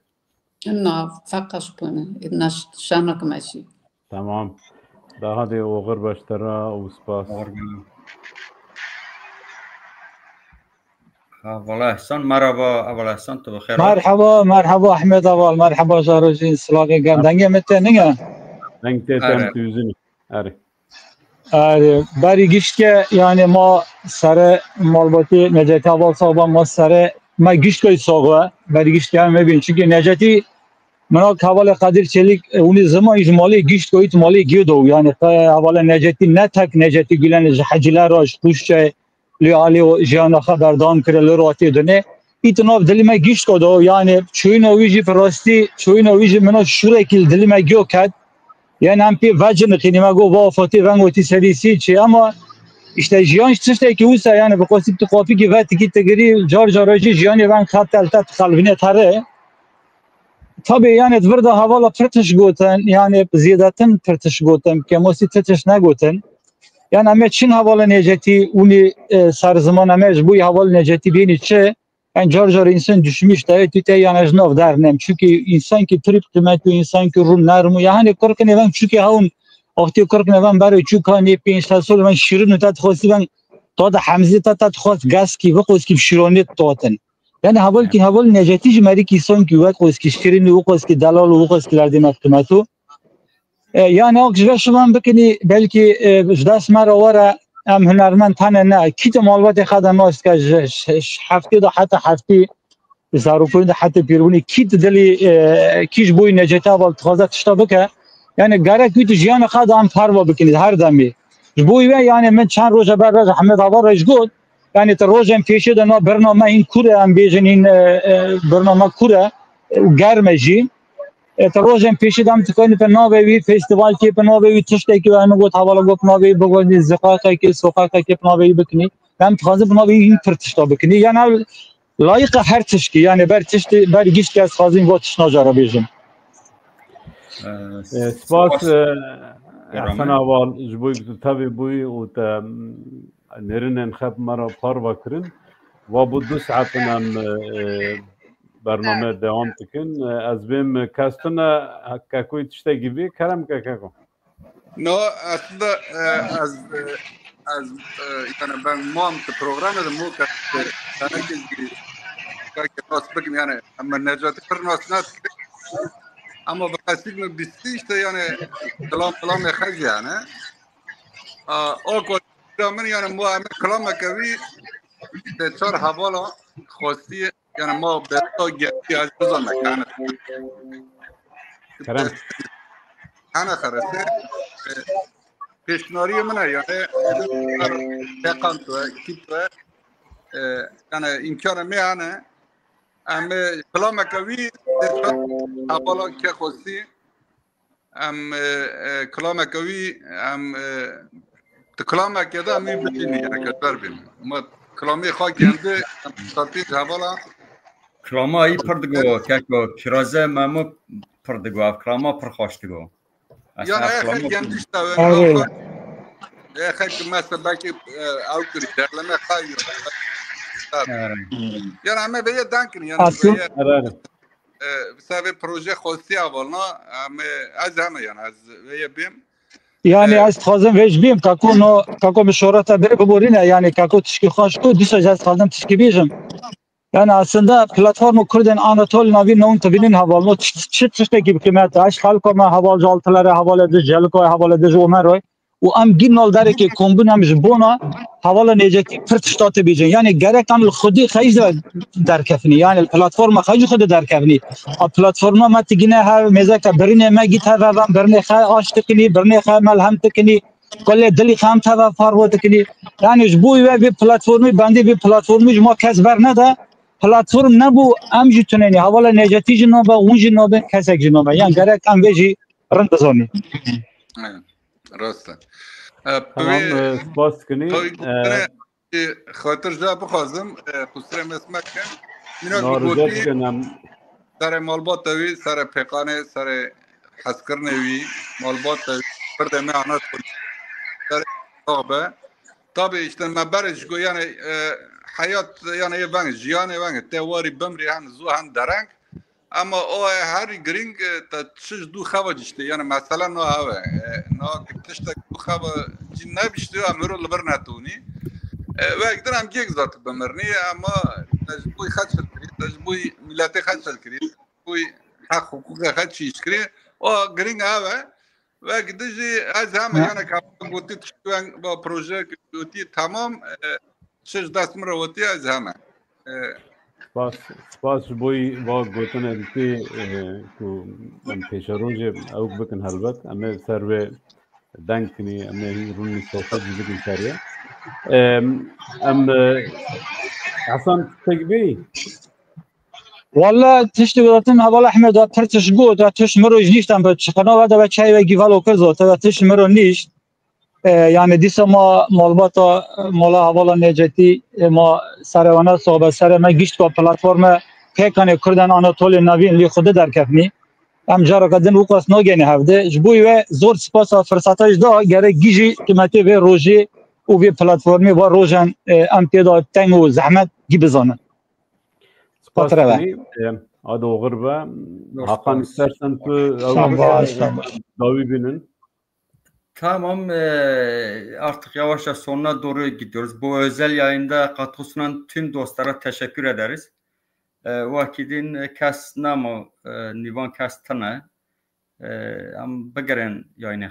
Q: نه فقط بونه نش شانک ماشی
B: تمام ده هدی اوغر باشترا و سپاس
C: والله احسان مرحبا اول احسان تو بخیر
R: مرحبا احمد اول مرحبا جاروجین سلاقی گردنگی مته نگه
B: نگ تیتم توزینی اره
R: بری گشت که یعنی ما سر مالباتی نجاتی اول صاحبا ما سر ما گشت که ساقه بری گشت که هم میبین چون که نجاتی منا حوال قدیر چلیک اونی زمان اجمالی گشت که مالی گیدو یعنی حوال نجاتی نه تک نجاتی گلن حجله راش خوش لیالی و جیانا خبردان کرد لراتی دونه ایتناب دلی ما گشت که دو یعنی چوی نویجی فراستی چوی نویجی منا شوره کل دلی ما گیو کد yani hem bir vacın kinema go vafatı ben o tisarisi çi ama işte jiyan işte ki usa yani bu kasıp tu kafi ki vet ki tegri jar jaracı jiyani ben khatalta kalbine tare tabii yani burada havala pırtış goten yani ziyadaten pırtış goten kemosi pırtış ne goten yani ama Çin havala necati uni sar zaman ama bu havala necati beni çe yani jar insan düşmüş de tüte yani jnov dernem çünkü insan ki trip kıymet insan ki rum narmu yani korkun ben çünkü havun وقتی korkun ben برای چوکانی 5 سال من شیرین تا خاصی ben تا حمزه تا خاص گاز کی و قوس کی شیرونی توتن yani haval ki haval necati meri ki son ki ve قوس ki şirin و قوس ki dalal و قوس ki lardin kıymetu yani akşam şuman bekini belki jdas marawara ام هنرمند تنه نه کیت مالوات خدمات که هفته دا حتی هفته زاروکوین دا حتی پیرونی کیت دلی کیش بوی نجاتی اول تخوازه تشتا بکه یعنی گره کیت جیان خدا هم پروا بکنید هر دمی بوی و یعنی من چند روز بر روز حمد آبار رش گود یعنی تا روز هم پیشه دنا برنامه این کوره هم بیجن این برنامه کوره گرمه جی تا روز هم پیشه دم تکانی پر ناوی فستیوال کی پر ناوی تشته کی و گفت حوالا گفت ناوی بگوید زقاقه کی سوقاقه کی ناوی بکنی من تخاطب ناوی این پر تشتا بکنی یعنی layık her tişki yani ber tişti ber giş kes khazin va tişnacara bejim.
B: سپاس احسان اول جبوی تابی بوی و تا نرین خب مرا پار وکرین و بود 2 ساعت هم برنامه دوام تکن از بیم کستنا کاکوی تشته گیبی کرم کاکو
O: نه اصلا از yani ben muam programı da mu sana ki راست بگم yani ama Necati Kırnas'ına ama bakasık mı bitti işte yani kalam yakaj yani o kodamın yani muamele kalam kavi de çar havala خواستی yani ما به تو گفتی از روزا مکانه
B: کرم
O: انا خرسته پیشنهادی منه yani تقان تو کیت yani imkan میانه اما کلام کوي حوالا که خواستی کلام کوي کلام که دا می بدینی yani کتر بیم ما کلامی خواهی کنده ترتیب حوالا
C: کلاما ای پردگو که کرازه مامو پردگو اف کلاما پرخاشتگو
O: yani خیلی گندیش تا خیلی مثلا belki او کری درلمه خواهی yani ama beye dankın yani beye proje خواستی اولنا از همه yani az beye bim
R: yani az khazin vej bim kako müşorata bire borine yani kako tişki xoş ko düş az khazin tişki bejim yani aslında platformu Kürden Anatol Navi non tabinin havalno çıt gibi kıymet aş halkoma haval jaltları haval edici jelko haval edici Ömer و ام گین نال داره که کمبونم جبونا حوالا نجاتی پرتشتات بیجن یعنی گره کامل خودی خیز در کفنی یعنی الپلاتفورم خیج خود در کفنی الپلاتفورم ما تگینه ها مزاک برینه ما گیت ها و برنه خا آشتکنی برنه خا ملهم تکنی کل دلی خام تا و فارو تکنی یعنی جبوی و بی پلاتفورمی بندی بی پلاتفورمی ما کس بر نده پلاتفورم نبو ام جتوننی حوالا نجاتی جنوبه اون جنوبه کسک جنوبه یعنی گره کام بیجی رند زونی
O: راسته
B: تمام سپاس کنی
O: خاطر جا بخوازم خسرم اسمک کن
B: نارجت کنم
O: سر مالبات دوی سر پیقانه سر حسکرنه وی مالبات دوی برده معنات کنی سر طابه طابه işte مبرش گو yani hayat yani ben jiyane ben tewari bemri han zu han darang ama o her gring ta çiş du xava işte yani mesela no hava no kişte du xava cinna bişti amro lbernatuni ve gidram gek zat bemerni ama tecbuy khatşal kri tecbuy millati khatşal kri bu hak hukuka khatşi iskri o gring hava ve gidici az ama yani kapı guti tşuan bu proje guti tamam çiş dasmra guti az ama
B: سپاس بوی و گوتن ادتی کو من پیشرونج او بکن هلبت اما سر و دنگ کنی اما هی رونی صحبت بکن سریع حسن تکبی
R: والله تشتی گفتم حوالا احمد پرتش گود و تش مرو نیشتم به چخنا و دا چای و گیوال اوکز و تش مرو نیشت yani disa ma malbata mala havala necati ma saravana sohbet sare ma gişt ko platforma pekane Kürden Anatol Navi li xude derkefni em jara kadin u qas no gene havde jbuy ve zor spasa fırsataj da gere giji kımeti ve roji u bir platformi ve rojan em peda tengu zahmet gibi zanı
B: سپاس کنی adı oğur ve Hakan istersen tu davi binin.
C: Tamam artık yavaş yavaş sonuna doğru gidiyoruz. Bu özel yayında katkı sunan tüm dostlara teşekkür ederiz. Vakidin kes namo nivan kes tane am bigeren yayını.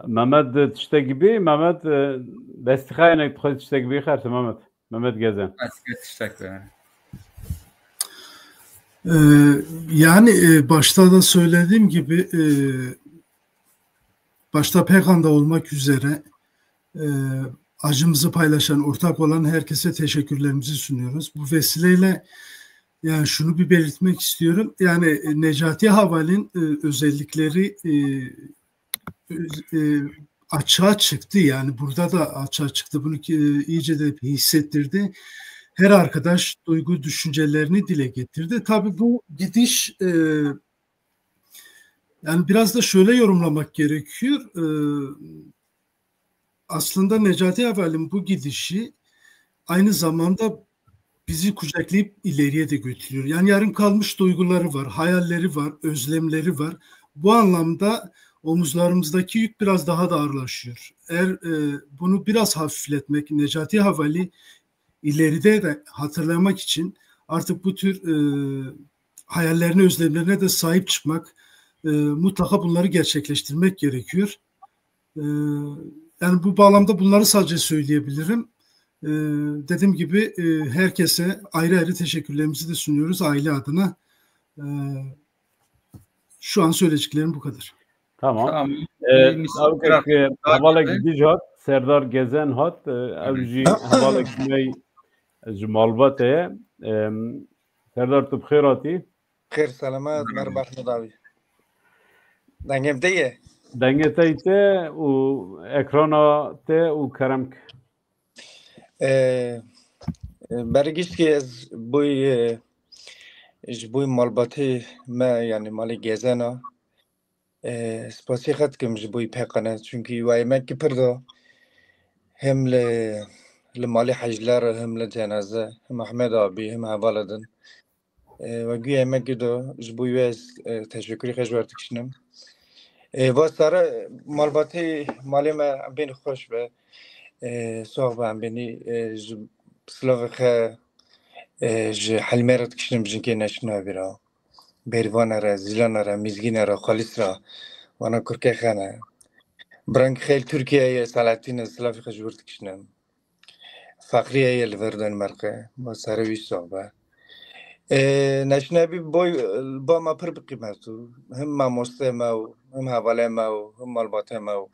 B: Mehmet tişte gibi Mehmet destixayne tişte gibi xert Mehmet Gezen.
C: Teşekkür.
D: Yani başta da söylediğim gibi başta Pekan'da olmak üzere acımızı paylaşan, ortak olan herkese teşekkürlerimizi sunuyoruz. Bu vesileyle yani şunu bir belirtmek istiyorum. Yani Necati Haval'in özellikleri açığa çıktı. Yani burada da açığa çıktı. Bunu iyice de hissettirdi. her arkadaş duygu düşüncelerini dile getirdi. Tabii bu gidiş yani biraz da şöyle yorumlamak gerekiyor. Aslında Necati Aval'in bu gidişi aynı zamanda bizi kucaklayıp ileriye de götürüyor. Yani yarım kalmış duyguları var, hayalleri var, özlemleri var. Bu anlamda omuzlarımızdaki yük biraz daha da ağırlaşıyor. Eğer bunu biraz hafifletmek, Necati Havali ileride de hatırlamak için artık bu tür hayallerine, özlemlerine de sahip çıkmak, mutlaka bunları gerçekleştirmek gerekiyor. Yani bu bağlamda bunları sadece söyleyebilirim. Dediğim gibi herkese ayrı ayrı teşekkürlerimizi de sunuyoruz aile adına. Şu an söyleyeceklerim bu kadar.
B: Tamam. Havala gidiş hat, Serdar Gezen hat, evji havala kimey malbateye. Serdar tu bxir hati?
S: Bxir, selamat, merhaba Ahmed abi. Dengem teye?
B: Denge te u ekrana te u keremk.
S: برگشت که از بوی مالباتی ما یعنی مالی گزنا سپاسی خد کم بوی پیقنه چونکی وای من که پردا هم لمالی حجلار هم لجنازه هم احمد آبی هم حوالدن و گوی من که دو بوی وز تشکری خجورت کشنم و سارا مالباتی مالی ما بین خوش به صاحب هم بینی سلاوخه حلمه را تکشنم جنگی نشنا بیرا بیروان را زیلان را میزگین را خالیس را وانا کرکه خانه برنگ خیل ترکیه سالاتین سلافی جور تکشنم فقریه الوردن مرقه با سروی صحبه نشنا بی با ما پر بقیمتو هم ما مسته ما هم حواله ما هم مالباته ما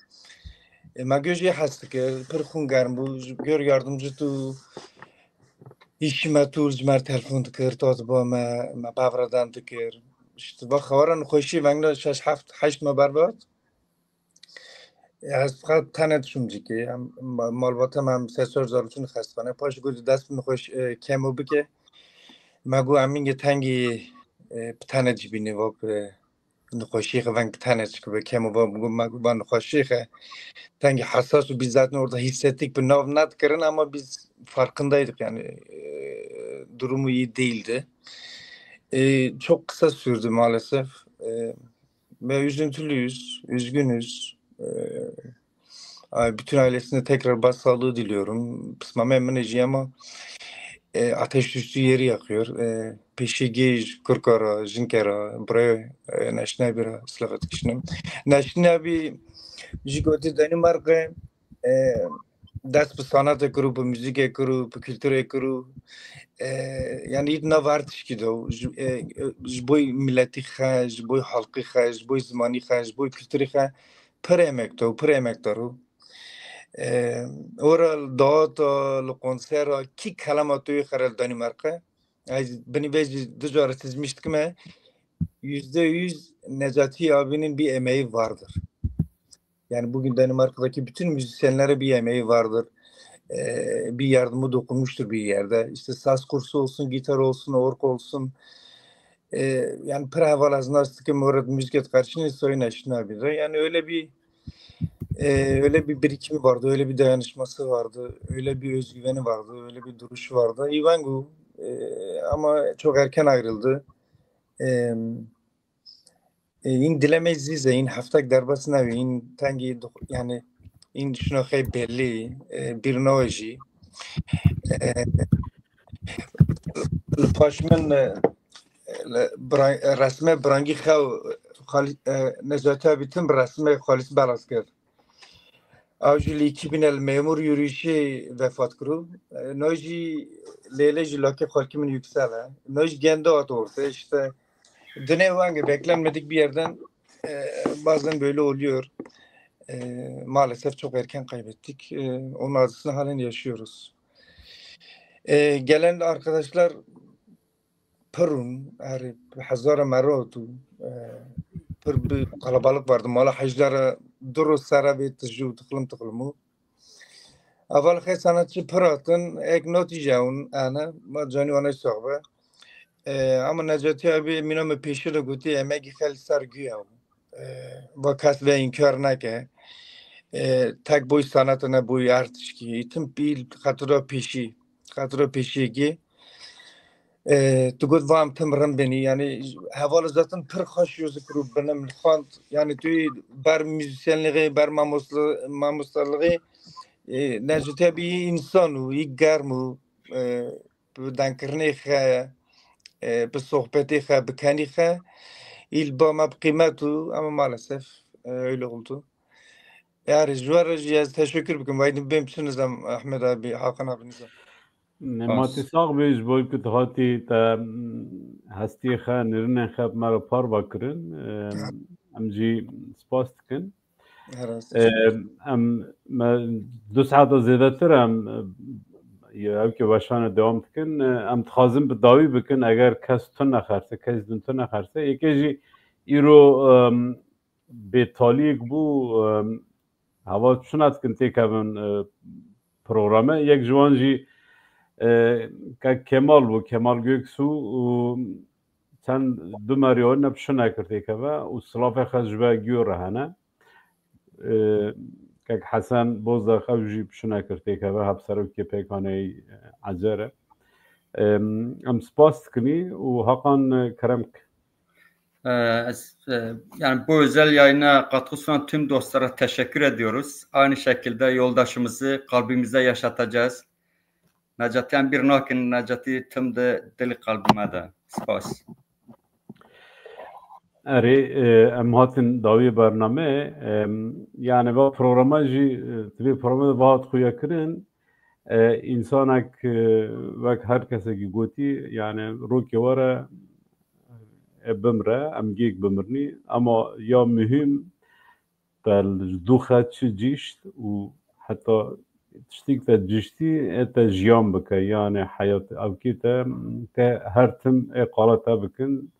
S: ما گوشی هست که پر خون گرم بود گور یاردمچı تو işime tuzmer telefon dikir taz ba me bavradan dikir işte ba xabaran xoşi vengla 6 7 8 me berbat az faqat tanet shumji ki malbatam ham sesor zarutun xastane paş gol dast min xoş kemo bike magu amin tangi tanet jibini vak نخوشی خواهند که تنش که به کم و با نخوشی خواهند تنگی حساس و bizzat orada hissettik bir nav kırın ama biz farkındaydık yani durumu iyi değildi. Çok kısa sürdü maalesef ve üzüntülüyüz, üzgünüz. Bütün ailesine tekrar başsağlığı diliyorum. Pısma memnunum ama ateş düştüğü yeri yakıyor. Peşigiş, Kurkara, Jinkara, buraya naşna bir slavat kişinin. Naşna bir jigoti Danimarka ders bu sanat grubu, müzik grubu, kültür grubu. Yani idna vartış ki do. Boy milleti xaj, boy halkı xaj, boy zamani xaj, boy kültürü xaj. Per emektaru. Oral dağıta, konsera ki kalamatı xaral Danimarka. Beni bezi düzara çizmiştik mi %100 Necati abinin bir emeği vardır. Yani bugün Danimarka'daki bütün müzisyenlere bir emeği vardır. Bir yardımı dokunmuştur bir yerde. İşte saz kursu olsun, gitar olsun, ork olsun. Yani pravalaznar ki morat müzik karşını soyun abidir. Yani öyle bir birikimi vardı, öyle bir dayanışması vardı, öyle bir özgüveni vardı, öyle bir duruşu vardı. Ivangu ama çok erken ayrıldı. İn dilemeziz, in haftak derbasına ve in tangi yani in şuna hay belli bir noji. Paşmen resme brangi xav Necati abi tüm resme xalis balasker. Avcılı 2000 el memur yürüyüşü vefat kuru. Noji Leyla Jilaki halkimin yüksele. Noji kendi adı orta işte. Dünevangı beklenmedik bir yerden bazen böyle oluyor. Maalesef çok erken kaybettik. Onun acısını halen yaşıyoruz. Gelen arkadaşlar Perun, Hazara Merotu, bir kalabalık vardı. Mala hacılara duru sara ve tecrübe tıklım tıklımı. اول خیلی سنتچی پراتن یک نوتی جاون انا ما جانی وانه صحبه اما نجاتی abi minam پیشی رو گویی امگی خیلی سرگیه با کس و انکار نکه تک بوی سنت نه بوی ارتش کی ایتم بیل خاطر پیشیگی تو گفت وام تمرن بینی یعنی حواله zaten پر خوش یوز کرد بنام خواند یعنی توی بر موزیسیانلیقی بر ماموستاللیقی نجاتی abi insanu یک گرمو دنکرنی خه به صحبتی خه بکنی خه ایل با ما بقیمتو اما maalesef öyle oldu. Yani جوار از تشکر بکنم باید بیم چنزم احمد abi حاکن abi نزم.
B: نماتی ساق بیش باید که تخاطی تا هستی خواه نرنه خواه مرا پار باکرن ام جی سپاس کن ام 2 ساعت زیاده تر ام یا که باشان دوام کن ام تخازم به داوی بکن اگر کس تو نخرسه کس دون تو نخرسه یکی جی ایرو به تالیق بو هوا شنات کن تیکبن پروگرامه یک جوان جی که کمال بو کمال گوکسو چند دو مریون نبشن نکرده که و صلاف خجبه گیو رهنه که حسن باز در خوجی بشن نکرده که و هبسرو که پیکانه عجره ام سپاس کنی و حقا کرم
C: yani bu özel yayına katkı sunan tüm dostlara teşekkür ediyoruz. Aynı şekilde yoldaşımızı kalbimize yaşatacağız. Necati'nin bir nakin Necati tüm de dili kalbime de. Spas.
B: اری ام هاتن داوی برنامه yani با programajı tabi programda vaat خویا کرن insanak vak herkese ki goti yani roki vara bimre am geyik bimirni ama ya mühim bel duha çicişt u hatta tiştik te cişti ete jiyan bike yani hayat avkite te her tim qalata bikin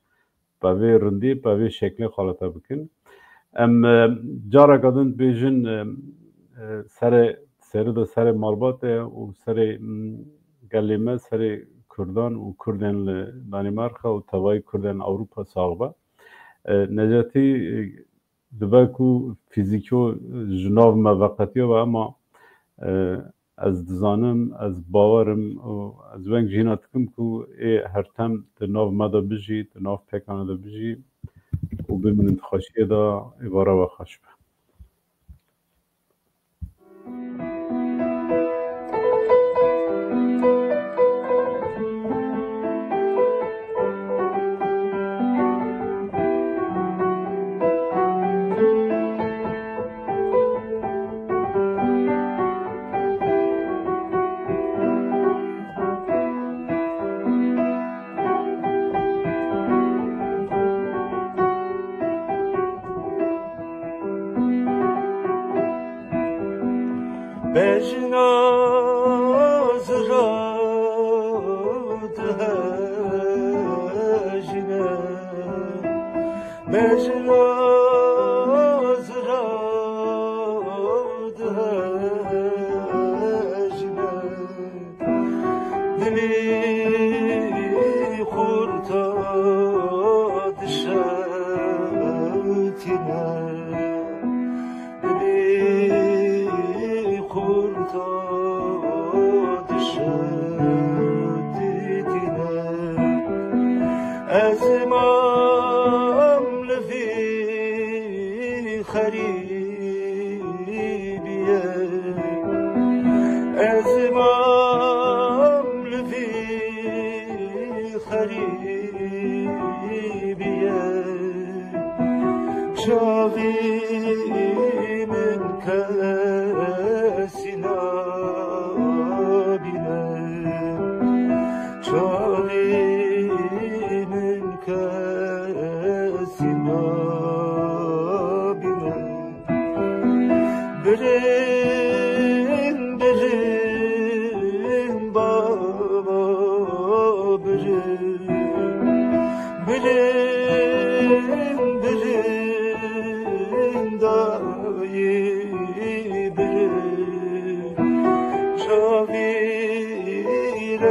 B: pavê rindî pavê şeklê xalata bikin em cara kadın bêjin serê de serê malbatê û serê gelê me serê Kurdan û Kurdên li Danimarka û tevayî Kurdên Ewropa saxibe Necatî dibe ku fîzîkî ji nav me veqetiye ve ama ez dizanim ez bawerim û ez weng jîna dikim ku ê her tem di nav me de bijî di nav pêkane de bijî û bimînin xweşiyê de êvara we xweş be.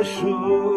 A: شو